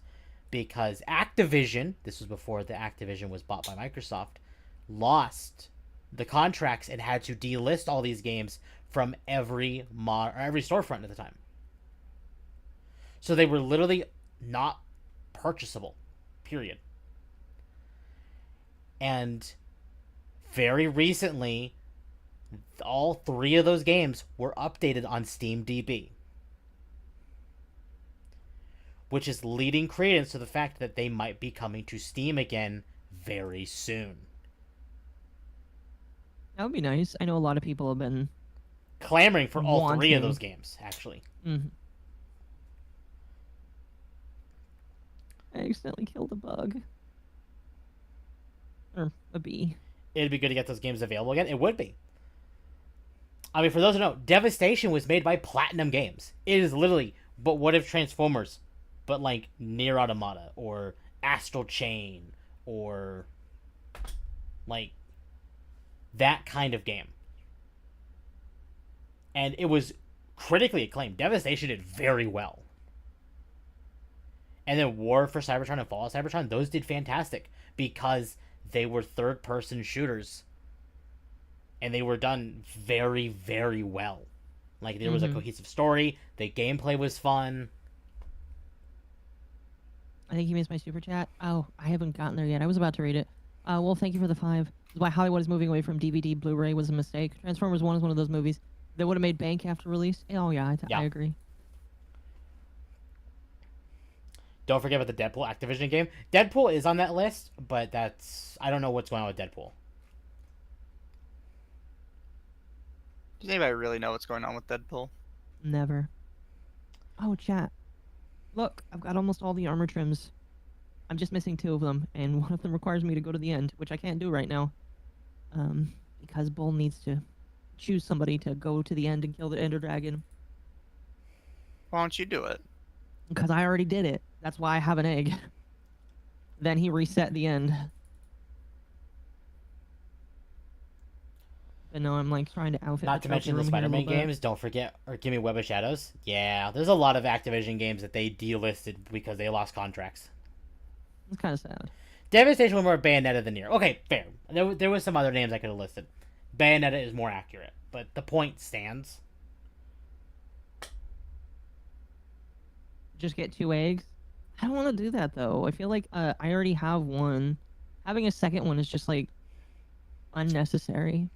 Because Activision, this was before the Activision was bought by Microsoft, lost the contracts and had to delist all these games from every storefront at the time. So they were literally not purchasable, period. And very recently, all 3 of those games were updated on SteamDB, which is leading credence to the fact that they might be coming to Steam again very soon. That would be nice. I know a lot of people have been clamoring for all 3 of those games, actually. Mm-hmm. I accidentally killed a bug. Or a bee. It'd be good to get those games available again. It would be. I mean, for those who know, Devastation was made by Platinum Games. It is literally, but what if Transformers? But like Nier Automata, or Astral Chain, or like that kind of game. And it was critically acclaimed. Devastation did very well. And then War for Cybertron and Fall of Cybertron, those did fantastic because they were third-person shooters. And they were done very, very well. Like, there was a cohesive story. The gameplay was fun. I think you missed my super chat. Oh, I haven't gotten there yet. I was about to read it. Well, thank you for the 5. This is why Hollywood is moving away from DVD. Blu-ray was a mistake. Transformers 1 is one of those movies. They would have made bank after release. Oh yeah, Yeah. I agree. Don't forget about the Deadpool Activision game. Deadpool is on that list, but I don't know what's going on with Deadpool. Does anybody really know what's going on with Deadpool? Never. Oh, chat. Look, I've got almost all the armor trims. I'm just missing 2 of them, and one of them requires me to go to the end, which I can't do right now. Because Bull needs to choose somebody to go to the end and kill the Ender Dragon. Why don't you do it? Because I already did it. That's why I have an egg. Then he reset the end. But no, I'm like trying to outfit. Not to mention the Spider-Man games. Don't forget, or give me Web of Shadows. Yeah, there's a lot of Activision games that they delisted because they lost contracts. It's kind of sad. Devastation was more Bayonetta than Nier. Okay, fair. There was some other names I could have listed. Bayonetta is more accurate, but the point stands. Just get 2 eggs? I don't want to do that though. I feel like I already have one. Having a second one is just like unnecessary.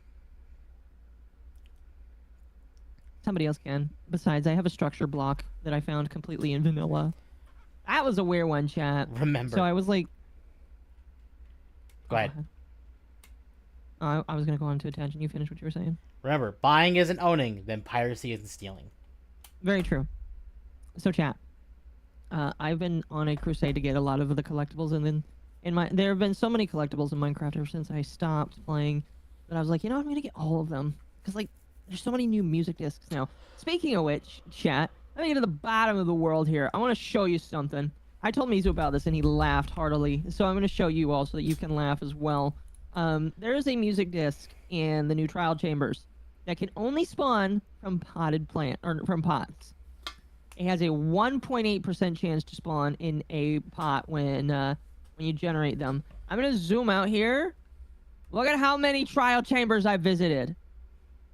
Somebody else can. Besides, I have a structure block that I found completely in vanilla. That was a weird one, chat. Remember. So I was like... Go ahead. I was going to go on to a tangent. You finish what you were saying. Remember, buying isn't owning, then piracy isn't stealing. Very true. So, chat. I've been on a crusade to get a lot of the collectibles, and then there have been so many collectibles in Minecraft ever since I stopped playing that I was like, you know what, I'm going to get all of them. Because, like, there's so many new music discs now. Speaking of which, chat, let me get to the bottom of the world here. I want to show you something. I told Mizu about this, and he laughed heartily. So I'm going to show you all so that you can laugh as well. There is a music disc in the new trial chambers that can only spawn from potted plant, or from pots. It has a 1.8% chance to spawn in a pot when you generate them. I'm going to zoom out here. Look at how many trial chambers I've visited.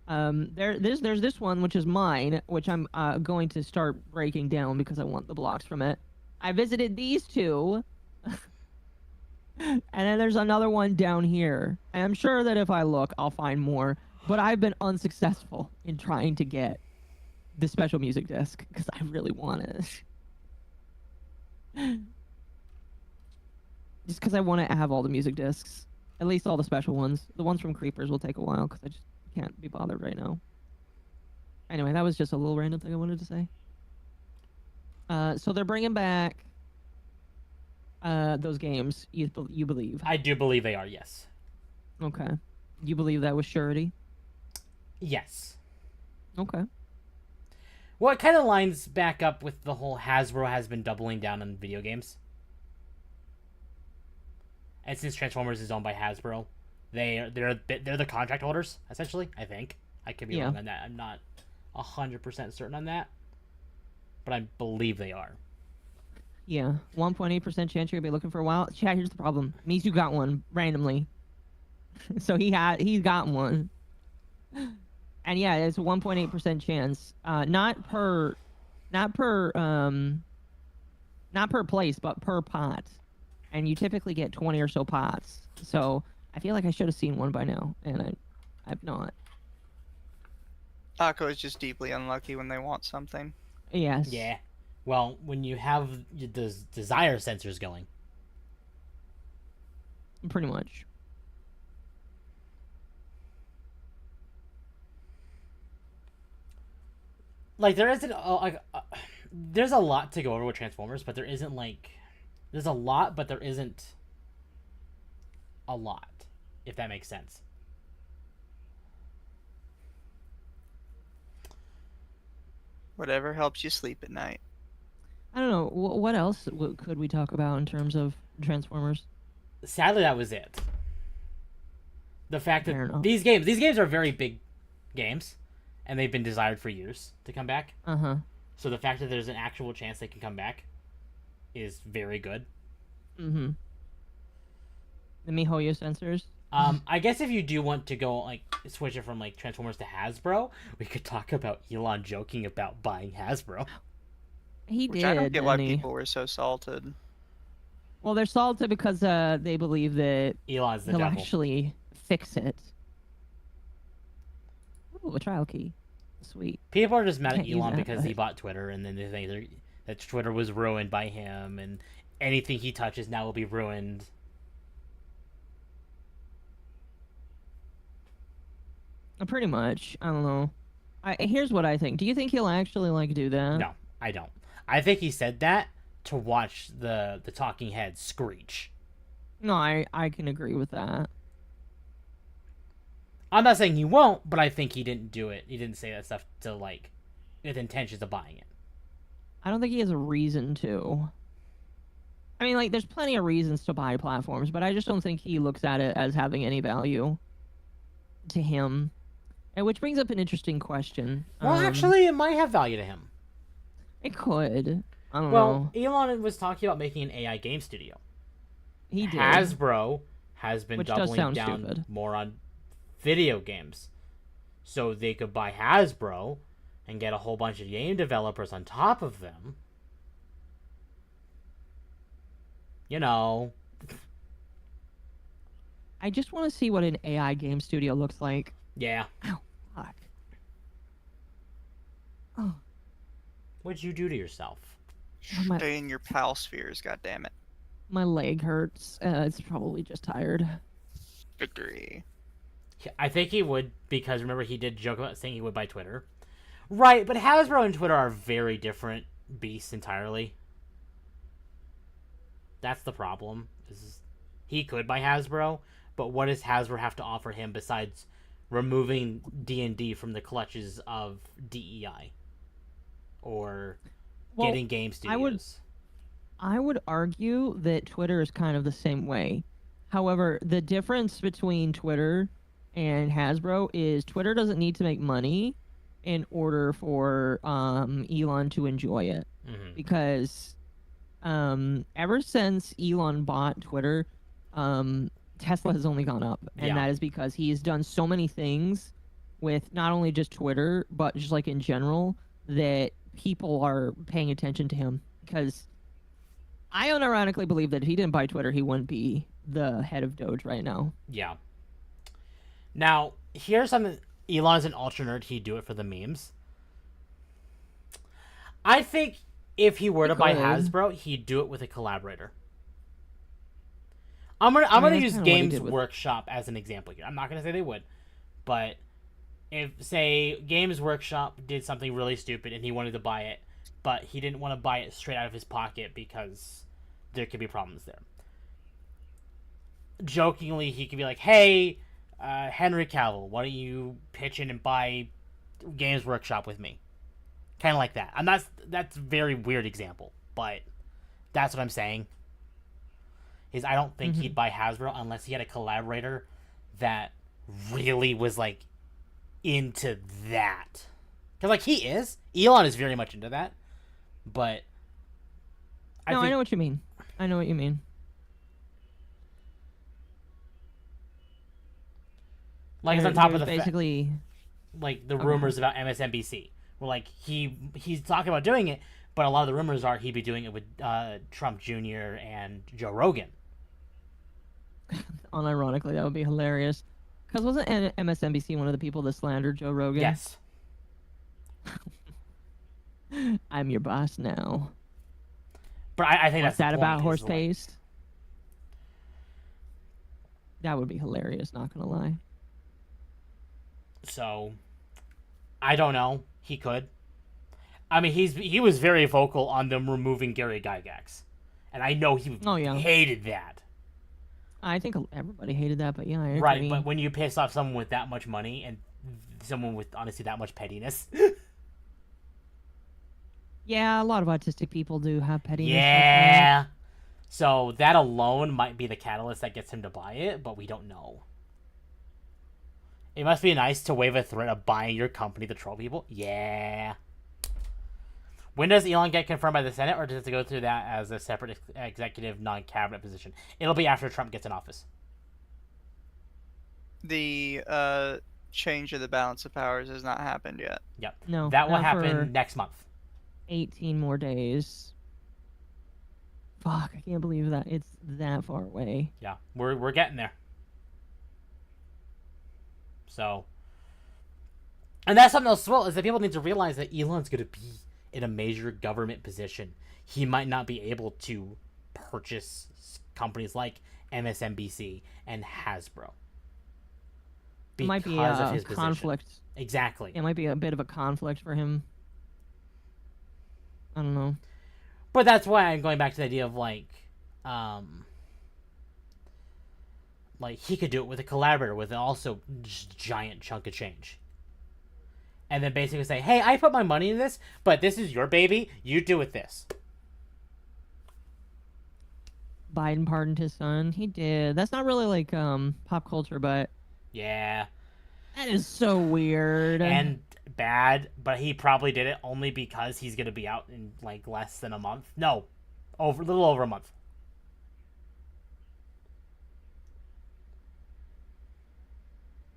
There's this one, which is mine, which I'm going to start breaking down because I want the blocks from it. I visited these 2. And then there's another one down here. And I'm sure that if I look, I'll find more. But I've been unsuccessful in trying to get the special music disc because I really want it. Just because I want to have all the music discs. At least all the special ones. The ones from Creepers will take a while because I just can't be bothered right now. Anyway, that was just a little random thing I wanted to say. So they're bringing back those games, you believe? I do believe they are, yes. Okay. You believe that was surety? Yes. Okay. Well, it kind of lines back up with the whole Hasbro has been doubling down on video games. And since Transformers is owned by Hasbro, they're the contract holders, essentially, I think. I could be wrong on that. I'm not 100% certain on that. But I believe they are. Yeah. 1.8% chance you're going to be looking for a while. Chat, here's the problem. Mizu got one randomly. So he got one. And yeah, it's a 1.8% chance. Not per place, but per pot. And you typically get 20 or so pots. So I feel like I should have seen one by now, and I've not. Occo is just deeply unlucky when they want something. Yes. Yeah. Well, when you have the desire sensors going. Pretty much. Like, there isn't... there's a lot to go over with Transformers, but there isn't, like... There's a lot, but there isn't a lot, if that makes sense. Whatever helps you sleep at night. I don't know. What else could we talk about in terms of Transformers? Sadly, that was it. The fact Fair that enough. these games are very big games, and they've been desired for years to come back. Uh-huh. So the fact that there's an actual chance they can come back is very good. Mm-hmm. The MiHoYo sensors? I guess if you do want to go, like, switch it from, like, Transformers to Hasbro, we could talk about Elon joking about buying Hasbro. He Which did. I don't get why and people were so salted. Well, they're salted because they believe that Elon's the he'll devil. actually fix it. Ooh, a trial key. Sweet. People are just mad at Can't use Elon that, because he but- bought Twitter, and then they think that Twitter was ruined by him, and anything he touches now will be ruined. Pretty much. I don't know. Here's what I think. Do you think he'll actually like do that? No, I don't. I think he said that to watch the talking heads screech. No, I can agree with that. I'm not saying he won't, but I think he didn't do it. He didn't say that stuff to like with intentions of buying it. I don't think he has a reason to. I mean, like, there's plenty of reasons to buy platforms, but I just don't think he looks at it as having any value to him. And which brings up an interesting question. Well, actually, it might have value to him. It could. I don't Well, know. Elon was talking about making an AI game studio. He did. Hasbro has been Which does doubling sound down stupid. more on video games. So they could buy Hasbro and get a whole bunch of game developers on top of them. You know. I just want to see what an AI game studio looks like. Yeah. Ow, fuck. Oh, What'd you do to yourself? my- Stay in your pal spheres, goddammit. my leg hurts. It's probably just tired. Victory. I think he would, because remember he did joke about saying he would buy Twitter. Right, but Hasbro and Twitter are very different beasts entirely. That's the problem. He could buy Hasbro, but what does Hasbro have to offer him besides removing D&D from the clutches of DEI? Or Well, getting game studios? I would argue that Twitter is kind of the same way. However, the difference between Twitter and Hasbro is Twitter doesn't need to make money in order for Elon to enjoy it. Mhm. Because ever since Elon bought Twitter, Tesla has only gone up. And Yeah. that is because he's done so many things with not only just Twitter, but just like in general, that people are paying attention to him. Because I unironically believe that if he didn't buy Twitter, he wouldn't be the head of Doge right now. Yeah. Now, here's something. Elon's an ultra nerd. He'd do it for the memes. I think if he were to buy could. Hasbro, he'd do it with a collaborator. I'm gonna that's use kinda what he Games did with- Workshop as an example here. I'm not gonna say they would, but if say Games Workshop did something really stupid and he wanted to buy it, but he didn't want to buy it straight out of his pocket because there could be problems there. Jokingly, he could be like, "Hey, Henry Cavill, why don't you pitch in and buy Games Workshop with me?" Kind of like that. That's a very weird example, but that's what I'm saying. I don't think he'd buy Hasbro unless he had a collaborator that really was like into that. Because like he is, Elon is very much into that, but I know what you mean. I know what you mean. Like it's on top of There's the basically. like the rumors about MSNBC. Well, like he's talking about doing it, but a lot of the rumors are he'd be doing it with Trump Jr. and Joe Rogan. Unironically, that would be hilarious. Because wasn't MSNBC one of the people that slandered Joe Rogan? Yes. I'm your boss now. But I think What's that's that the about point, horse is, like, paste? That would be hilarious, not gonna lie. So I don't know. He could. I mean, he was very vocal on them removing Gary Gygax, and I know he Oh, yeah. hated that. I think everybody hated that, but yeah, I agree. Right, but when you piss off someone with that much money and someone with honestly that much pettiness, yeah, a lot of autistic people do have pettiness. like that. yeah. So that alone might be the catalyst that gets him to buy it, but we don't know. It must be nice to wave a threat of buying your company to troll people. Yeah. When does Elon get confirmed by the Senate, or does it go through that as a separate executive, non-cabinet position? It'll be after Trump gets in office. The change of the balance of powers has not happened yet. Yep. No, That will not for happen next month. 18 more days. Fuck, I can't believe that it's that far away. Yeah, we're getting there. So, And that's something else as well, is that people need to realize that Elon's going to be in a major government position. He might not be able to purchase companies like MSNBC and Hasbro. It might be Because of a his position. conflict. Exactly. It might be a bit of a conflict for him. I don't know. But that's why I'm going back to the idea of like he could do it with a collaborator with also just giant chunk of change. And then basically say, hey, I put my money in this, but this is your baby. You do with this. Biden pardoned his son. He did. That's not really like pop culture, but Yeah. that is so weird. And bad, but he probably did it only because he's going to be out in like less than a month. No, a little over a month.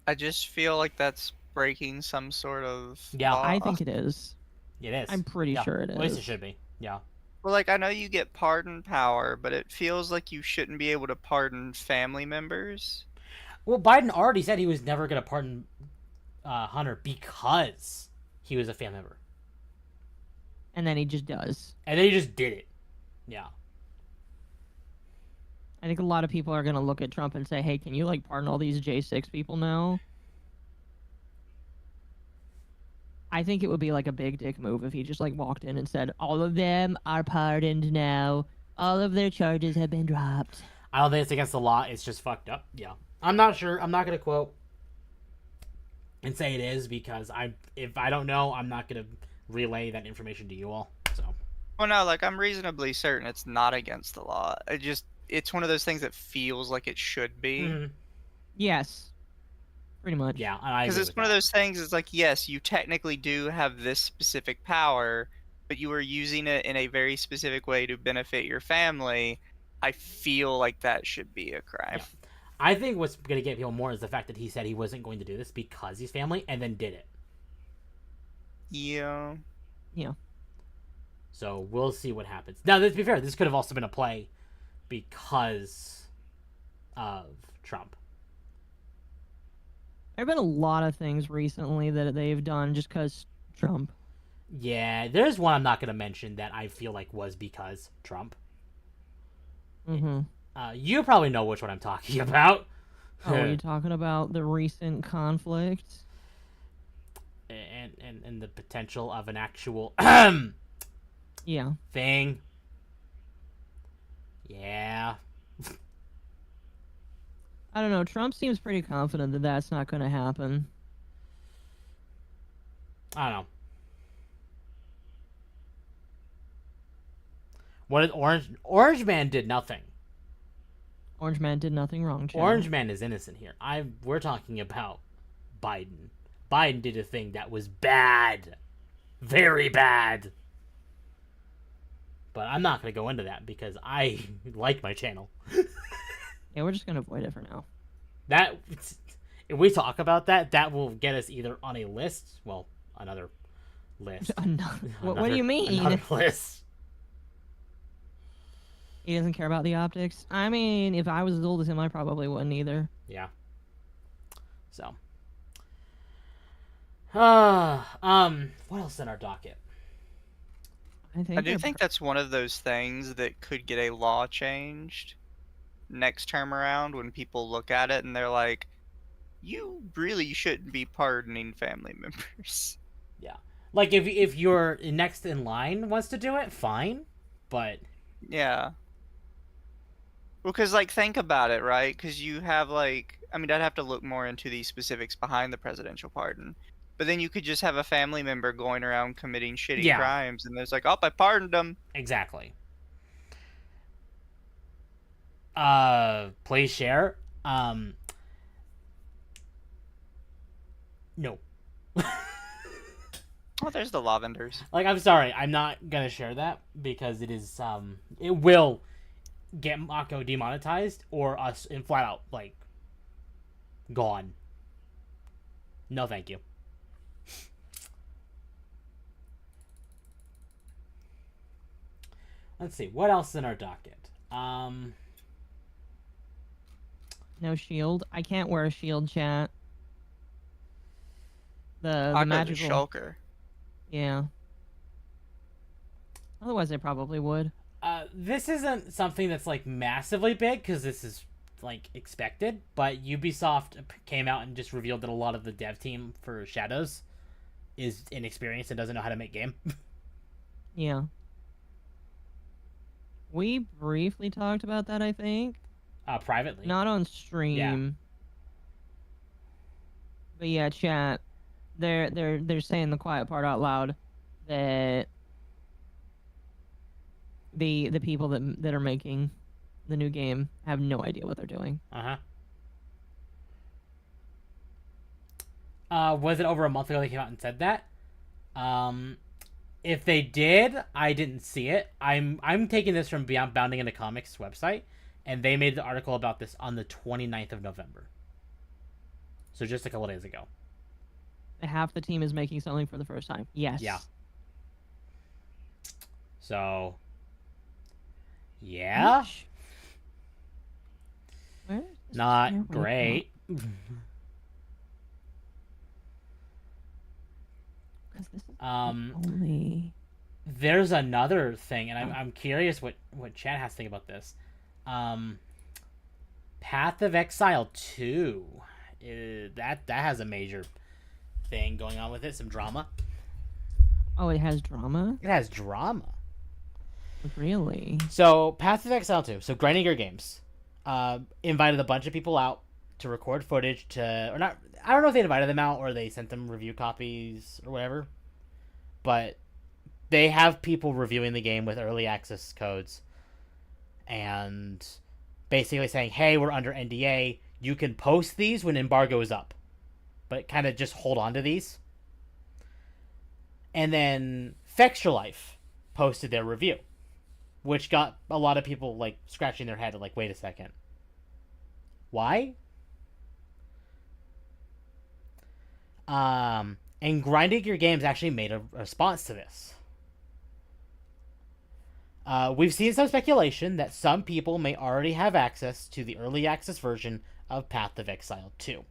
I just feel like that's breaking some sort of Yeah. law. I think it is. It is. I'm pretty Yeah. sure it At least is. it should be. Yeah. Well, like, I know you get pardon power, but it feels like you shouldn't be able to pardon family members. Well, Biden already said he was never going to pardon Hunter because he was a family member. And then he just does. And then he just did it. Yeah. I think a lot of people are going to look at Trump and say, hey, can you like pardon all these J6 people now? I think it would be like a big dick move if he just like walked in and said, all of them are pardoned now. All of their charges have been dropped. I don't think it's against the law. It's just fucked up. Yeah. I'm not sure. I'm not going to quote and say it is because if I don't know, I'm not going to relay that information to you all. So. Well, no, like, I'm reasonably certain it's not against the law. It's one of those things that feels like it should be. Mm-hmm. Yes. Pretty much. Yeah. Because it's one of those things, it's like, yes, you technically do have this specific power, but you are using it in a very specific way to benefit your family. I feel like that should be a crime. Yeah. I think what's going to get people more is the fact that he said he wasn't going to do this because he's family and then did it. Yeah. Yeah. So we'll see what happens. Now, to be fair, this could have also been a play because of Trump. There have been a lot of things recently that they've done just because Trump. Yeah, there's one I'm not going to mention that I feel like was because Trump. Mm-hmm. You probably know which one I'm talking about. Oh, are you talking about the recent conflict? And the potential of an actual Yeah. thing. Yeah. I don't know. Trump seems pretty confident that that's not going to happen. I don't know. What is Orange Man did nothing. Orange Man did nothing wrong, Chad. Orange Man is innocent here. We're talking about Biden. Biden did a thing that was bad. Very bad. But I'm not going to go into that because I like my channel. Yeah, we're just going to avoid it for now. If we talk about that, that will get us either on a list. Well, another list. What do you mean? Another list. He doesn't care about the optics? I mean, if I was as old as him, I probably wouldn't either. Yeah. So. What else in our docket? I do think that's one of those things that could get a law changed next term around when people look at it and they're like, you really shouldn't be pardoning family members. Yeah. Like, if your next in line wants to do it, fine. But... Yeah. Well, because, like, think about it, right? Because you have, like... I mean, I'd have to look more into the specifics behind the presidential pardon. But then you could just have a family member going around committing shitty crimes, and there's like, oh, I pardoned them. Exactly. Please share. No. Oh, there's the lavenders. Like, I'm sorry, I'm not gonna share that because it is it will get MommaOcco demonetized or us in flat out like gone. No, thank you. Let's see what else in our docket. No shield. I can't wear a shield, chat. The Occo's a magical. shulker. Yeah. Otherwise, they probably would. This isn't something that's like massively big because this is like expected, but Ubisoft came out and just revealed that a lot of the dev team for Shadows is inexperienced and doesn't know how to make game. Yeah. We briefly talked about that, I think. Privately. Not on stream. Yeah. But yeah, chat. They're saying the quiet part out loud that the people that are making the new game have no idea what they're doing. Was it over a month ago they came out and said that? If they did, I didn't see it. I'm taking this from Beyond Bounding into Comics website, and they made the article about this on the 29th of November. So just a couple days ago. Half the team is making something for the first time. Yes. Yeah. So, yeah. Where? Not great. This is only... There's another thing, and I'm curious what chat has to think about this. Path of Exile 2. That has a major thing going on with it, some drama. Oh, it has drama? It has drama. Really? So, Path of Exile 2. So, Grinding Gear Games invited a bunch of people out to record footage or not. I don't know if they invited them out or they sent them review copies or whatever. But they have people reviewing the game with early access codes and basically saying, hey, we're under NDA. You can post these when embargo is up. But kind of just hold on to these. And then Fextra Life posted their review, which got a lot of people like scratching their head like, wait a second. Why? And Grinding Your Games actually made a response to this. We've seen some speculation that some people may already have access to the early access version of Path of Exile 2.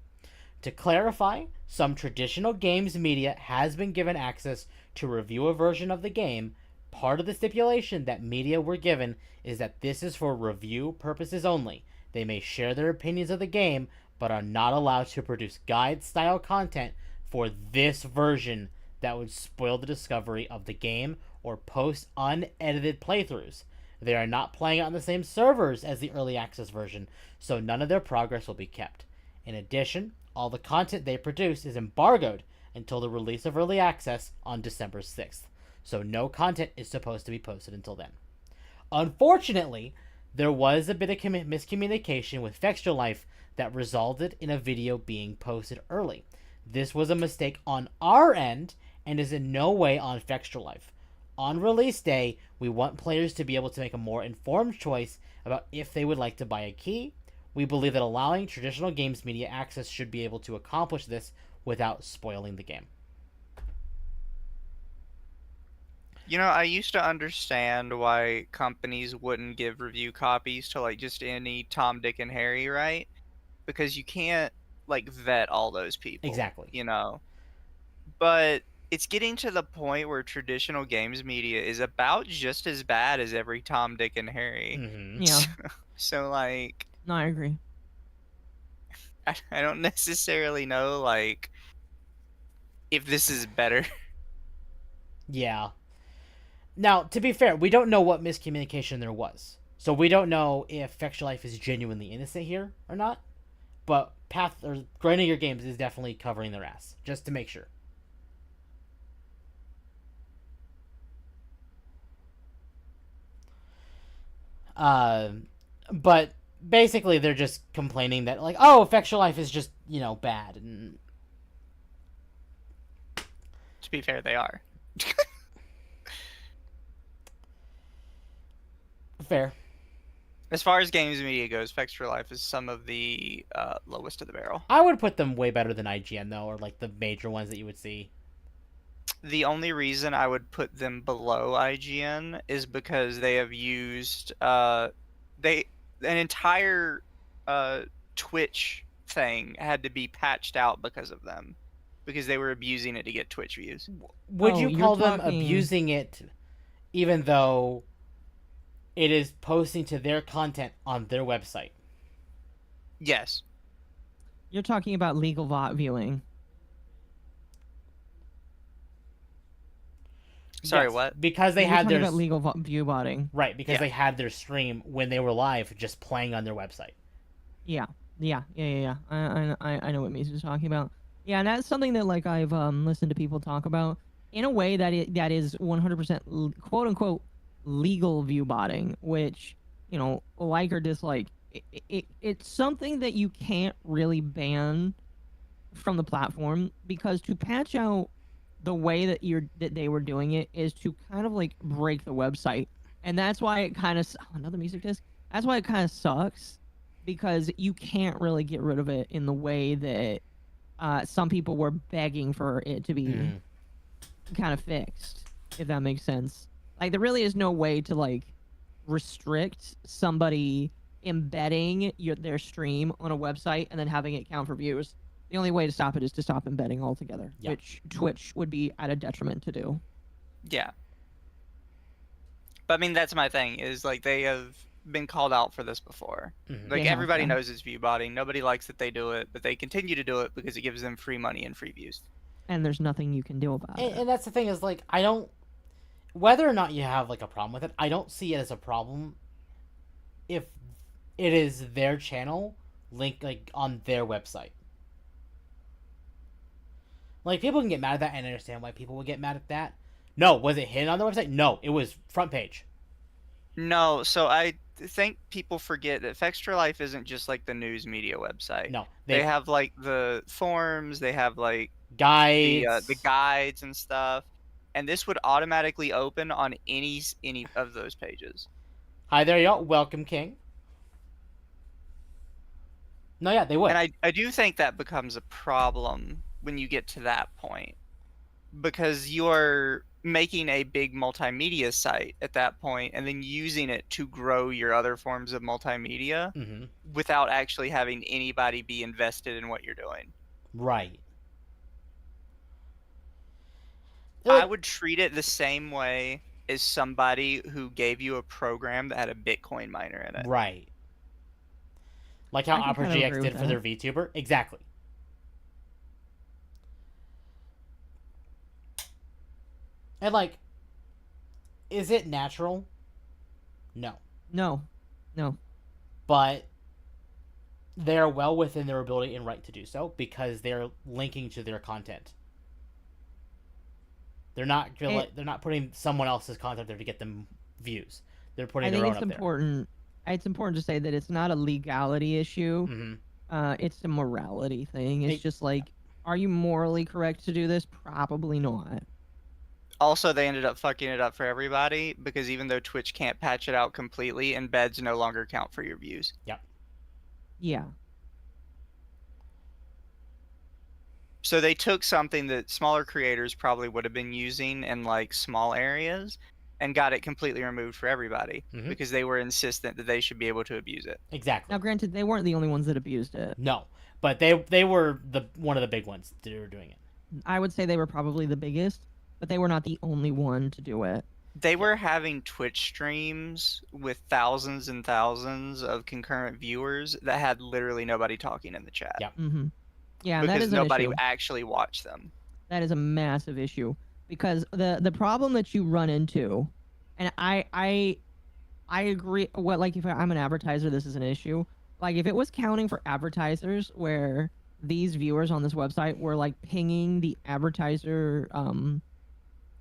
To clarify, some traditional games media has been given access to review a version of the game. Part of the stipulation that media were given is that this is for review purposes only. They may share their opinions of the game, but are not allowed to produce guide-style content for this version that would spoil the discovery of the game or post unedited playthroughs. They are not playing on the same servers as the early access version, so none of their progress will be kept. In addition, all the content they produce is embargoed until the release of early access on December 6th, so no content is supposed to be posted until then. Unfortunately, there was a bit of miscommunication with Fextra Life that resulted in a video being posted early. This was a mistake on our end and is in no way on Fextra Life. On release day, we want players to be able to make a more informed choice about if they would like to buy a key. We believe that allowing traditional games media access should be able to accomplish this without spoiling the game. You know, I used to understand why companies wouldn't give review copies to like just any Tom, Dick, and Harry, right? Because you can't like vet all those people. Exactly. You know. But it's getting to the point where traditional games media is about just as bad as every Tom, Dick, and Harry. Mm-hmm. Yeah. So like, No, I agree. I don't necessarily know like if this is better. Yeah. Now, to be fair, we don't know what miscommunication there was. So we don't know if Fextra Life is genuinely innocent here or not. But Grinding Your Games is definitely covering their ass, just to make sure. But basically they're just complaining that like, oh, Fextra Life is just, bad. And To be fair, they are. Fair. As far as games media goes, Fextra Life is some of the lowest of the barrel. I would put them way better than IGN though, or like the major ones that you would see. The only reason I would put them below IGN is because they have used an entire Twitch thing had to be patched out because of them. because they were abusing it to get Twitch views. Would Oh, you you're call them talking- abusing it, even though it is posting to their content on their website? Yes. You're talking about legal bot viewing. Sorry, Yes, what? Because they You're had talking their about legal view botting. right because Yeah. they had their stream when they were live, just playing on their website. Yeah. I know what Misa's talking about. Yeah, and that's something that like I've listened to people talk about in a way that is 100% quote unquote legal view botting, which, you know, like or dislike, it's something that you can't really ban from the platform, because to patch out the way that they were doing it is to kind of like break the website, and that's why it kind of another music disc. That's why it kind of sucks, because you can't really get rid of it in the way that some people were begging for it to be kind of fixed, if that makes sense. Like, there really is no way to like restrict somebody embedding their stream on a website and then having it count for views. The only way to stop it is to stop embedding altogether, Yeah. which Twitch would be at a detriment to do. Yeah. But I mean, that's my thing, is like they have been called out for this before. Mhm. Like They have, everybody yeah. knows it's view botting. Nobody likes that they do it, but they continue to do it because it gives them free money and free views. And there's nothing you can do about it. And that's the thing, is like, I don't, whether or not you have like a problem with it, I don't see it as a problem if it is their channel linked like on their website. Like, people can get mad at that, and I understand why people would get mad at that. No, was it hidden on the website? No, it was front page. No, so I think people forget that Fextra Life isn't just like the news media website. No, They have like the forums, they have like guides. the guides and stuff, and this would automatically open on any of those pages. Hi there, y'all. Welcome, King. No, yeah, they would. And I do think that becomes a problem when you get to that point, because you're making a big multimedia site at that point and then using it to grow your other forms of multimedia without actually having anybody be invested in what you're doing. Right. I would treat it the same way as somebody who gave you a program that had a Bitcoin miner in it. Right. Like how I can Opera kinda GX agree did with for their that. VTuber. Exactly. And like, is it natural? No. No. But they're well within their ability and right to do so, because they're linking to their content. They're not they're not putting someone else's content there to get them views. They're putting I their think own it's up important. It's important to say that it's not a legality issue. there. It's a morality thing. It's It- just like, are you morally correct to do this? Probably not. Also, they ended up fucking it up for everybody, because even though Twitch can't patch it out completely, embeds no longer count for your views. Yeah. So they took something that smaller creators probably would have been using in like small areas and got it completely removed for everybody Mhm. because they were insistent that they should be able to abuse it. Exactly. Now, granted, they weren't the only ones that abused it. No, but they were one of the big ones that were doing it. I would say they were probably the biggest, but they were not the only one to do it. They were having Twitch streams with thousands and thousands of concurrent viewers that had literally nobody talking in the chat. Yep. Mm-hmm. Yeah, and that Because is an nobody issue. actually watched them. That is a massive issue, because the problem that you run into, and I agree. What, like, if I'm an advertiser, this is an issue. Like, if it was counting for advertisers, where these viewers on this website were like pinging the advertiser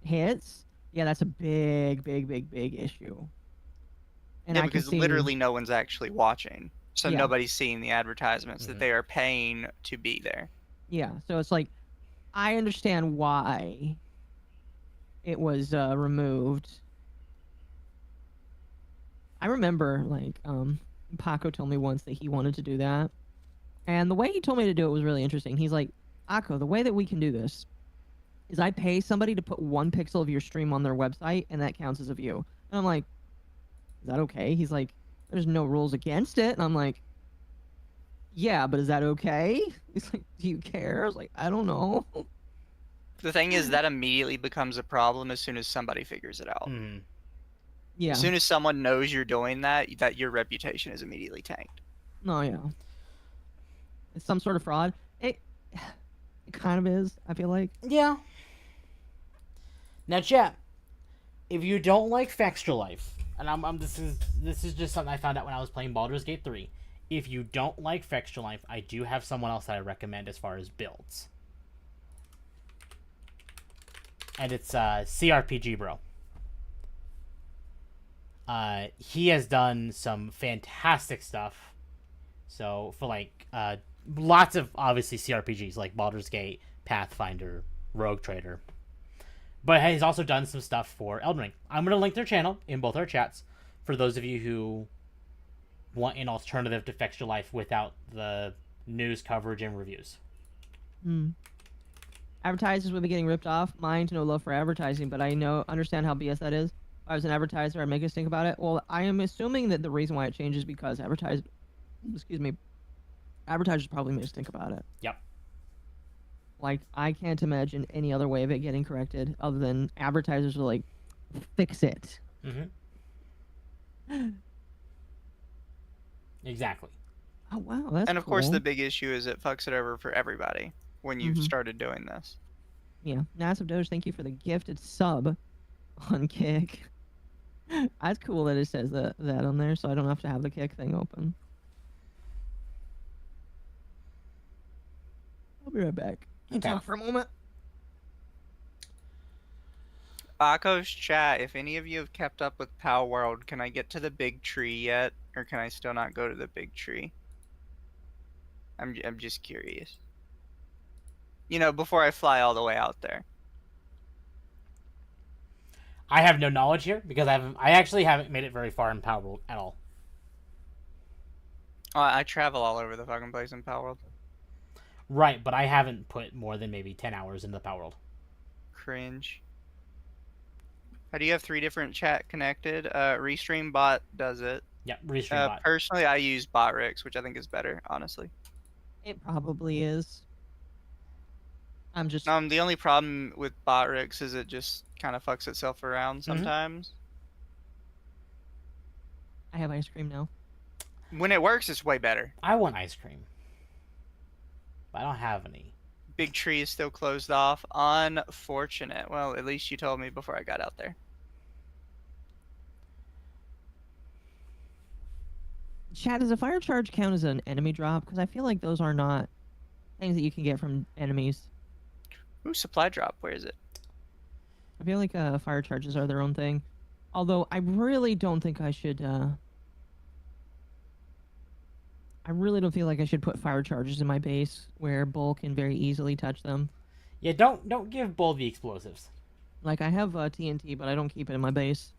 hits, yeah, that's a big issue. And Yeah, I can because see, literally no one's actually watching. So Yeah. nobody's seeing the advertisements Mhm. that they are paying to be there. yeah. So it's like, I understand why it was removed. I remember, like, Paco told me once that he wanted to do that, and the way he told me to do it was really interesting. He's like, Akko, the way that we can do this is I pay somebody to put 1 pixel of your stream on their website, and that counts as a view. And I'm like, is that okay? He's like, there's no rules against it. And I'm like, yeah, but is that okay? He's like, do you care? I was like, I don't know. The thing is that immediately becomes a problem as soon as somebody figures it out. Mm. Yeah. As soon as someone knows you're doing that, your reputation is immediately tanked. No, yeah. It's some sort of fraud. It kind of is, I feel like. Yeah. Now, chat, if you don't like Fextra Life, and this is just something I found out when I was playing Baldur's Gate 3. If you don't like Fextra Life, I do have someone else that I recommend as far as builds. And it's CRPG Bro. He has done some fantastic stuff. So for like lots of obviously CRPGs like Baldur's Gate, Pathfinder, Rogue Trader. But he's also done some stuff for Elden Ring. I'm going to link their channel in both our chats for those of you who want an alternative to Fextra Life without the news coverage and reviews. Advertisers will be getting ripped off. Mind no love for advertising, but I understand how BS that is. If I was an advertiser, I'd make us think about it. Well, I am assuming that the reason why it changes because advertisers probably make us think about it. Yep. Like, I can't imagine any other way of it getting corrected other than advertisers will, like, fix it. Mm-hmm. Exactly. Oh, wow, that's And of course, cool. the big issue is it fucks it over for everybody when you've started doing this. Yeah. Massive Doge, thank you for the gifted sub on Kick. That's cool that it says that on there, so I don't have to have the Kick thing open. I'll be right back. Can you talk for a moment? Akko's chat, if any of you have kept up with Pal World, can I get to the big tree yet? Or can I still not go to the big tree? I'm just curious. You know, before I fly all the way out there. I have no knowledge here because I actually haven't made it very far in Pal World at all. I travel all over the fucking place in Pal World. Right, but I haven't put more than maybe 10 hours into the Pal World. Cringe. How do you have 3 different chat connected? Restream bot does it. Yeah, Restream bot. Personally, I use Botrix, which I think is better, honestly. It probably is. I'm just... The only problem with Botrix is it just kind of fucks itself around sometimes. I have ice cream now. When it works, it's way better. I want ice cream. But I don't have any. Big tree is still closed off. Unfortunate. Well, at least you told me before I got out there. Chat, does a fire charge count as an enemy drop? Because I feel like those are not things that you can get from enemies. Ooh, supply drop. Where is it? I feel like fire charges are their own thing. Although I really don't think I should... I really don't feel like I should put fire charges in my base where Bull can very easily touch them. Yeah, don't give Bull the explosives. Like, I have TNT, but I don't keep it in my base.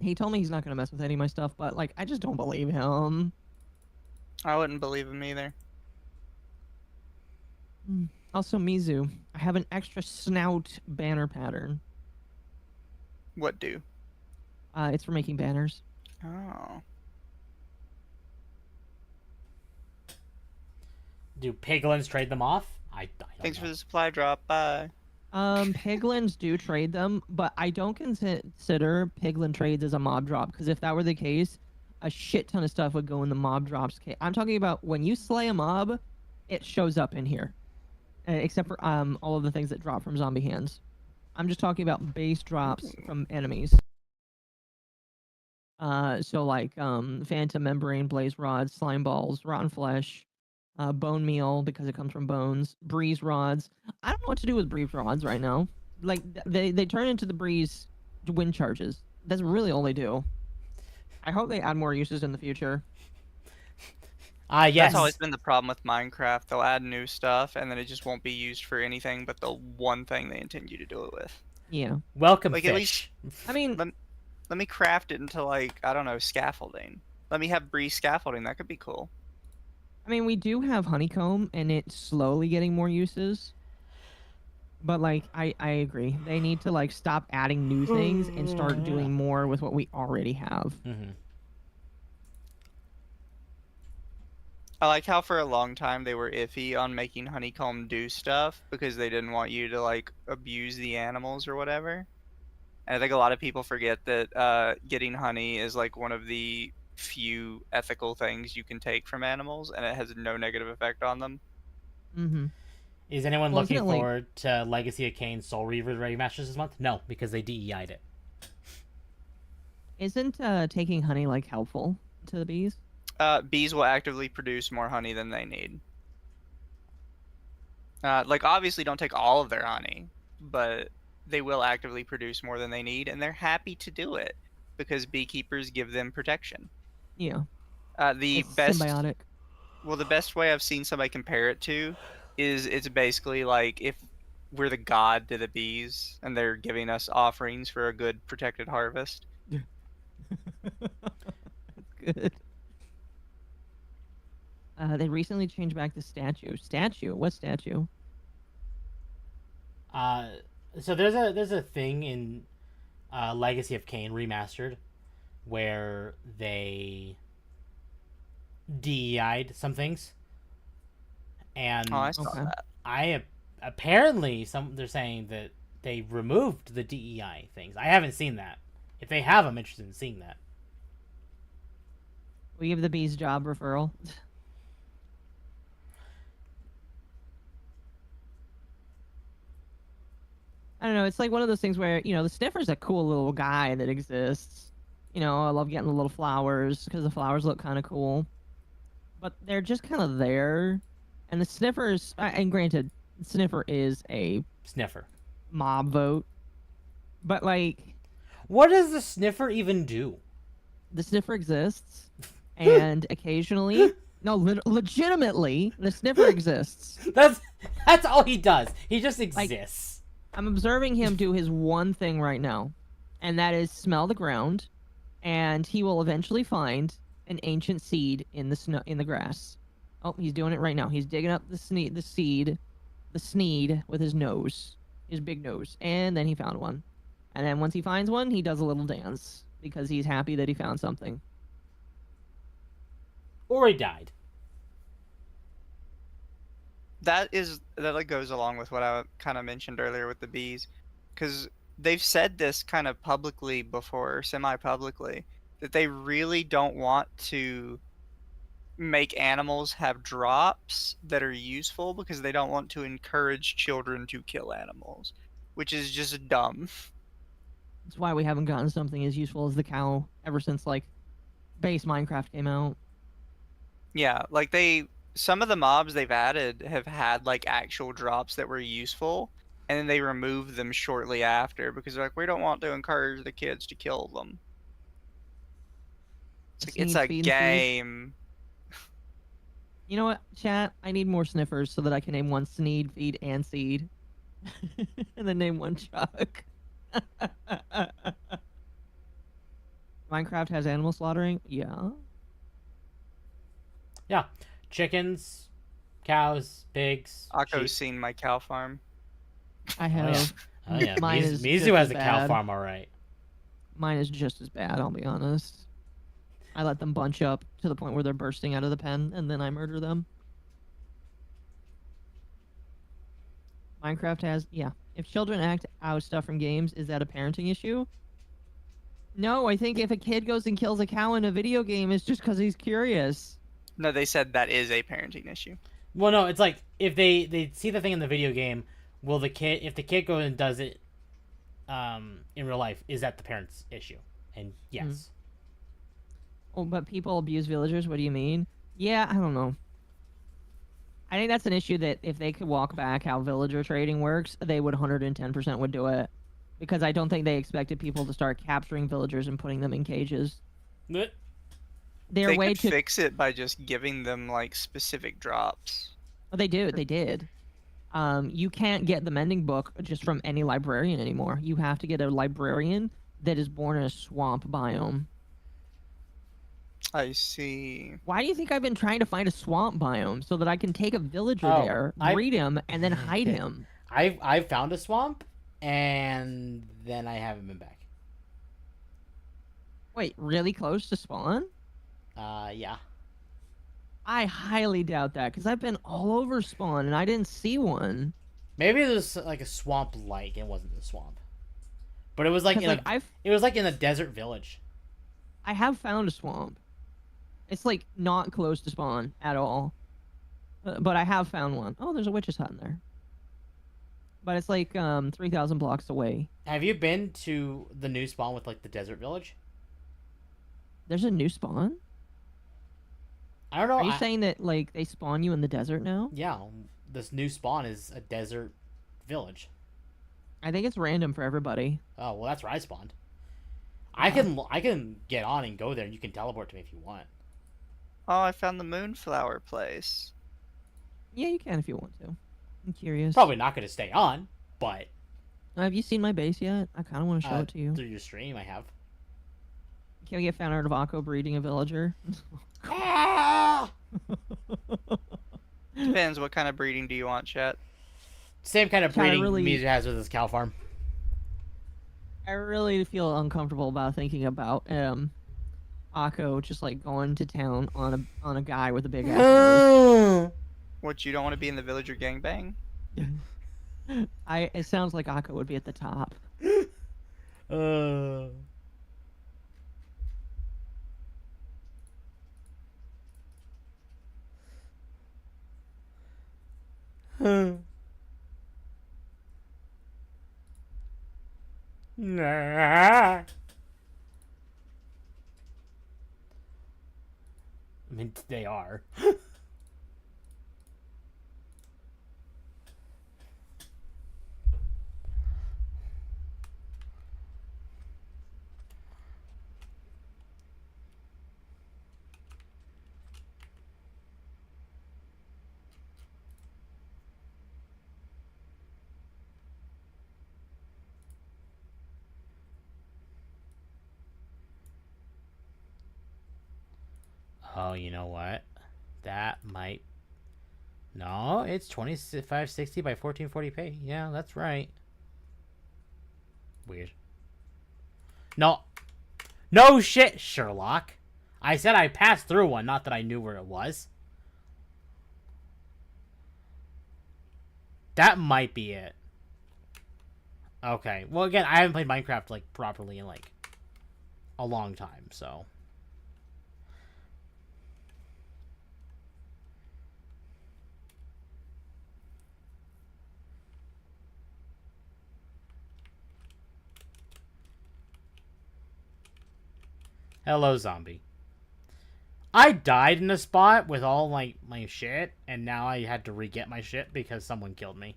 He told me he's not going to mess with any of my stuff, but, like, I just don't believe him. I wouldn't believe him either. Also, Mizu, I have an extra snout banner pattern. What do? It's for making banners. Oh. Do piglins trade them off? I don't Thanks know. for the supply drop. Bye. Piglins do trade them, but I don't consider piglin trades as a mob drop, because if that were the case, a shit ton of stuff would go in the mob drops. I'm talking about when you slay a mob, it shows up in here. Except for all of the things that drop from zombie hands. I'm just talking about base drops from enemies. So like phantom membrane, blaze rods, slime balls, rotten flesh, bone meal because it comes from bones, breeze rods. I don't know what to do with breeze rods right now. Like they turn into the breeze wind charges. That's really all they do. I hope they add more uses in the future. Yes. That's always been the problem with Minecraft. They'll add new stuff, and then it just won't be used for anything but the one thing they intend you to do it with. Yeah. Welcome, Like, fish. at least, I mean, let me craft it into, like, I don't know, scaffolding. Let me have breeze scaffolding. That could be cool. I mean, we do have honeycomb, and it's slowly getting more uses. But, like, I agree. They need to, like, stop adding new things and start doing more with what we already have. Mm-hmm. I like how for a long time they were iffy on making honeycomb do stuff because they didn't want you to like abuse the animals or whatever. And I think a lot of people forget that getting honey is like one of the few ethical things you can take from animals, and it has no negative effect on them. Mm-hmm. Is anyone Well, looking isn't it, like- forward to Legacy of Kain Soul Reaver remasters this month? No, because they DEI'd it. Isn't taking honey like helpful to the bees? Bees will actively produce more honey than they need. Like, obviously, don't take all of their honey, but they will actively produce more than they need, and they're happy to do it because beekeepers give them protection. Yeah. The It's best, symbiotic. well, the best way I've seen somebody compare it to is it's basically like if we're the god to the bees, and they're giving us offerings for a good protected harvest. That's good. They recently changed back the statue. Statue? What statue? So there's a thing in Legacy of Kain Remastered where they DEI'd some things, and Oh, I saw Okay. that. Apparently they're saying that they removed the DEI things. I haven't seen that. If they have, I'm interested in seeing that. We give the bees job referral. I don't know. It's like one of those things where, the sniffer's a cool little guy that exists. I love getting the little flowers because the flowers look kind of cool. But they're just kind of there. And the sniffers, and granted, sniffer is a Sniffer. mob vote. But, like, What does the sniffer even do? the sniffer exists. And occasionally, no, legitimately, the sniffer exists. That's all he does. He just exists. I'm observing him do his one thing right now, and that is smell the ground, and he will eventually find an ancient seed in the snow in the grass. Oh, he's doing it right now. He's digging up the sneed with his nose, his big nose, and then he found one. And then once he finds one, he does a little dance because he's happy that he found something. Or he died. That like goes along with what I kind of mentioned earlier with the bees, because they've said this kind of publicly before, semi-publicly, that they really don't want to make animals have drops that are useful because they don't want to encourage children to kill animals, which is just dumb. That's why we haven't gotten something as useful as the cow ever since like base Minecraft came out. Yeah, like some of the mobs they've added have had like actual drops that were useful, and then they removed them shortly after because they're like, we don't want to encourage the kids to kill them. It's a game. You know what, chat? I need more sniffers so that I can name one sneed, feed, and seed. And then name one Chuck. Minecraft has animal slaughtering? Yeah. Yeah. Chickens, cows, pigs. Occo's sheep. seen my cow farm. I have. Oh yeah. Mine is Mizu just has as a cow bad. farm, all right. Mine is just as bad, I'll be honest. I let them bunch up to the point where they're bursting out of the pen, and then I murder them. Minecraft has, yeah. If children act out stuff from games, is that a parenting issue? No, I think if a kid goes and kills a cow in a video game, it's just because he's curious. No, they said that is a parenting issue. Well, no, it's like if they see the thing in the video game, if the kid goes and does it in real life, is that the parent's issue? And yes. Oh, but people abuse villagers? What do you mean? Yeah, I don't know. I think that's an issue that if they could walk back how villager trading works, they would 110% would do it. Because I don't think they expected people to start capturing villagers and putting them in cages. But They could fix it by just giving them like specific drops. Oh, they did. You can't get the mending book just from any librarian anymore. You have to get a librarian that is born in a swamp biome. I see. Why do you think I've been trying to find a swamp biome so that I can take a villager there, breed him, and then hide him? I found a swamp, and then I haven't been back. Wait, really close to spawn? Yeah. I highly doubt that because I've been all over spawn and I didn't see one. Maybe it was like a swamp like. It wasn't a swamp. But it was like, it was like in a desert village. I have found a swamp. It's like not close to spawn at all. But I have found one. Oh, there's a witch's hut in there. But it's like 3,000 blocks away. Have you been to the new spawn with like the desert village? There's a new spawn? I don't know. Are you saying that like they spawn you in the desert now? Yeah, this new spawn is a desert village. I think it's random for everybody. Oh, well, that's where I spawned. I can get on and go there, and you can teleport to me if you want. Oh, I found the moonflower place. Yeah, you can if you want to. I'm curious. Probably not going to stay on, but... Have you seen my base yet? I kind of want to show it to you. Through your stream, I have. Can we get found out of Occo breeding a villager? Depends, what kind of breeding do you want, chat? Same kind of breeding Misa has with his cow farm. I really feel uncomfortable about thinking about Occo just like going to town on a guy with a big ass nose. What, you don't want to be in the villager gangbang? It sounds like Occo would be at the top. Nah. I mean, they are. Oh, you know what? That might... No, it's 2560 by 1440p. Yeah, that's right. Weird. No. No shit, Sherlock. I said I passed through one, not that I knew where it was. That might be it. Okay. Well, again, I haven't played Minecraft, like, properly in, like, a long time, so... Hello, zombie. I died in a spot with all my shit, and now I had to re-get my shit because someone killed me.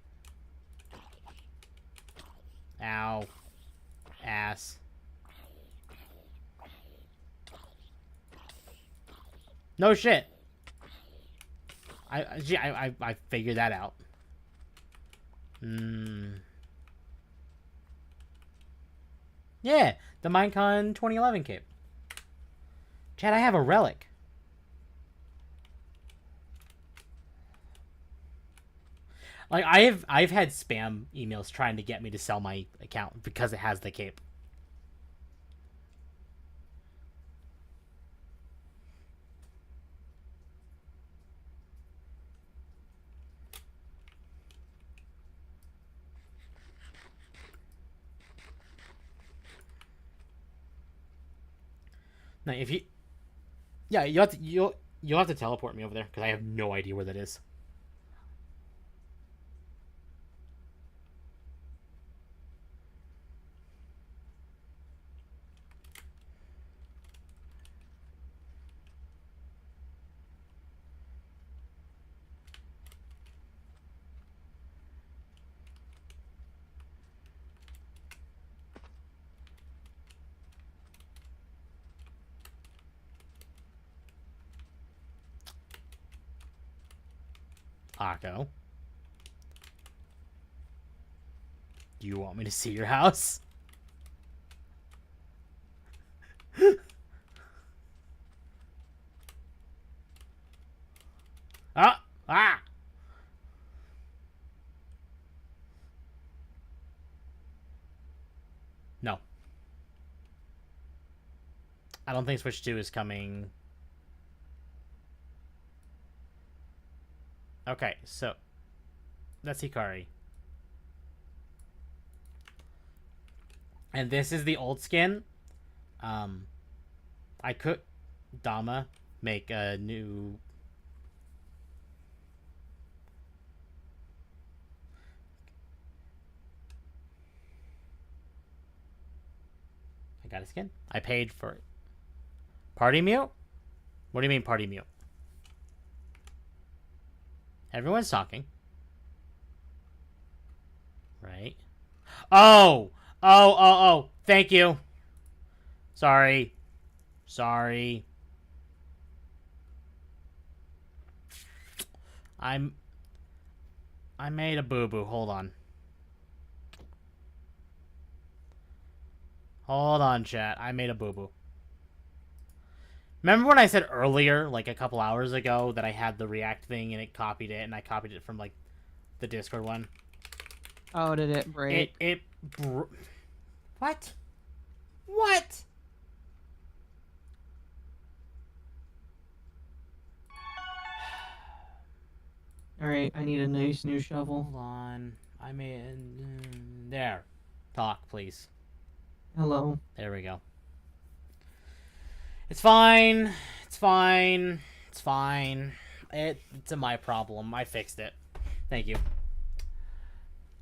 Ow. Ass. No shit. I figured that out. Yeah, the Minecon 2011 cape. Chad, I have a relic. Like, I've had spam emails trying to get me to sell my account because it has the cape. Now, if you... Yeah, you'll have to teleport me over there because I have no idea where that is. Occo. Do you want me to see your house? Ah! Ah! No. I don't think Switch 2 is coming. Okay, so that's Hikari. And this is the old skin. I could Dama make a new. I got a skin. I paid for it. Party mute? What do you mean party mute? Everyone's talking. Right? Oh! Oh! Thank you. Sorry. I made a boo-boo. Hold on. Hold on, chat. I made a boo-boo. Remember when I said earlier, like a couple hours ago, that I had the React thing and it copied it, and I copied it from, like, the Discord one? Oh, did it break? What? What? Alright, I need a nice new shovel. Hold on. I made... there. Talk, please. Hello. There we go. It's fine. It's fine. It's fine. It's my problem. I fixed it. Thank you.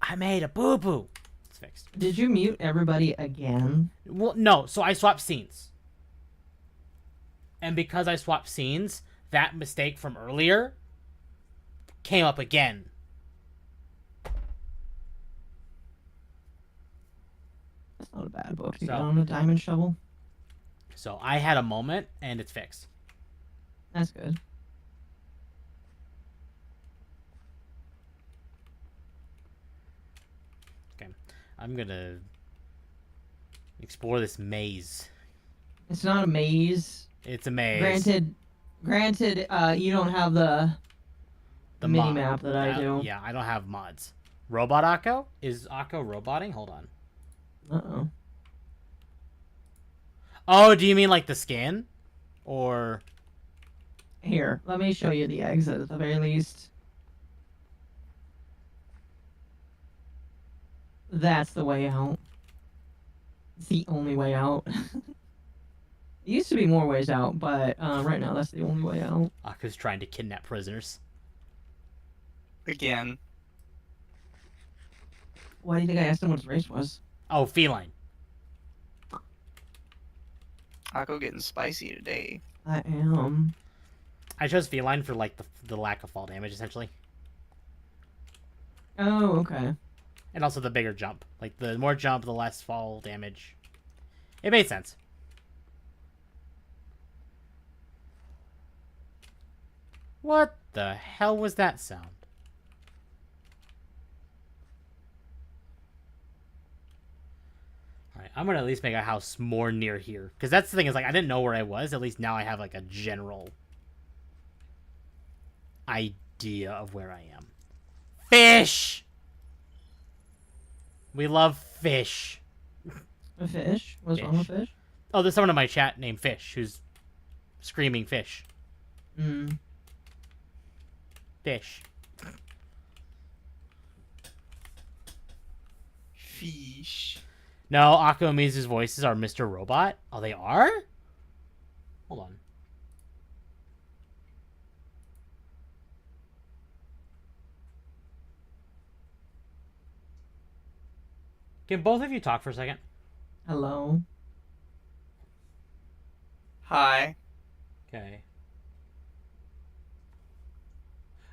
I made a boo-boo. It's fixed. Did you mute everybody again? Well, no. So I swapped scenes. And because I swapped scenes, that mistake from earlier came up again. That's not a bad book. You So- got on a diamond shovel? So I had a moment, and it's fixed. That's good. Okay. I'm gonna explore this maze. It's not a maze. It's a maze. Granted, you don't have the mini mod. map that I do. Yeah, I don't have mods. MommaOcco? Is Occo roboting? Hold on. Uh-oh. Oh, do you mean like the skin? Or... Here, let me show you the exit at the very least. That's the way out. It's the only way out. It used to be more ways out, but right now that's the only way out. Occo's trying to kidnap prisoners. Again. Why do you think I asked him what his race was? Oh, feline. Akko getting spicy today. I am. I chose feline for like the lack of fall damage, essentially. Oh, okay. And also the bigger jump. Like, the more jump, the less fall damage. It made sense. What the hell was that sound? Alright, I'm gonna at least make a house more near here. Because that's the thing, is like, I didn't know where I was. At least now I have like a general idea of where I am. Fish! We love fish. A fish? What's wrong with fish? Oh, there's someone in my chat named Fish who's screaming fish. Hmm. Fish. Fish. No, Akko and Mizu's voices are Mr. Robot. Oh, they are? Hold on. Can both of you talk for a second? Hello. Hi. Okay.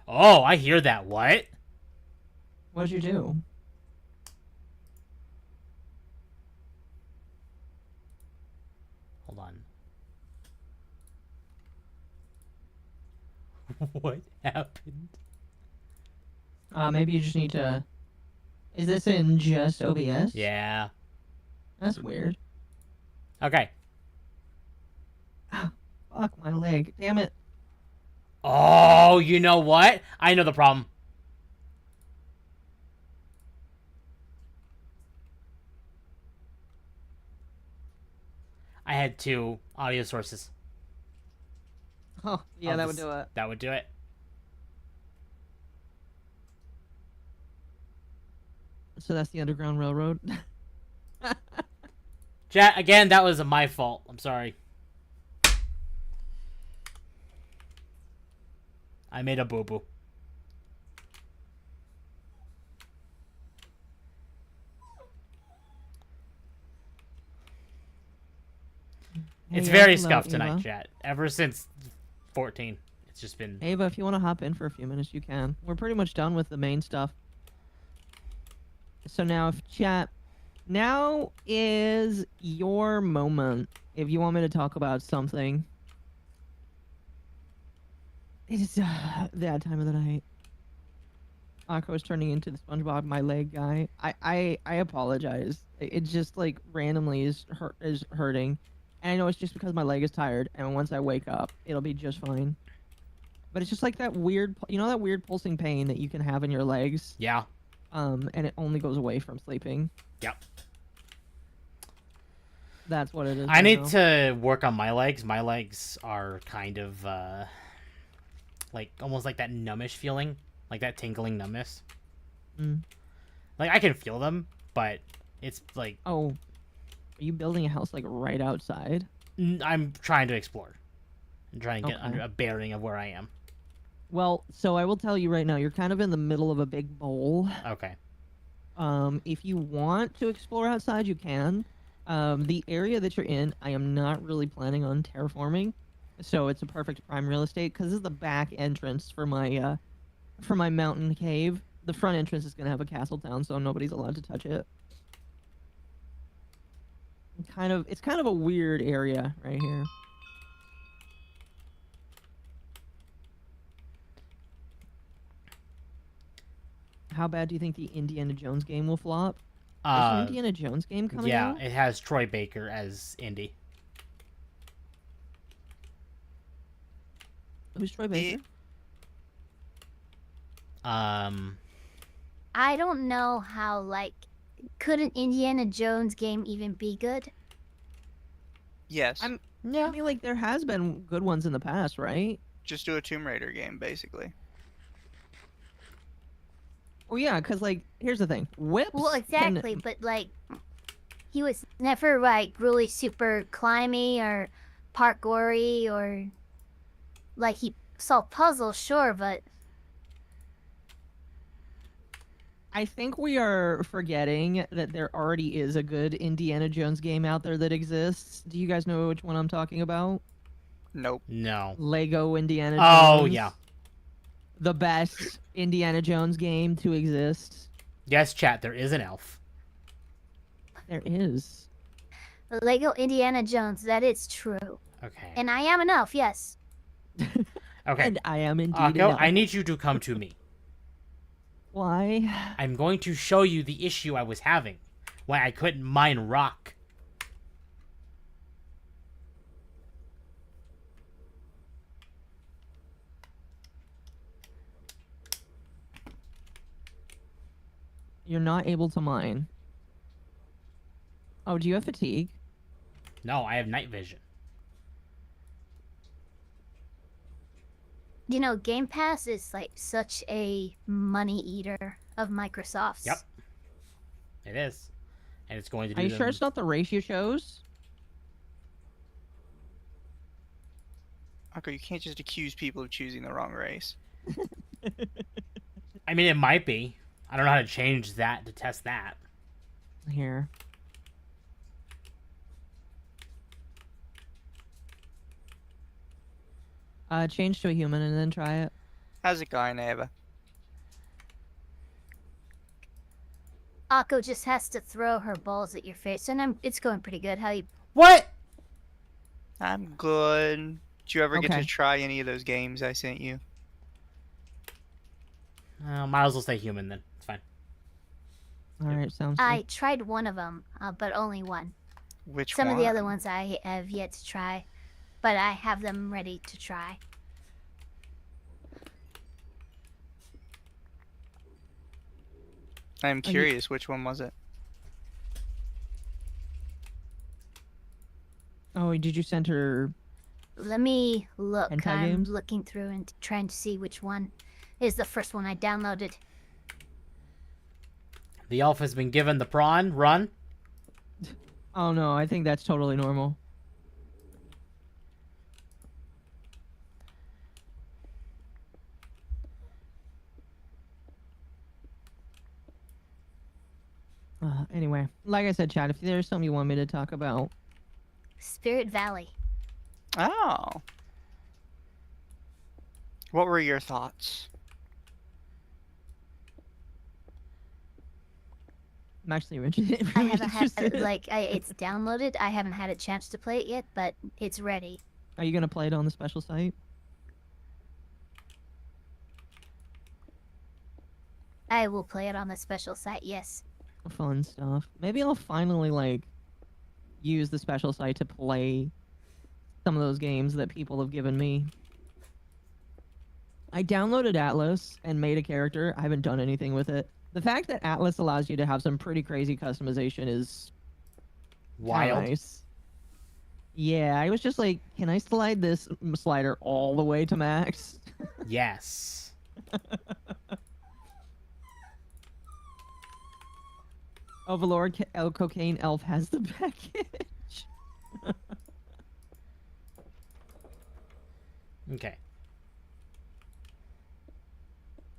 Oh, I hear that. What? What'd you do? Hold on. What happened? Maybe you just need to... Is this in just OBS? Yeah. That's weird. Okay. Fuck my leg. Damn it. Oh, you know what? I know the problem. I had two audio sources. Oh, yeah, I'll that would just- do it. That would do it. So that's the Underground Railroad. Chat, again, that was my fault. I'm sorry. I made a boo-boo. It's Hey, very hello, scuffed tonight, Ava. chat. Ever since 14. It's just been... Ava, if you want to hop in for a few minutes, you can. We're pretty much done with the main stuff. So now, if chat... Now is your moment. If you want me to talk about something. It's that time of the night. Akko is turning into the SpongeBob my leg guy. I apologize. It just like randomly is hurting. And I know it's just because my leg is tired, and once I wake up, it'll be just fine. But it's just like that weird, you know, that weird pulsing pain that you can have in your legs. Yeah. And it only goes away from sleeping. Yep. That's what it is. I need to work on my legs. My legs are kind of like almost like that numbish feeling, like that tingling numbness. Like I can feel them, but it's like... Oh, are you building a house like right outside? I'm trying to explore. I'm trying to get Okay. under a bearing of where I am. Well, so I will tell you right now, you're kind of in the middle of a big bowl. Okay. If you want to explore outside, you can. The area that you're in, I am not really planning on terraforming, so it's a perfect prime real estate because this is the back entrance for my mountain cave. The front entrance is gonna have a castle town, so nobody's allowed to touch it. It's kind of a weird area right here. How bad do you think the Indiana Jones game will flop? There's an Indiana Jones game coming out? Yeah, it has Troy Baker as Indy. Who's Troy Baker? I don't know how, like, could an Indiana Jones game even be good? Yes. I mean, like, there has been good ones in the past, right? Just do a Tomb Raider game, basically. Well, yeah, because, like, here's the thing. Whips Well, exactly, but, like, he was never, like, really super climby or parkoury or, like, he solved puzzles, sure, but... I think we are forgetting that there already is a good Indiana Jones game out there that exists. Do you guys know which one I'm talking about? Nope. No. Lego Indiana Jones. Oh, yeah. The best Indiana Jones game to exist. Yes, chat, there is an elf. There is. Lego Indiana Jones, that is true. Okay. And I am an elf, yes. Okay. And I am indeed an Akko, elf. I need you to come to me. Why? I'm going to show you the issue I was having. Why I couldn't mine rock. You're not able to mine. Oh, do you have fatigue? No, I have night vision. You know, Game Pass is, like, such a money eater of Microsoft's. Yep. It is. And it's going to do Are you sure it's not the race you chose? Akko, you can't just accuse people of choosing the wrong race. I mean, it might be. I don't know how to change that to test that. Here. Change to a human and then try it. How's it going, Ava? Akko just has to throw her balls at your face, and it's going pretty good. How you... What? I'm good. Did you ever get Okay. to try any of those games I sent you? Might as well stay human then. It's fine. Alright, sounds good. I tried one of them, but only one. Which Some one? of the other ones I have yet to try, but I have them ready to try. I'm curious, which one was it? Oh, did you send her... Let me look. Hentai I'm games? looking through and trying to see which one is the first one I downloaded. The elf has been given the prawn. Run. Oh no, I think that's totally normal. Anyway, like I said, Chad, if there's something you want me to talk about, Spirit Valley. Oh. What were your thoughts? I'm actually really I haven't had interested. it's downloaded. I haven't had a chance to play it yet, but it's ready. Are you gonna play it on the special site? I will play it on the special site. Yes. Fun stuff. Maybe I'll finally like use the special site to play some of those games that people have given me. I downloaded Atlas and made a character. I haven't done anything with it. The fact that Atlas allows you to have some pretty crazy customization is Wild. nice. Yeah, I was just like, can I slide this slider all the way to max? Yes. Overlord Cocaine Elf has the package. Okay.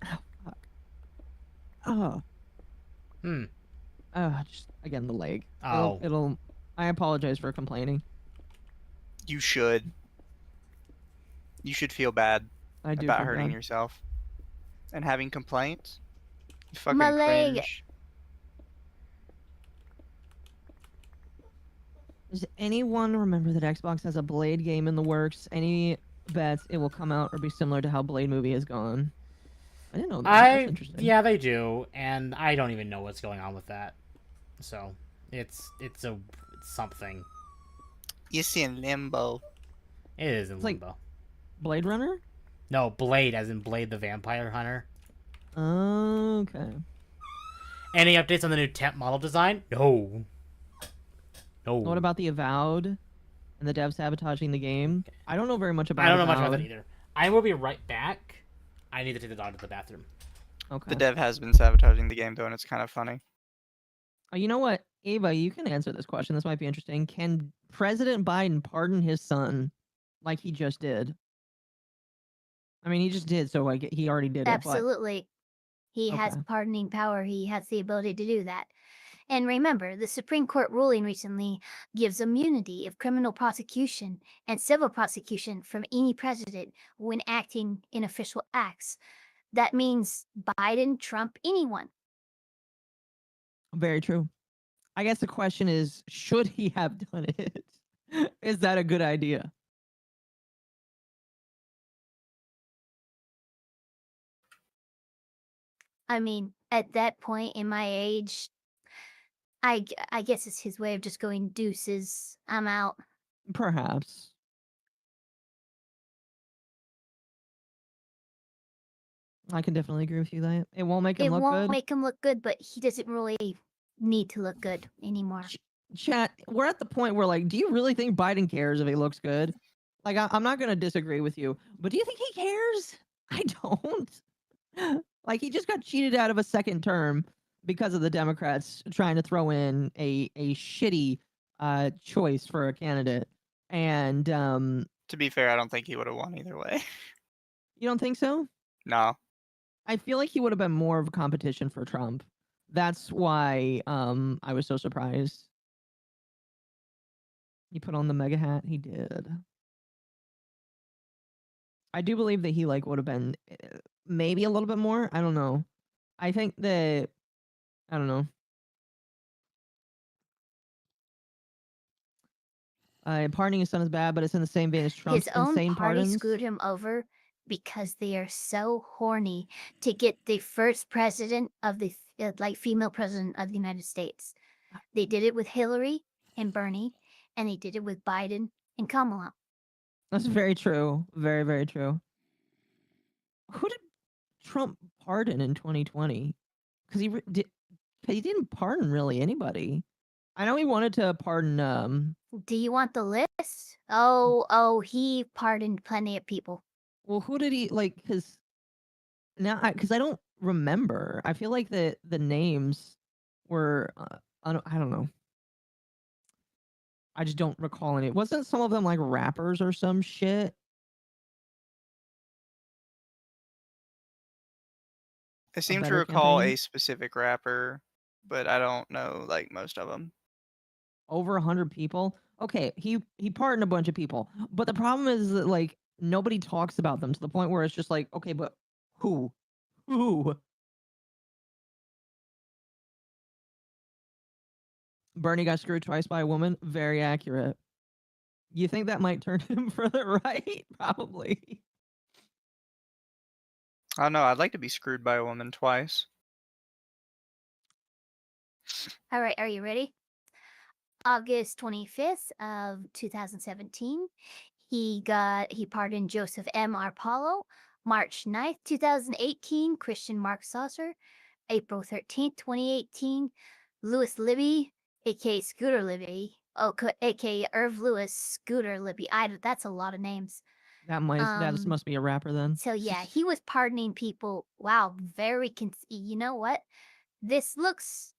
Oh, fuck. Oh. Just again the leg. Oh. It'll. I apologize for complaining. You should. You should feel bad I do about feel hurting bad. yourself and having complaints. You fucking My leg. cringe. Does anyone remember that Xbox has a Blade game in the works? Any bets it will come out or be similar to how Blade movie has gone? I didn't know that. That's interesting. Yeah, they do, and I don't even know what's going on with that. So, it's something. It's in limbo. It is in It's like- limbo. Blade Runner? No, Blade, as in Blade the Vampire Hunter. Okay. Any updates on the new temp model design? No. No. What about the Avowed and the dev sabotaging the game? I don't know very much about I don't know much Avowed. about that either. I will be right back. I need to take the dog to the bathroom. Okay. The dev has been sabotaging the game though, and it's kind of funny. Oh, you know what? Ava, you can answer this question. This might be interesting. Can President Biden pardon his son like he just did? I mean, he just did, so like he already did it. Absolutely. He has Okay. pardoning power. He has the ability to do that. And remember, the Supreme Court ruling recently gives immunity of criminal prosecution and civil prosecution from any president when acting in official acts. That means Biden, Trump, anyone. Very true. I guess the question is, should he have done it? Is that a good idea? I mean, at that point in my age, I guess it's his way of just going deuces. I'm out. Perhaps. I can definitely agree with you that it won't make him It look won't good. make him look good, but he doesn't really need to look good anymore. Chat, we're at the point where, like, do you really think Biden cares if he looks good? Like, I'm not going to disagree with you, but do you think he cares? I don't. Like, he just got cheated out of a second term because of the Democrats trying to throw in a shitty choice for a candidate. And To be fair, I don't think he would have won either way. you don't think so? No. I feel like he would have been more of a competition for Trump. That's why I was so surprised. He put on the mega hat. He did. I do believe that he like would have been maybe a little bit more. I don't know. I think that I don't know. Pardoning his son is bad, but it's in the same vein as Trump's His own insane party pardons. screwed him over because they are so horny to get the first president of the female president of the United States. They did it with Hillary and Bernie, and they did it with Biden and Kamala. That's very true. Very, very true. Who did Trump pardon in 2020? Because he didn't pardon really anybody. I know he wanted to pardon. Do you want the list? Oh, he pardoned plenty of people. Well, who did he like? Because I don't remember. I feel like the names were I don't know. I just don't recall any. Wasn't some of them like rappers or some shit? I seem to better recall campaign? a specific rapper, but I don't know like most of them. Over 100 people? Okay, he pardoned a bunch of people. But the problem is that like nobody talks about them to the point where it's just like, okay, but who? Who? Bernie got screwed twice by a woman? Very accurate. You think that might turn him further right? Probably. I don't know. I'd like to be screwed by a woman twice. All right, are you ready? August 25th of 2017, he pardoned Joseph M. Arpalo. March 9th, 2018, Christian Mark Saucer. April 13th, 2018, Louis Libby, aka Scooter Libby, aka Irv Lewis, Scooter Libby. That's a lot of names. That must be a rapper then. So yeah, he was pardoning people. Wow, you know what? This looks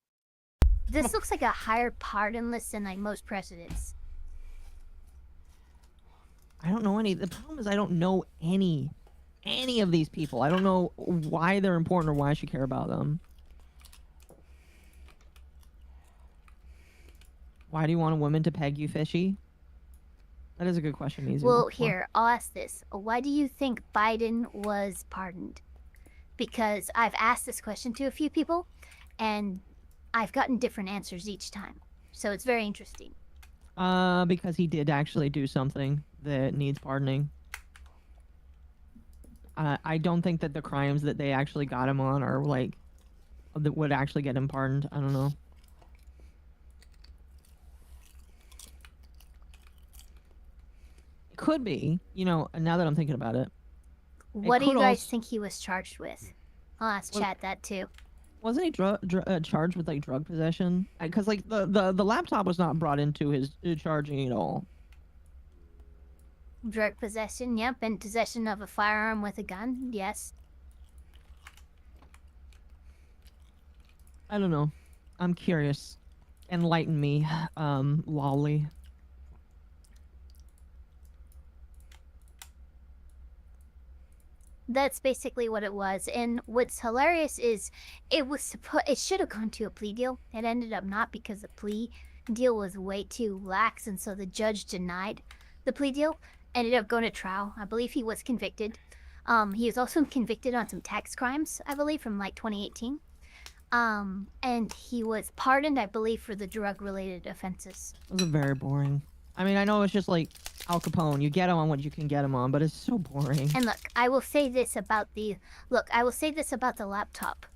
like a higher pardon list than like most presidents. I don't know any. The problem is I don't know any of these people. I don't know why they're important or why I should care about them. Why do you want a woman to peg you, fishy? That is a good question, Easy. Well, here, I'll ask this. Why do you think Biden was pardoned? Because I've asked this question to a few people, and I've gotten different answers each time. So it's very interesting. Because he did actually do something that needs pardoning. I don't think that the crimes that they actually got him on are like that would actually get him pardoned. I don't know. It could be, you know, now that I'm thinking about it. What do you guys think he was charged with? I'll ask chat that too. Wasn't he charged with like drug possession? Because like the laptop was not brought into his charging at all. Drug possession, yep, and possession of a firearm with a gun, yes. I don't know. I'm curious. Enlighten me, lolly. That's basically what it was. And what's hilarious is it should have gone to a plea deal. It ended up not because the plea deal was way too lax, and so the judge denied the plea deal. Ended up going to trial. I believe he was convicted. He was also convicted on some tax crimes, I believe, from like 2018. And he was pardoned, I believe, for the drug-related offenses. It was very boring. I mean, I know it's just like Al Capone. You get him on what you can get him on, but it's so boring. And look, I will say this about the laptop.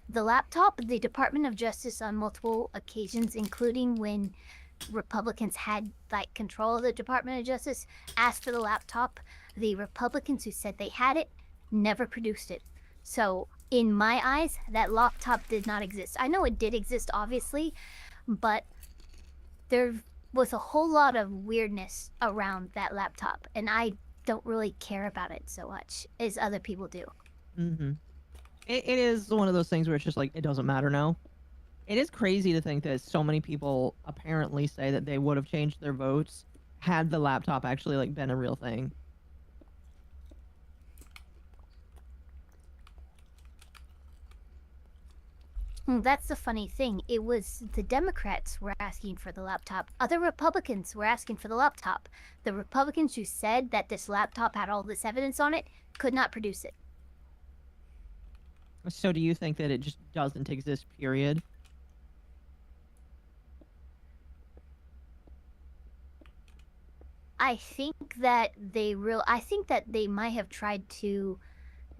The laptop, the Department of Justice on multiple occasions, including when Republicans had like control of the Department of Justice, asked for the laptop. The Republicans who said they had it never produced it. So in my eyes, that laptop did not exist. I know it did exist, obviously, but there was a whole lot of weirdness around that laptop, and I don't really care about it so much as other people do. Mm-hmm. It is one of those things where it's just like, it doesn't matter now. It is crazy to think that so many people apparently say that they would have changed their votes had the laptop actually like been a real thing. That's the funny thing. It was the Democrats were asking for the laptop. Other Republicans were asking for the laptop. The Republicans who said that this laptop had all this evidence on it could not produce it. So do you think that it just doesn't exist, period? I think that they might have tried to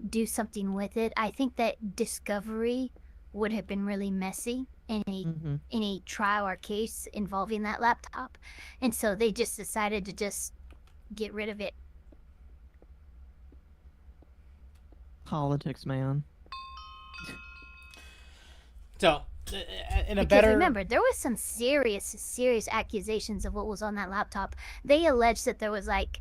do something with it. I think that discovery would have been really messy in a trial or case involving that laptop, and so they just decided to just get rid of it. Politics, man. So, Because remember, there was some serious accusations of what was on that laptop. They alleged that there was like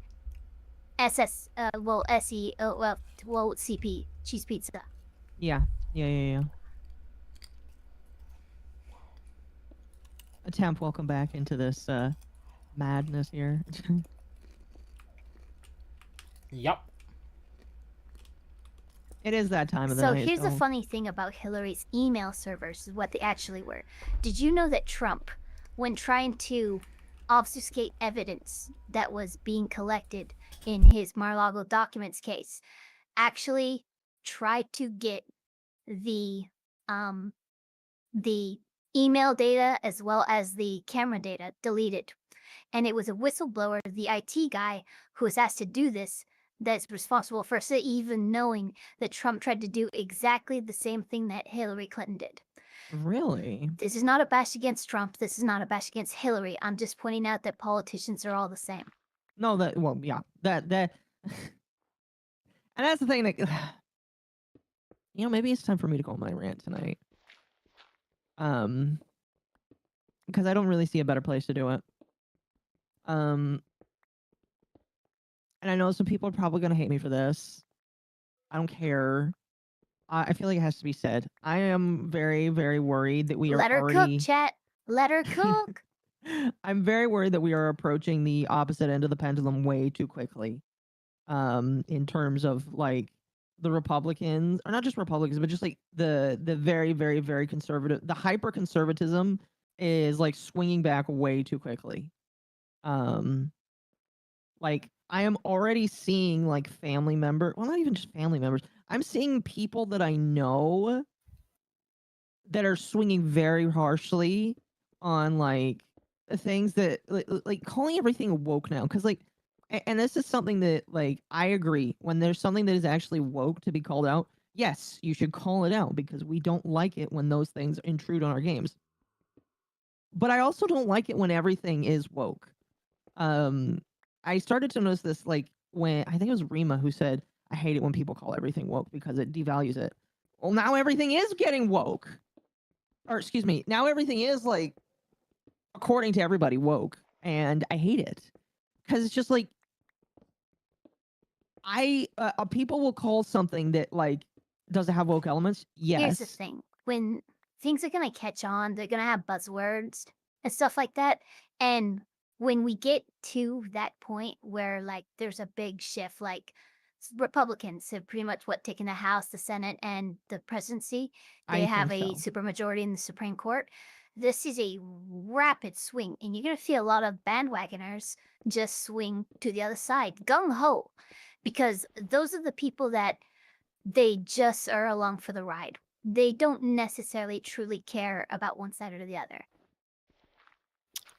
CP, cheese pizza. Yeah. Temp, welcome back into this madness here. Yep. It is that time of the So night. here's the funny thing about Hillary's email servers, what they actually were. Did you know that Trump, when trying to obfuscate evidence that was being collected in his Mar-a-Lago documents case, actually tried to get the email data as well as the camera data deleted? And it was a whistleblower, the IT guy, who was asked to do this, that's responsible for even knowing that Trump tried to do exactly the same thing that Hillary Clinton did. Really? This is not a bash against Trump. This is not a bash against Hillary. I'm just pointing out that politicians are all the same. No, well, yeah, that, and that's the thing that, maybe it's time for me to go on my rant tonight. Because I don't really see a better place to do it. And I know some people are probably gonna hate me for this. I don't care. I feel like it has to be said. I am very, very worried that we are Let her already... cook, chat. Let her cook. I'm very worried that we are approaching the opposite end of the pendulum way too quickly. In terms of like the Republicans, or not just Republicans, but just like the very, very, very conservative, the hyper conservatism is like swinging back way too quickly. Like I am already seeing like family members, well, not even just family members. I'm seeing people that I know that are swinging very harshly on like things that like calling everything woke now, because like, and this is something that like I agree, when there's something that is actually woke to be called out, yes, you should call it out, because we don't like it when those things intrude on our games. But I also don't like it when everything is woke. I started to notice this like when I think it was Rima who said, I hate it when people call everything woke because it devalues it. Well, now everything is getting woke. Or excuse me, now everything is like, according to everybody, woke. And I hate it. Because it's just like, people will call something that like doesn't have woke elements. Yes. Here's the thing. When things are going to catch on, they're going to have buzzwords and stuff like that. And when we get to that point where like there's a big shift, like Republicans have pretty much taken the House, the Senate, and the presidency. They have a supermajority in the Supreme Court. This is a rapid swing, and you're going to feel a lot of bandwagoners just swing to the other side, gung-ho, because those are the people that they just are along for the ride. They don't necessarily truly care about one side or the other.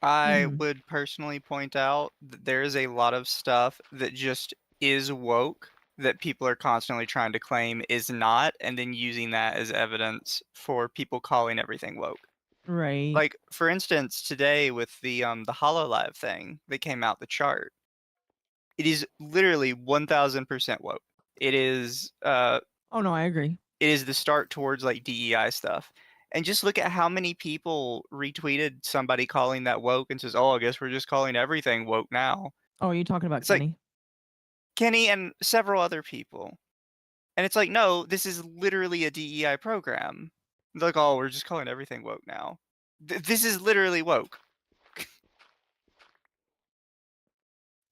I would personally point out that there is a lot of stuff that just is woke that people are constantly trying to claim is not, and then using that as evidence for people calling everything woke. Right. Like, for instance, today with the HoloLive thing that came out, the chart, it is literally 1000% woke. It is oh no, I agree. It is the start towards like DEI stuff. And just look at how many people retweeted somebody calling that woke and says, "Oh, I guess we're just calling everything woke now." Oh, are you talking about It's like Kenny? Kenny and several other people. And it's like, no, this is literally a DEI program. They're like, "Oh, we're just calling everything woke now." This is literally woke.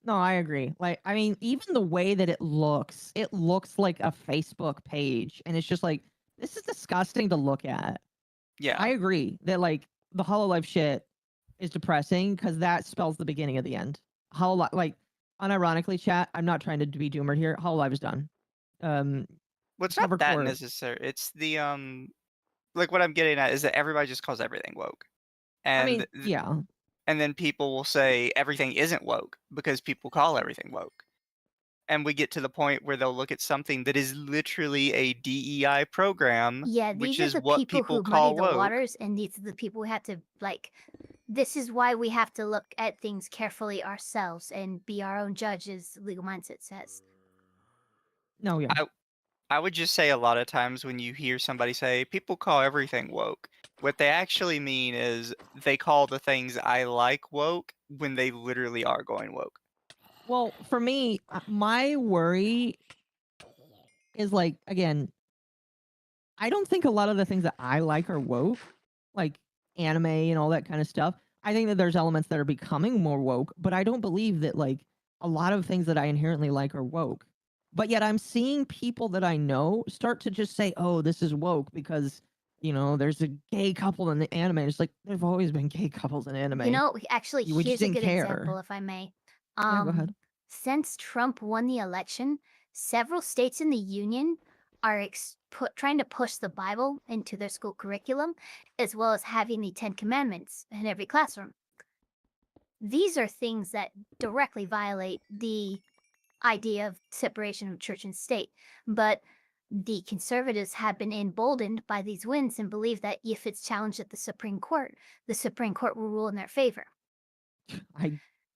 No, I agree. Like, I mean, even the way that it looks like a Facebook page. And it's just like, this is disgusting to look at. Yeah. I agree that like the HoloLive shit is depressing because that spells the beginning of the end. HoloLive, like, unironically, chat, I'm not trying to be doomer here. HoloLive is done. Well, it's not that necessary. It's the like what I'm getting at is that everybody just calls everything woke. And I mean, yeah. And then people will say everything isn't woke because people call everything woke. And we get to the point where they'll look at something that is literally a DEI program, Yeah, which these is are the what people who call muddy the woke. waters, and these are the people who have to like. This is why we have to look at things carefully ourselves and be our own judges. Legal mindset says. No, yeah. I would just say a lot of times when you hear somebody say people call everything woke, what they actually mean is they call the things I like woke when they literally are going woke. Well, for me, my worry is like, again, I don't think a lot of the things that I like are woke, like anime and all that kind of stuff. I think that there's elements that are becoming more woke, but I don't believe that like a lot of things that I inherently like are woke. But yet I'm seeing people that I know start to just say, "Oh, this is woke because there's a gay couple in the anime." It's like there've always been gay couples in anime. You know, actually, We just here's a didn't good care. example, if I may. Yeah, go ahead. Since Trump won the election, several states in the union are trying to push the Bible into their school curriculum, as well as having the Ten Commandments in every classroom. These are things that directly violate the idea of separation of church and state. But the conservatives have been emboldened by these wins and believe that if it's challenged at the Supreme Court will rule in their favor.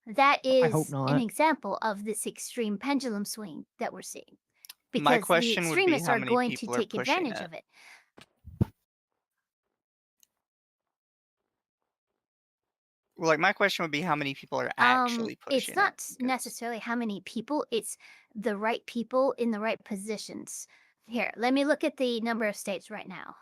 That I hope is not. an example of this extreme pendulum swing that we're seeing. My Because the question would be extremists how are many going to people are take pushing advantage it. of it. Well, like my question would be how many people are actually pushing It's not it. 'Cause- necessarily how many people, it's the right people in the right positions. Here, let me look at the number of states right now.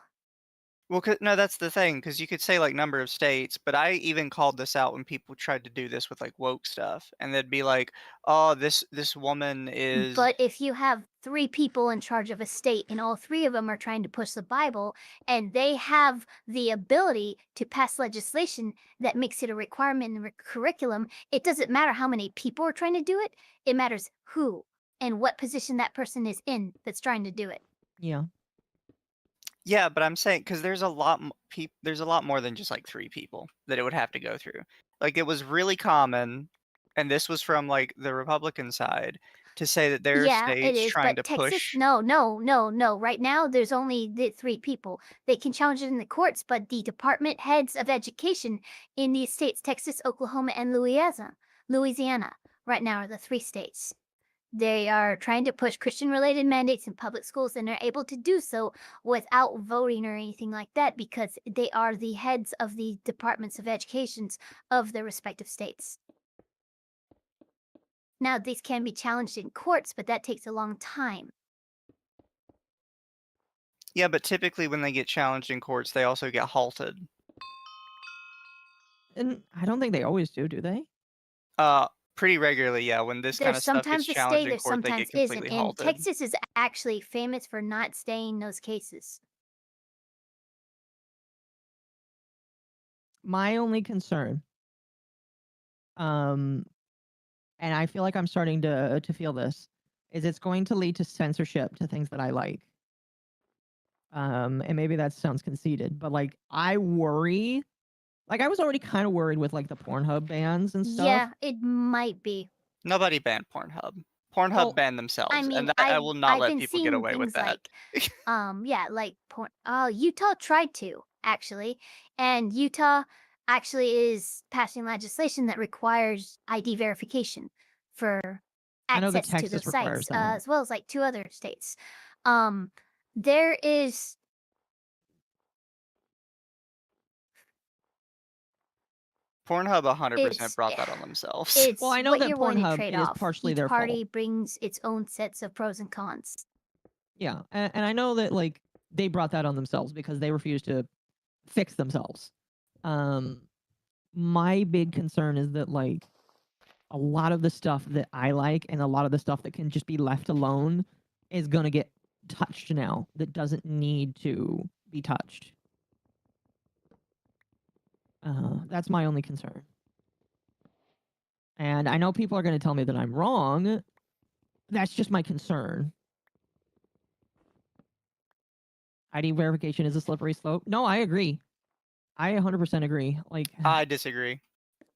Well, no, that's the thing, because you could say like number of states, but I even called this out when people tried to do this with like woke stuff, and they'd be like, "Oh, this woman is." But if you have 3 people in charge of a state and all 3 of them are trying to push the Bible, and they have the ability to pass legislation that makes it a requirement in the curriculum, it doesn't matter how many people are trying to do it. It matters who and what position that person is in that's trying to do it. Yeah. Yeah, but I'm saying because there's a lot there's a lot more than just like 3 people that it would have to go through. Like it was really common, and this was from like the Republican side, to say that there are Yeah, it states is, trying but to Texas, push. no. Right now, there's only the 3 people. They can challenge it in the courts, but the department heads of education in these states, Texas, Oklahoma, and Louisiana, right now are the 3 states. They are trying to push Christian-related mandates in public schools, and they're able to do so without voting or anything like that because they are the heads of the departments of educations of their respective states. Now, these can be challenged in courts, but that takes a long time. Yeah, but typically when they get challenged in courts, they also get halted. And I don't think they always do they? Pretty regularly, yeah. When this kind There's of stuff gets sometimes a challenged stay, in there's court, they sometimes get completely isn't. And halted. Texas is actually famous for not staying those cases. My only concern, and I feel like I'm starting to feel this, is it's going to lead to censorship to things that I like. And maybe that sounds conceited, but like I worry. Like I was already kind of worried with like the Pornhub bans and stuff. Yeah, it might be. Nobody banned Pornhub. Pornhub Well, banned themselves, I mean, and I will not I've let been people get seeing away with things that. like, yeah, like porn. Utah tried to actually, and Utah actually is passing legislation that requires ID verification for I know that access to Texas those requires sites, that. as well as like 2 other states. There is. Pornhub 100% It's brought that on themselves. it's Well, I know what that you're going to Pornhub trade is off. partially Each their party fault. brings its own sets of pros and cons. Yeah, and I know that like they brought that on themselves because they refused to fix themselves. My big concern is that like a lot of the stuff that I like and a lot of the stuff that can just be left alone is gonna get touched now that doesn't need to be touched. That's my only concern. And I know people are going to tell me that I'm wrong. That's just my concern. ID verification is a slippery slope. No, I agree. I 100% agree. Like I disagree.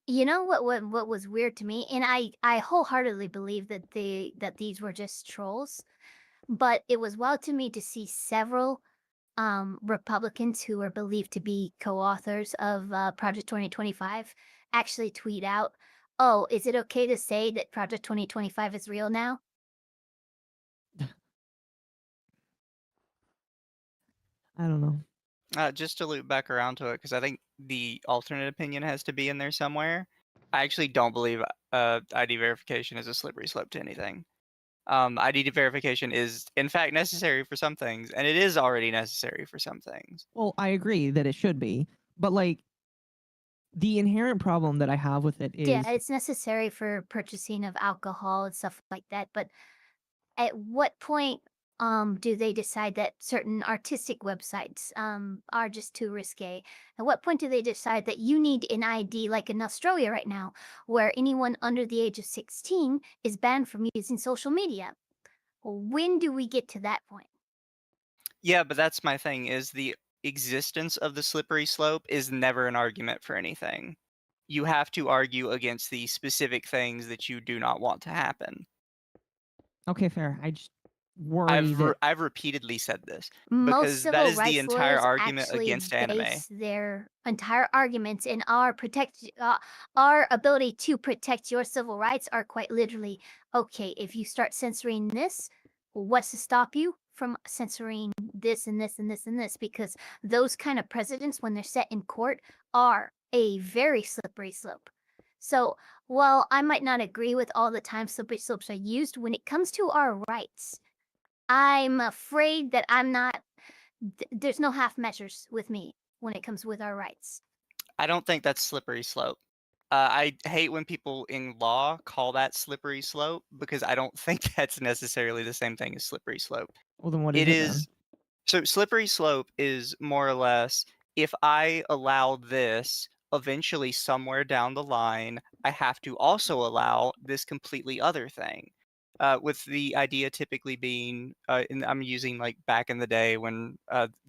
You know what was weird to me, and I wholeheartedly believe that these were just trolls, but it was wild to me to see several Republicans who are believed to be co-authors of Project 2025 actually tweet out, "Oh, is it okay to say that Project 2025 is real now?" I don't know. Just to loop back around to it, because I think the alternate opinion has to be in there somewhere. I actually don't believe ID verification is a slippery slope to anything. ID verification is, in fact, necessary for some things, and it is already necessary for some things. Well, I agree that it should be, but like the inherent problem that I have with it is Yeah, it's necessary for purchasing of alcohol and stuff like that. But at what point do they decide that certain artistic websites are just too risque? At what point do they decide that you need an ID, like in Australia right now, where anyone under the age of 16 is banned from using social media? When do we get to that point? Yeah, but that's my thing, is the existence of the slippery slope is never an argument for anything. You have to argue against the specific things that you do not want to happen. okay, fair. I just worry that I've repeatedly said this, Most because that civil is the rights entire lawyers argument actually against anime. base their entire arguments in our ability to protect your civil rights are quite literally, okay, if you start censoring this, what's to stop you from censoring this and this and this and this? Because those kind of precedents, when they're set in court, are a very slippery slope. So while I might not agree with all the time slippery slopes are used, when it comes to our rights, I'm afraid that I'm not. There's no half measures with me when it comes with our rights. I don't think that's slippery slope. I hate when people in law call that slippery slope, because I don't think that's necessarily the same thing as slippery slope. well, then what is It it is. So slippery slope is more or less, if I allow this, eventually somewhere down the line, I have to also allow this completely other thing. With the idea typically being, and I'm using like back in the day when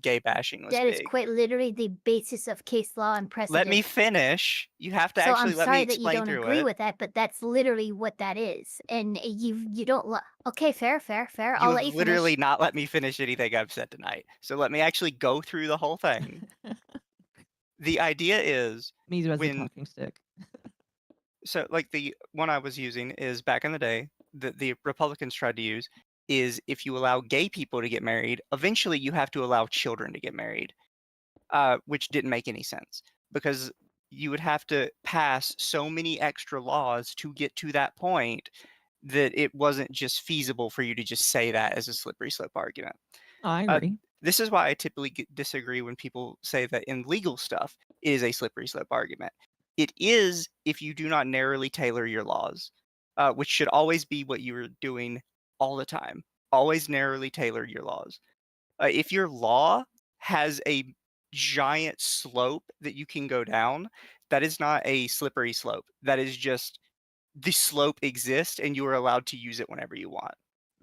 gay bashing was That is big. quite literally the basis of case law and precedent. Let me finish. You have to So actually I'm let me sorry that you explain don't through agree it. with that, but that's literally what that is. And you don't. Okay, fair. I'll You let have you literally finish. not let me finish anything I've said tonight. So let me actually go through the whole thing. The idea is, Mizu as a when talking stick. so like the one I was using is back in the day that the Republicans tried to use is, if you allow gay people to get married, eventually you have to allow children to get married, which didn't make any sense, because you would have to pass so many extra laws to get to that point that it wasn't just feasible for you to just say that as a slippery slope argument. Oh, I agree. This is why I typically disagree when people say that in legal stuff it is a slippery slope argument. It is if you do not narrowly tailor your laws, which should always be what you're doing all the time. Always narrowly tailor your laws. If your law has a giant slope that you can go down, that is not a slippery slope. That is just the slope exists and you are allowed to use it whenever you want.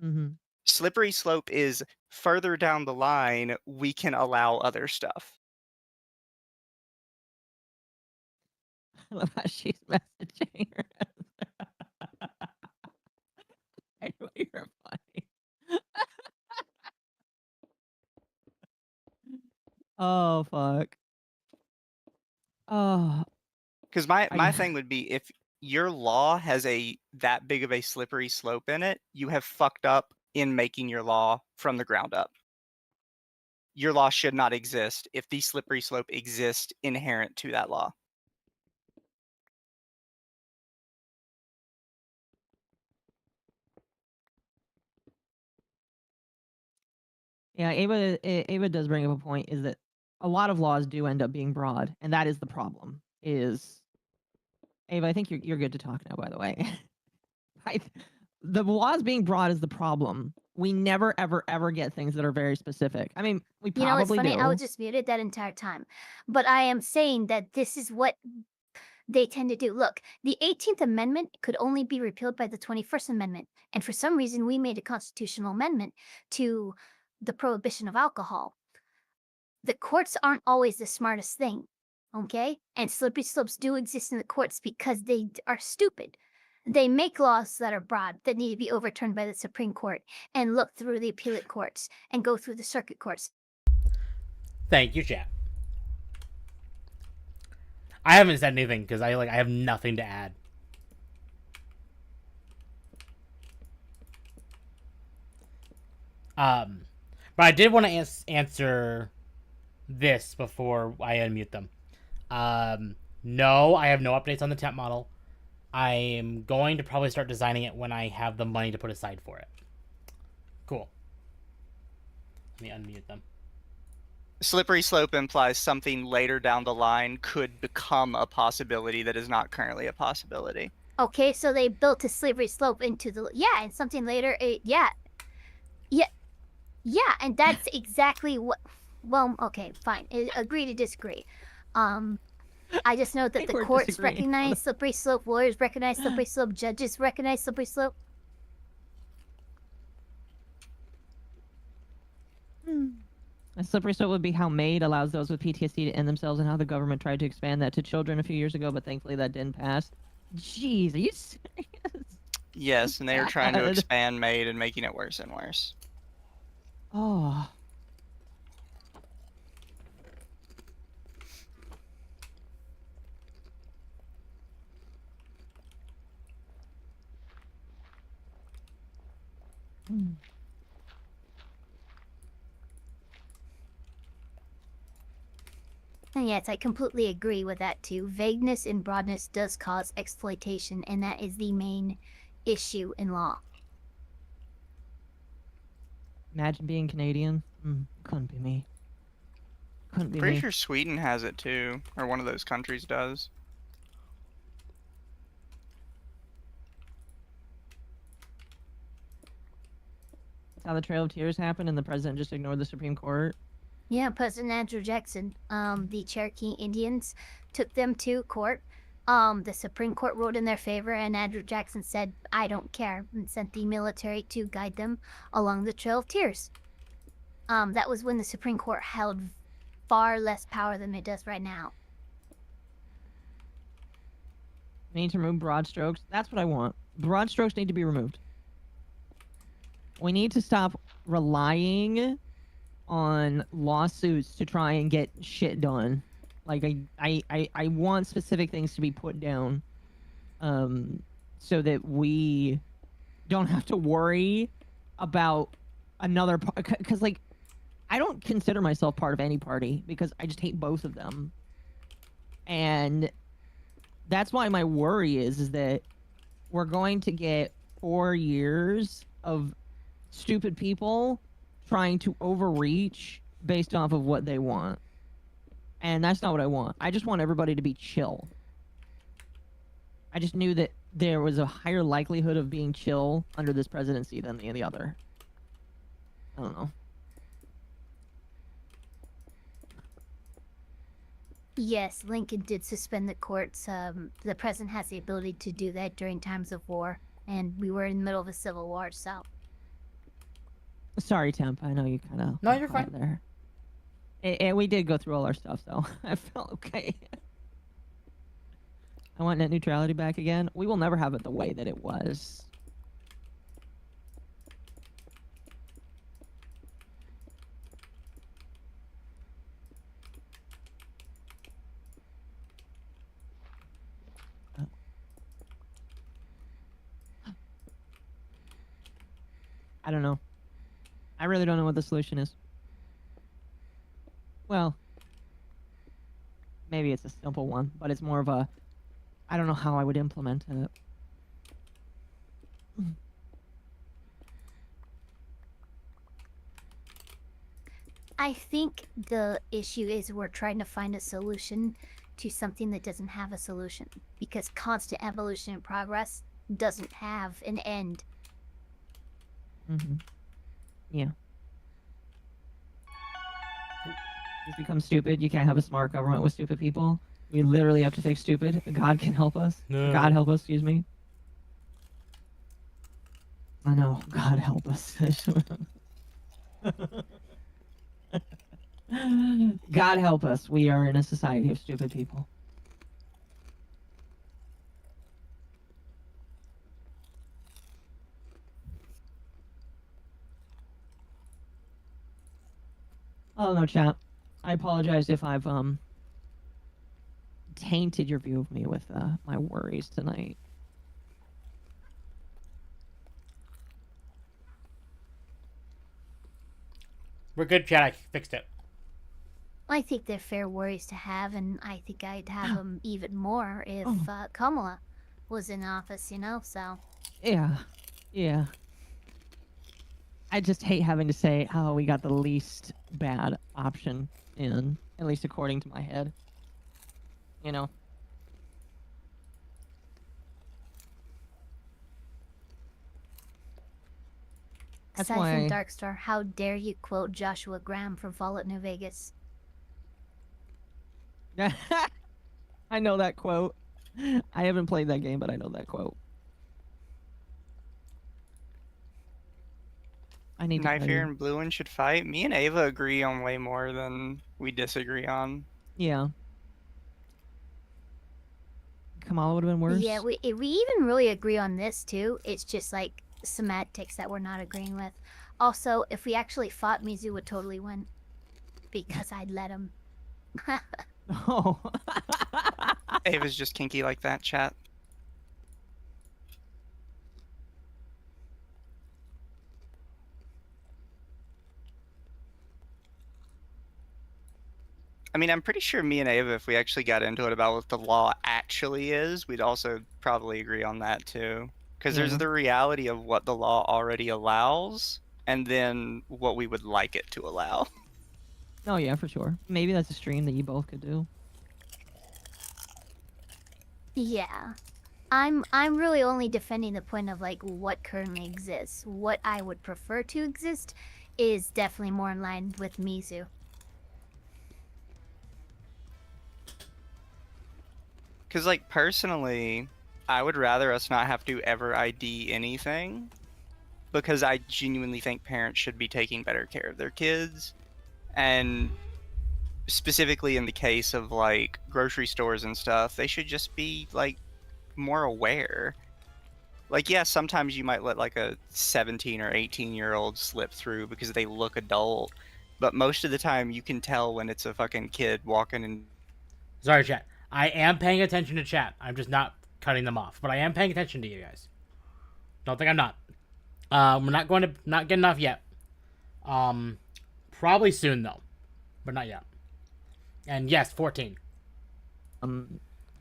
Mm-hmm. Slippery slope is further down the line, we can allow other stuff. I love how she's messaging her. I know you're funny. Oh fuck. Oh, Because my I- thing would be, if your law has that big of a slippery slope in it, you have fucked up in making your law from the ground up. Your law should not exist if the slippery slope exists inherent to that law. yeah, Ava does bring up a point, is that a lot of laws do end up being broad, and that is the problem. Is Ava, I think you're good to talk now, by the way. The laws being broad is the problem. We never ever get things that are very specific. I mean, we You know, it's probably funny. do. I was just muted that entire time, but I am saying that this is what they tend to do. Look, the 18th Amendment could only be repealed by the 21st Amendment, and for some reason, we made a constitutional amendment to the prohibition of alcohol. The courts aren't always the smartest thing, okay? And slippery slopes do exist in the courts because they are stupid. They make laws that are broad that need to be overturned by the Supreme Court and look through the appellate courts and go through the circuit courts. Thank you, chat. I haven't said anything because I have nothing to add. But I did want to answer this before I unmute them. No, I have no updates on the temp model. I am going to probably start designing it when I have the money to put aside for it. Cool. Let me unmute them. Slippery slope implies something later down the line could become a possibility that is not currently a possibility. Okay, so they built a slippery slope into the and something later. Yeah, and that's exactly what. Well, okay, fine. Agree to disagree. I just know that the We're courts disagreeing. recognize slippery slope, lawyers recognize slippery slope, judges recognize slippery slope. A slippery slope would be how MAID allows those with PTSD to end themselves, and how the government tried to expand that to children a few years ago, but thankfully that didn't pass. Jeez, are you serious? Yes, and they were trying to God. expand MAID and making it worse and worse. Oh. And yes, I completely agree with that too. Vagueness and broadness does cause exploitation, and that is the main issue in law. Imagine being Canadian. Couldn't be me. Couldn't be Pretty me. sure Sweden has it too, or one of those countries does. That's how the Trail of Tears happened, and the president just ignored the Supreme Court. Yeah, President Andrew Jackson, the Cherokee Indians took them to court. The Supreme Court ruled in their favor, and Andrew Jackson said, "I don't care," and sent the military to guide them along the Trail of Tears. That was when the Supreme Court held far less power than it does right now. We need to remove broad strokes. That's what I want. Broad strokes need to be removed. We need to stop relying on lawsuits to try and get shit done. Like I want specific things to be put down, so that we don't have to worry about another part. Because like, I don't consider myself part of any party because I just hate both of them, and that's why my worry is that we're going to get 4 years of stupid people trying to overreach based off of what they want. And that's not what I want. I just want everybody to be chill. I just knew that there was a higher likelihood of being chill under this presidency than the other. I don't know. Yes, Lincoln did suspend the courts. The president has the ability to do that during times of war, and we were in the middle of a civil war, so. Sorry, Temp. I know you kind of. No, you're fine. There. And we did go through all our stuff, though. I felt okay. I want net neutrality back again. We will never have it the way that it was. I don't know. I really don't know what the solution is. Well, maybe it's a simple one, but it's more of a, I don't know how I would implement it. I think the issue is we're trying to find a solution to something that doesn't have a solution, because constant evolution and progress doesn't have an end. Yeah. It's become stupid. You can't have a smart government with stupid people. We literally have to fix stupid. God can help us. No. God help us, excuse me. I know. God help us. God help us. We are in a society of stupid people. Oh no, chat. I apologize if I've tainted your view of me with my worries tonight. We're good, chat. I fixed it. I think they're fair worries to have, and I think I'd have them even more if Kamala was in office, you know, so. Yeah. Yeah. I just hate having to say, oh, we got the least bad option in, at least according to my head. You know? That's Aside why... from Darkstar, how dare you quote Joshua Graham from Fallout New Vegas? I know that quote. I haven't played that game, but I know that quote. I need to Knife and Blue One should fight. Me and Ava agree on way more than we disagree on. Yeah. Kamala would have been worse. Yeah, we even really agree on this too. It's just like semantics that we're not agreeing with. Also, if we actually fought, Mizu would totally win. Because I'd let him. Oh. Ava's just kinky like that, chat. I mean, I'm pretty sure me and Ava, if we actually got into it about what the law actually is, we'd also probably agree on that too. Because there's the reality of what the law already allows, and then what we would like it to allow. Oh yeah, for sure. Maybe that's a stream that you both could do. Yeah. I'm really only defending the point of like what currently exists. What I would prefer to exist is definitely more in line with Mizu. Because, like, personally, I would rather us not have to ever ID anything, because I genuinely think parents should be taking better care of their kids, and specifically in the case of, like, grocery stores and stuff, they should just be, like, more aware. Like, yeah, sometimes you might let, like, a 17 or 18-year-old slip through because they look adult, but most of the time you can tell when it's a fucking kid walking in. Sorry, chat. I am paying attention to chat. I'm just not cutting them off, but I am paying attention to you guys. Don't think I'm not. We're not getting off yet. Probably soon though, but not yet. And yes, 14.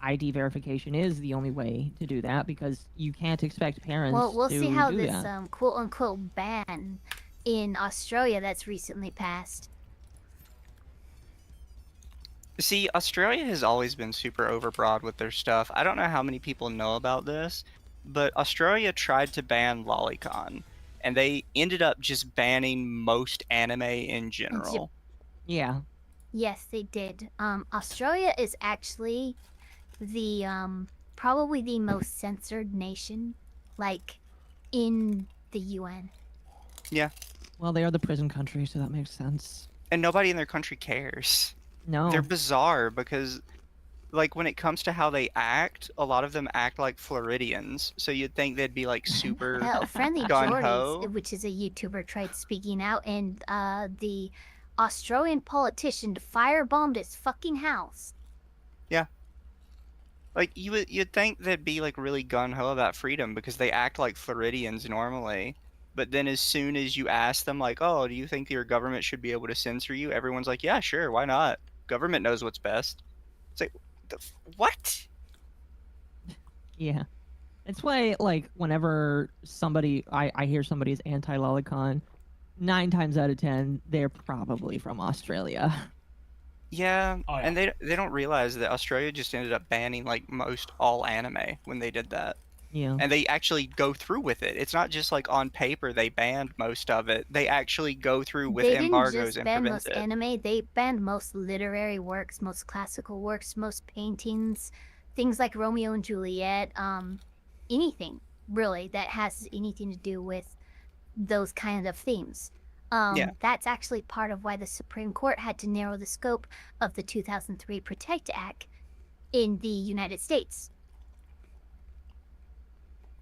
ID verification is the only way to do that because you can't expect parents. Well, we'll to see how do this that. quote unquote ban in Australia that's recently passed. See, Australia has always been super overbroad with their stuff. I don't know how many people know about this, but Australia tried to ban Lolicon, and they ended up just banning most anime in general. Yeah. Yes, they did. Australia is actually the probably the most censored nation, like, in the UN. Yeah. Well, they are the prison country, so that makes sense. And nobody in their country cares. No. They're bizarre because, like, when it comes to how they act, a lot of them act like Floridians. So you'd think they'd be, like, super Friendly gung-ho. Jordies, which is a YouTuber, tried speaking out, and the Australian politician firebombed his fucking house. Yeah. Like, you'd think they'd be, like, really gung-ho about freedom because they act like Floridians normally. But then as soon as you ask them, like, oh, do you think your government should be able to censor you? Everyone's like, yeah, sure, why not? Government knows what's best. It's like, what? Yeah. It's why, like, whenever I hear somebody's anti-lolicon, 9 times out of 10, they're probably from Australia. Yeah, Oh, yeah. and they don't realize that Australia just ended up banning, like, most all anime when they did that. Yeah. And they actually go through with it. It's not just, like, on paper they banned most of it. They actually go through with embargoes They didn't just and ban prevent most it. anime, they banned most literary works, most classical works, most paintings, things like Romeo and Juliet, anything, really, that has anything to do with those kind of themes. Yeah. That's actually part of why the Supreme Court had to narrow the scope of the 2003 Protect Act in the United States.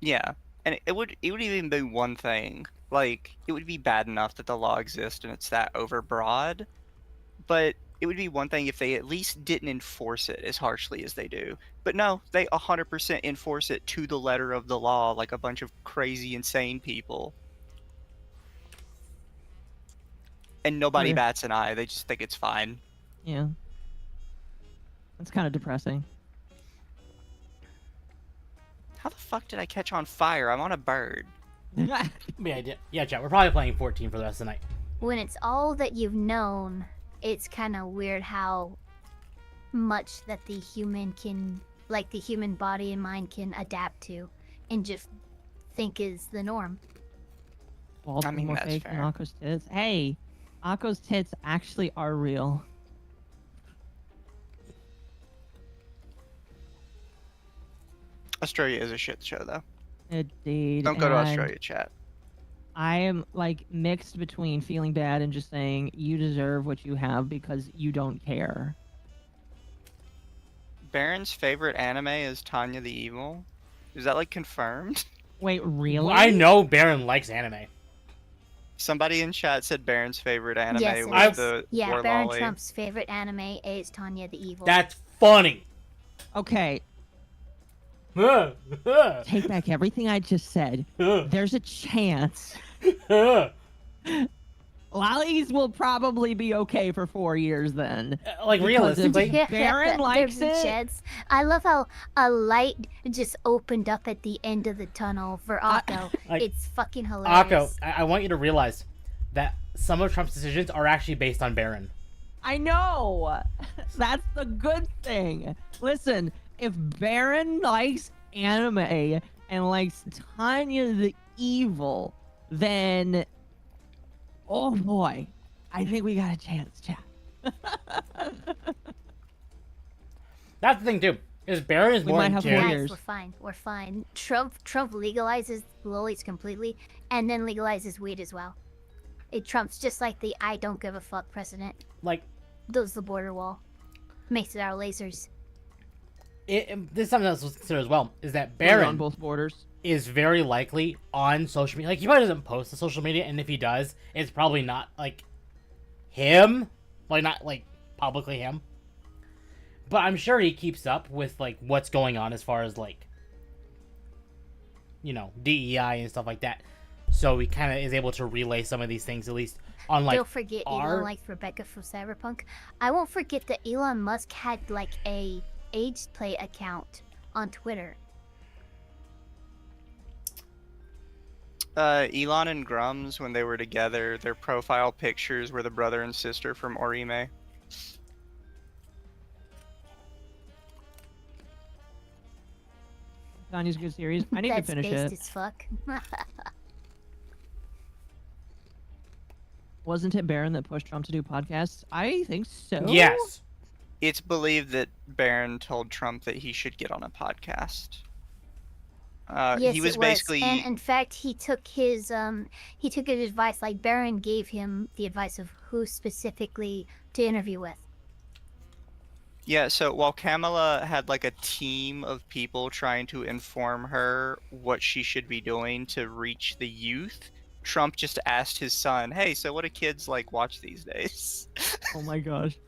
Yeah, and it would even be one thing. Like, it would be bad enough that the law exists and it's that overbroad, but it would be one thing if they at least didn't enforce it as harshly as they do. But no, they 100% enforce it to the letter of the law like a bunch of crazy, insane people. And nobody Yeah. bats an eye, they just think it's fine. Yeah. That's kind of depressing. How the fuck did I catch on fire? I'm on a bird. Yeah, chat. We're probably playing 14 for the rest of the night. When it's all that you've known it's kind of weird how much that the human can, like the human body and mind can adapt to and just think is the norm. Balls I mean, more that's fake than fair. Akko's tits. Hey, Akko's tits actually are real. Australia is a shit show, though. Indeed. Don't go to and Australia, chat. I am like mixed between feeling bad and just saying you deserve what you have because you don't care. Baron's favorite anime is Tanya the Evil. Is that like confirmed? Wait, really? I know Baron likes anime. Somebody in chat said Baron's favorite anime Yes, it was is. the Yeah, War Baron Lolly. Trump's favorite anime is Tanya the Evil. That's funny. Okay, take back everything I just said. There's a chance Lollies will probably be okay for 4 years then. Like, Because if realistically, Baron likes There's it. sheds. I love how a light just opened up at the end of the tunnel for Akko. like, It's fucking hilarious. Akko, I want you to realize that some of Trump's decisions are actually based on Baron. I know. That's the good thing. Listen, if Baron likes anime and likes Tanya the Evil, then oh boy, I think we got a chance, chat. That's the thing too. Is Baron is We more might in have tune. 4 Guys, years. we're fine. Trump legalizes lollies completely, and then legalizes weed as well. Trump's just like the I don't give a fuck president. Like, Does the border wall. Makes it our lasers. this is something else to consider as well. Is that We're on Baron both borders. is very likely on social media. Like, he probably doesn't post to social media, and if he does, it's probably not like him, like not like publicly him. But I'm sure he keeps up with like what's going on as far as like, you know, DEI and stuff like that. So he kind of is able to relay some of these things, at least on like Don't forget our... Elon likes Rebecca from Cyberpunk. I won't forget that Elon Musk had like a age play account on Twitter. Elon and Grums, when they were together, their profile pictures were the brother and sister from Orime. Tanya's a good series. I need to That's finish based it. as fuck. Wasn't it Baron that pushed Trump to do podcasts? I think so. Yes. It's believed that Barron told Trump that he should get on a podcast. Yes, he was it basically and in fact he took his advice. Like Baron gave him the advice of who specifically to interview with. Yeah, so while Kamala had like a team of people trying to inform her what she should be doing to reach the youth, Trump just asked his son, "Hey, so what do kids like watch these days?" Oh my gosh.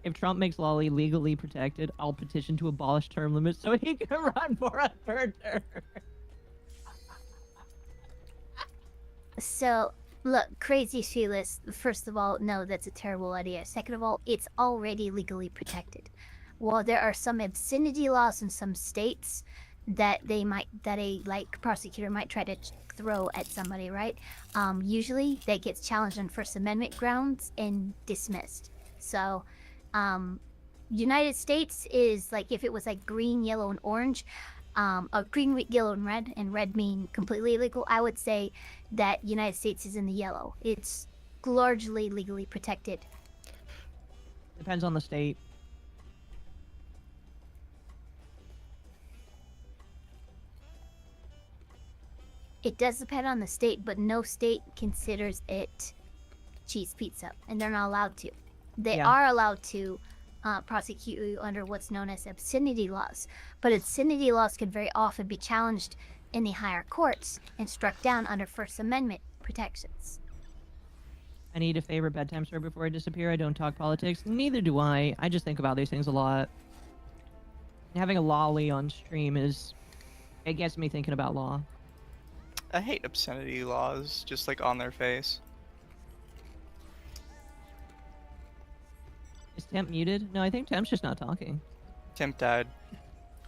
If Trump makes Lolly legally protected, I'll petition to abolish term limits so he can run for a third term. So, look, crazy Sheila, first of all, no, that's a terrible idea. Second of all, it's already legally protected. While there are some obscenity laws in some states that a prosecutor might try to throw at somebody, right? Usually that gets challenged on First Amendment grounds and dismissed. So, United States is like if it was like green, yellow, and orange, green, yellow, and red mean completely illegal. I would say that United States is in the yellow. It's largely legally protected. Depends on the state. It does depend on the state, but no state considers it cheese pizza, and they're not allowed to. They Yeah. are allowed to prosecute you under what's known as obscenity laws, but obscenity laws can very often be challenged in the higher courts and struck down under First Amendment protections. I need a favorite bedtime story before I disappear. I don't talk politics. Neither do I. I just think about these things a lot. Having a lolly on stream it gets me thinking about law. I hate obscenity laws, just like on their face. Is Temp muted? No, I think Temp's just not talking. Temp died.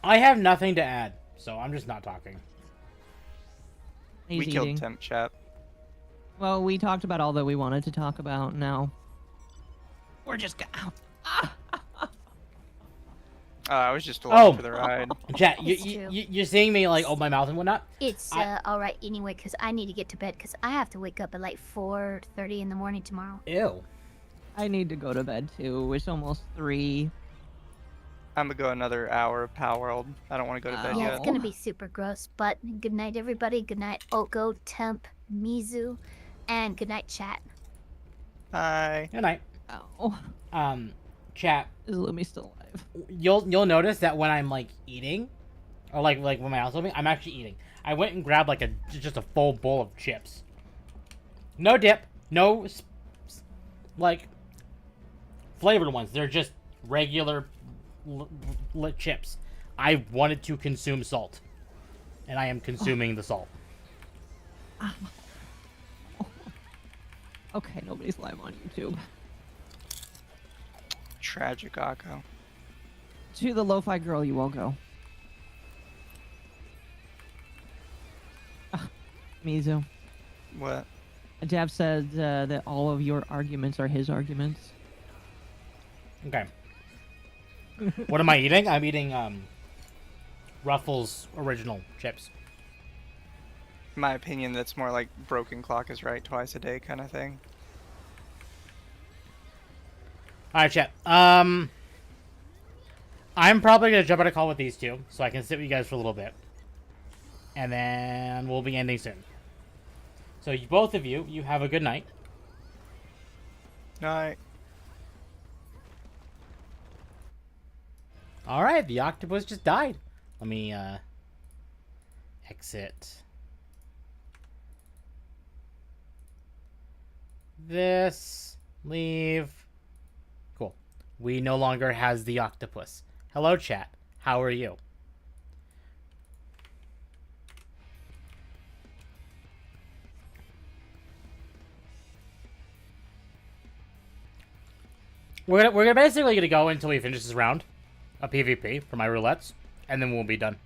I have nothing to add, so I'm just not talking. He's We eating. killed Temp, chat. Well, we talked about all that we wanted to talk about now. We're just gonna. I was just along for the Oh. ride. Chat, It's true. you're seeing me like open my mouth and whatnot. It's all right anyway, because I need to get to bed because I have to wake up at like 4:30 in the morning tomorrow. Ew. I need to go to bed too. It's almost 3. I'm gonna go another hour of Power World. I don't want to go to bed Yeah, yet. it's gonna be super gross. But good night, everybody. Good night, Oko, Temp, Mizu, and good night, chat. Bye. Good night. Oh, Chat. is Lumi still alive? You'll notice that when I'm like eating, or like when my mouth's open, I'm actually eating. I went and grabbed like just a full bowl of chips. No dip, no like flavored ones. They're just regular chips. I wanted to consume salt, and I am consuming the salt. Okay, nobody's live on YouTube. Tragic, Akko. To the lo-fi girl, you won't go. Mizu. What? Jab said that all of your arguments are his arguments. Okay. What am I eating? I'm eating Ruffles original chips. In my opinion, that's more like broken clock is right twice a day kind of thing. Alright, chat. I'm probably gonna jump on a call with these two, so I can sit with you guys for a little bit. And then we'll be ending soon. So both of you have a good night. Night. Alright, the octopus just died. Let me, exit this. Leave. Cool. We no longer has the octopus. Hello, chat. How are you? We're basically gonna go until we finish this round of PvP for my roulettes, and then we'll be done.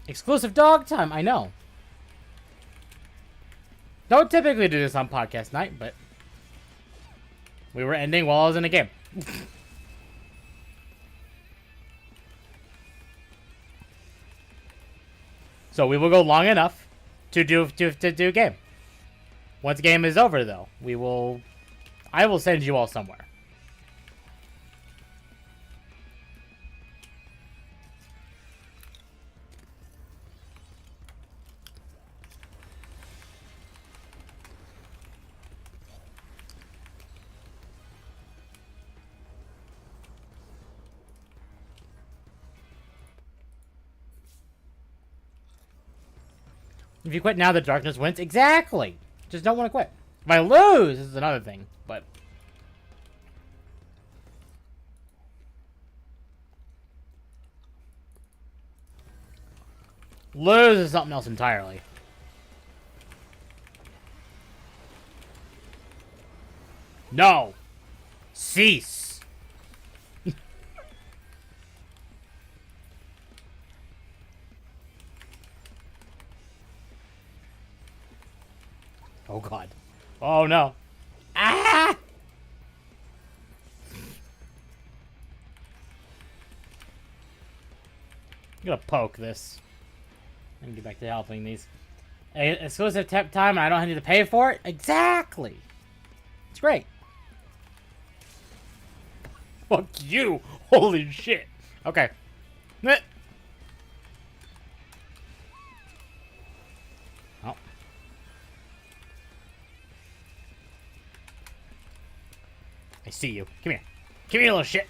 Exclusive dog time, I know. Don't typically do this on podcast night, but we were ending while I was in a game. So we will go long enough to do a game. Once game is over, though, I will send you all somewhere. If you quit now, the darkness wins. Exactly. Just don't want to quit. If I lose, this is another thing, but... Lose is something else entirely. No. Cease. Oh god. Oh no. Ah! I'm gonna poke this. And get back to helping these. Exclusive tip time, and I don't need to pay for it? Exactly! It's great. Fuck you! Holy shit! Okay. Oh. I see you. Come here. Come here, little shit.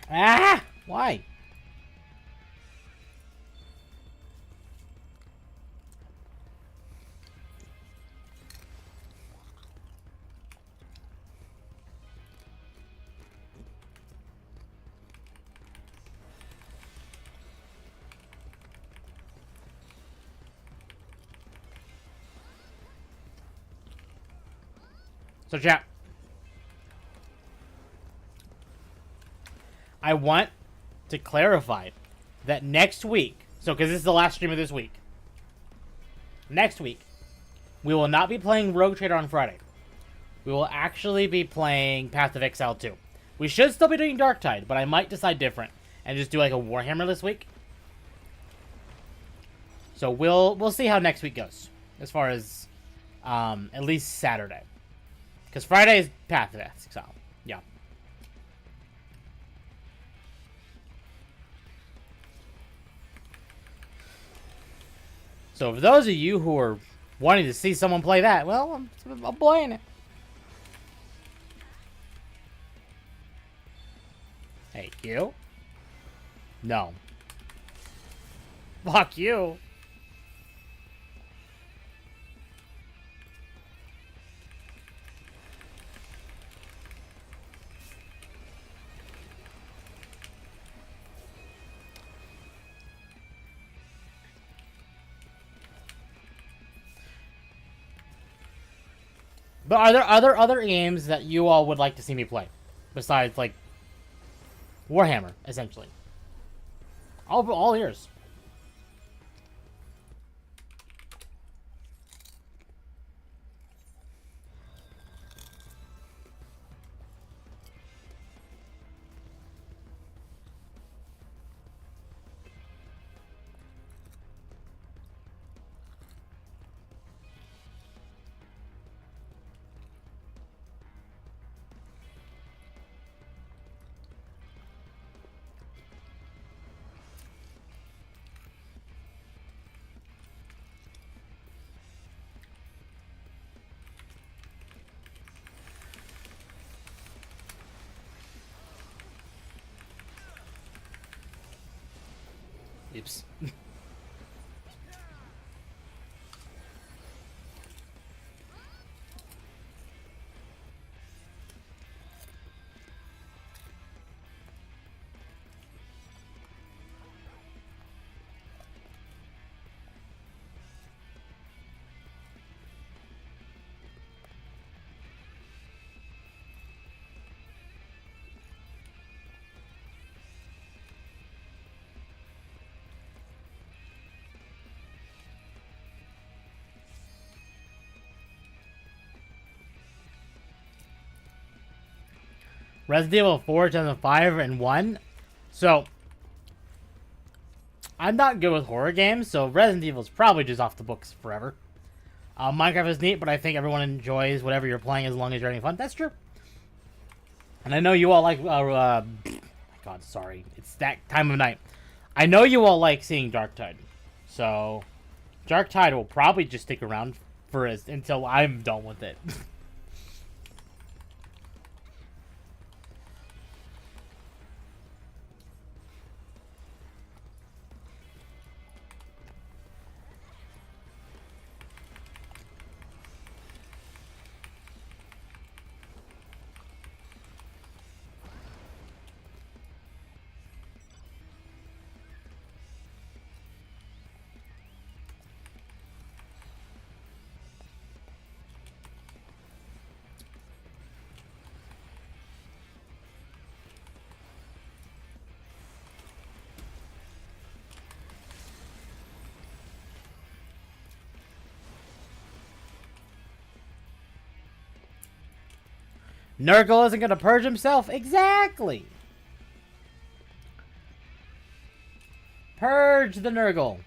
Ah! Why? So, chat. I want to clarify that next week, so because this is the last stream of this week, next week, we will not be playing Rogue Trader on Friday. We will actually be playing Path of Exile 2. We should still be doing Darktide, but I might decide different and just do like a Warhammer this week. So we'll see how next week goes, as far as at least Saturday, because Friday is Path of Exile. Yeah. So for those of you who are wanting to see someone play that, well, I'm playing it. Hey, you? No. Fuck you. But are there other games that you all would like to see me play? Besides, like, Warhammer, essentially. All ears. Oops. Resident Evil 4, 2005, and 1. So, I'm not good with horror games, so Resident Evil is probably just off the books forever. Minecraft is neat, but I think everyone enjoys whatever you're playing as long as you're having fun. That's true. And I know you all like... my God, sorry. It's that time of night. I know you all like seeing Darktide. So, Darktide will probably just stick around for until I'm done with it. Nurgle isn't going to purge himself? Exactly! Purge the Nurgle.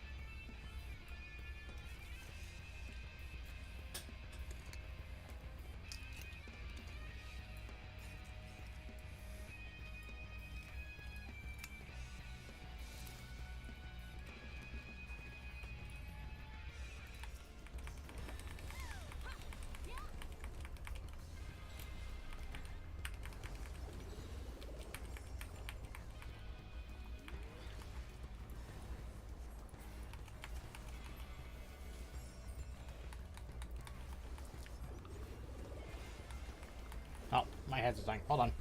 Oh, my head's dying. Hold on.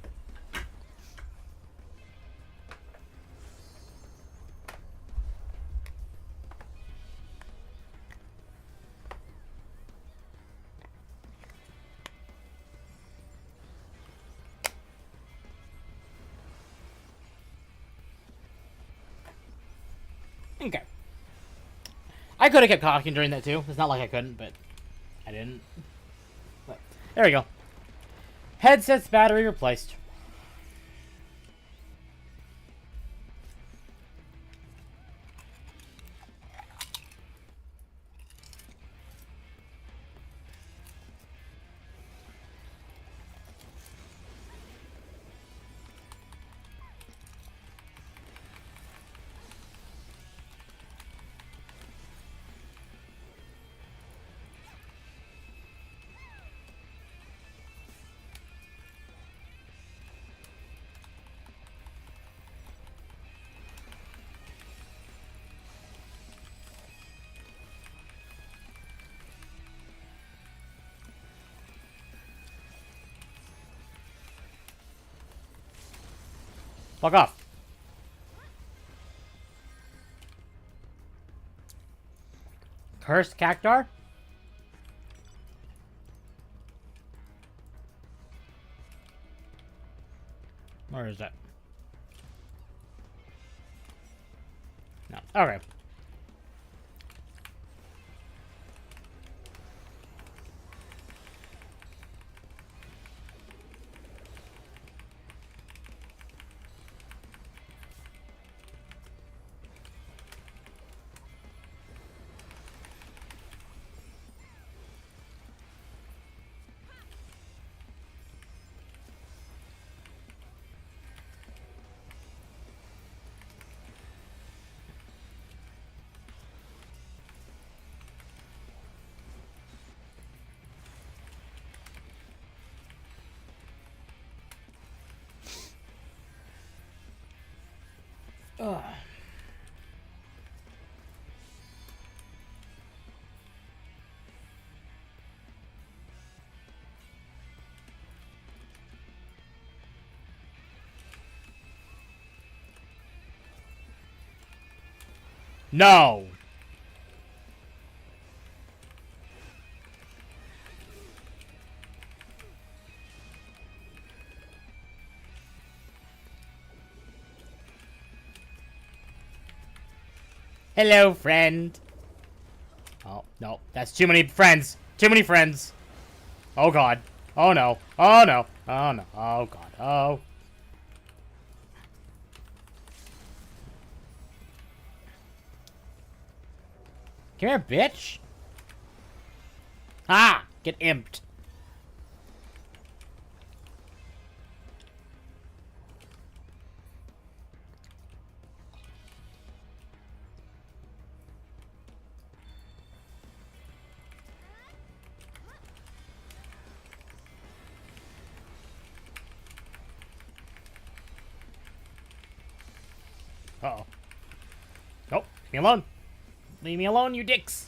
I could have kept talking during that too. It's not like I couldn't, but I didn't. But there we go. Headset's battery replaced. Fuck off. Cursed cactar? Where is that? No. Okay. Ugh. No. Hello, friend. Oh, no. That's too many friends. Too many friends. Oh, God. Oh, no. Oh, no. Oh, no. Oh, God. Oh. Come here, bitch. Ah! Get imped. Uh-oh. Nope. Leave me alone. Leave me alone, you dicks.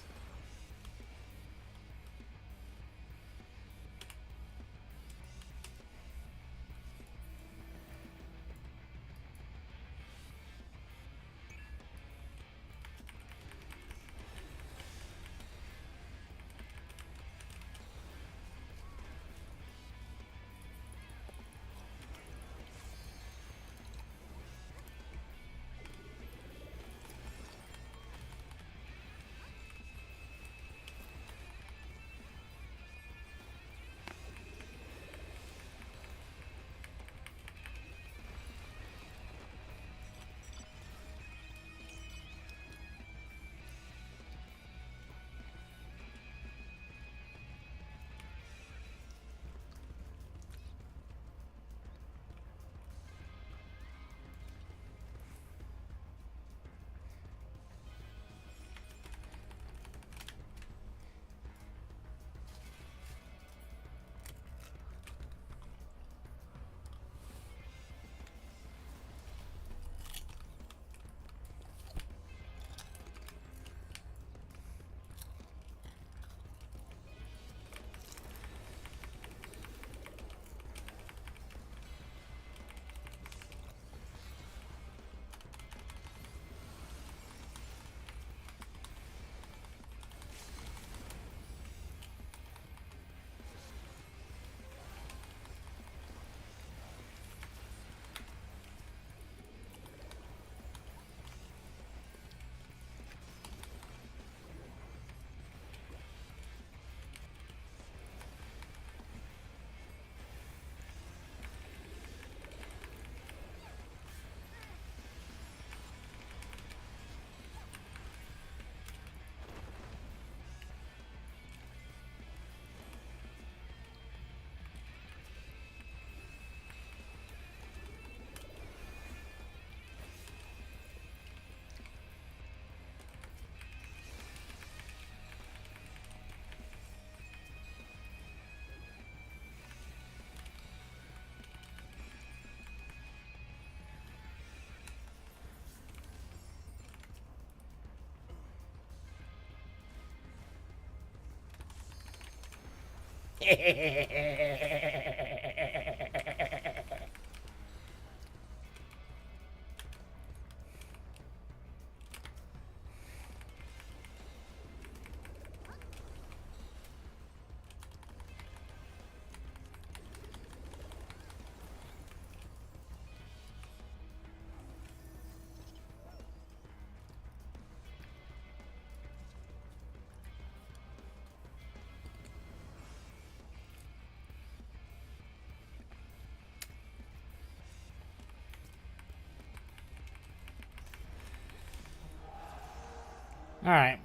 All right.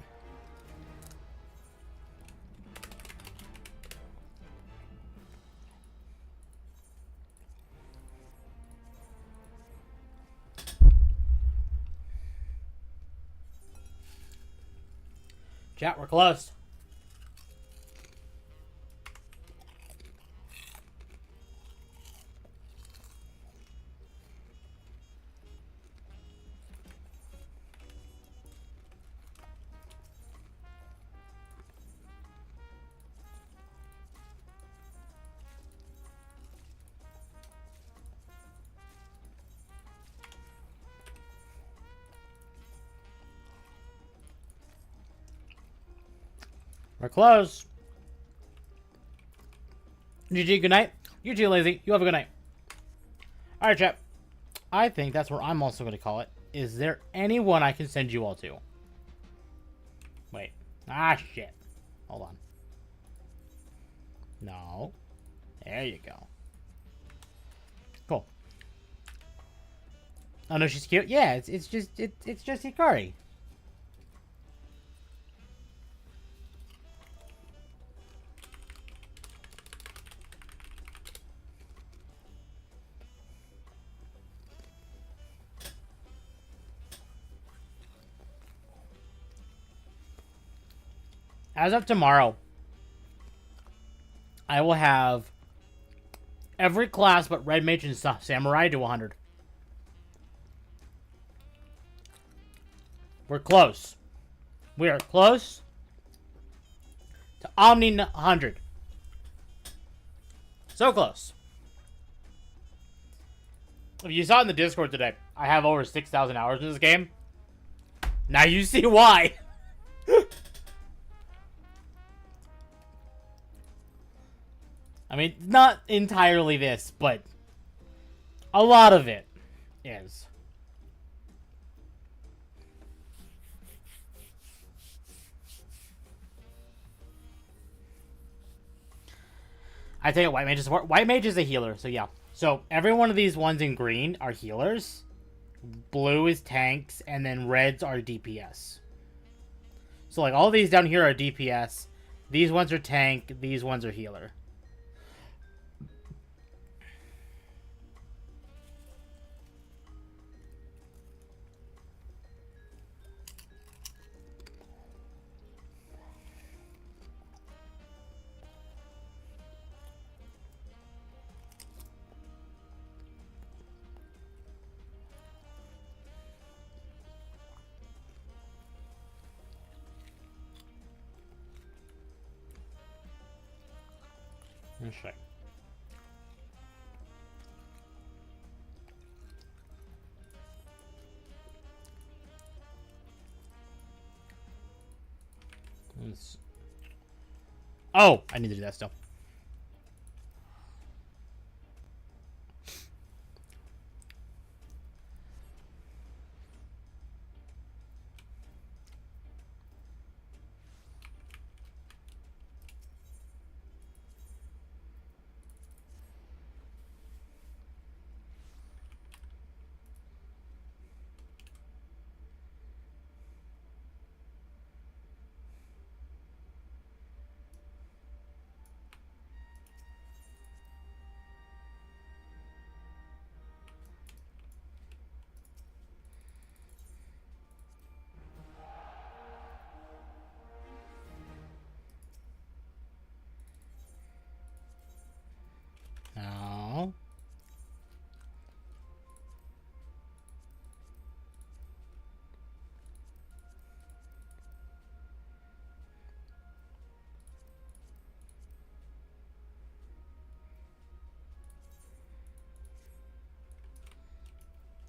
Chat, we're close. We're close. GG, good night. You too, Lazy. You have a good night. Alright, chat. I think that's where I'm also going to call it. Is there anyone I can send you all to? Wait. Ah, shit. Hold on. No. There you go. Cool. Oh, no, she's cute? Yeah, it's just Hikari. As of tomorrow, I will have every class but Red Mage and Samurai to 100. We're close. We are close to Omni 100. So close. If you saw in the Discord today, I have over 6,000 hours in this game. Now you see why. I mean, not entirely this, but a lot of it is. I tell you, White Mage is a healer, so yeah. So every one of these ones in green are healers. Blue is tanks, and then reds are DPS. So like all these down here are DPS. These ones are tank, these ones are healer. Interesting. Oh, I need to do that still.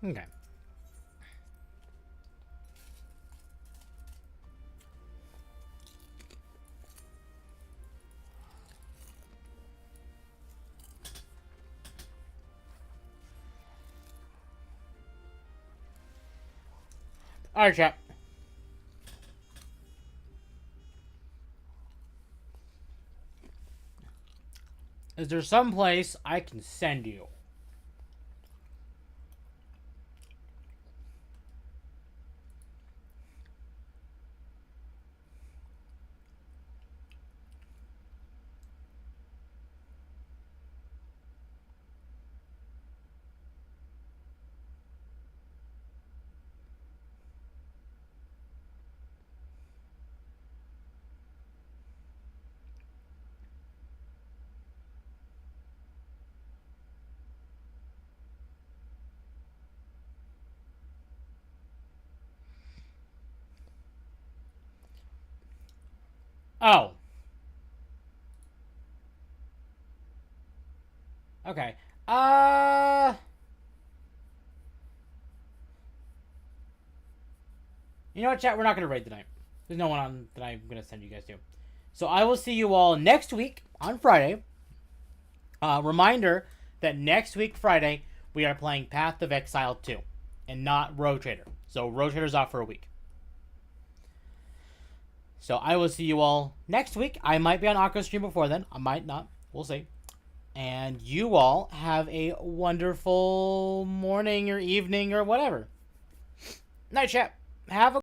Okay. Alright, chat. Is there some place I can send you? Oh. Okay. You know what, chat? We're not going to raid tonight. There's no one on that I'm going to send you guys to. So I will see you all next week on Friday. Reminder that next week, Friday, we are playing Path of Exile 2 and not Road Trader. So Road Trader's off for a week. So I will see you all next week. I might be on Occo's stream before then. I might not. We'll see. And you all have a wonderful morning or evening or whatever. Night, chat. Have a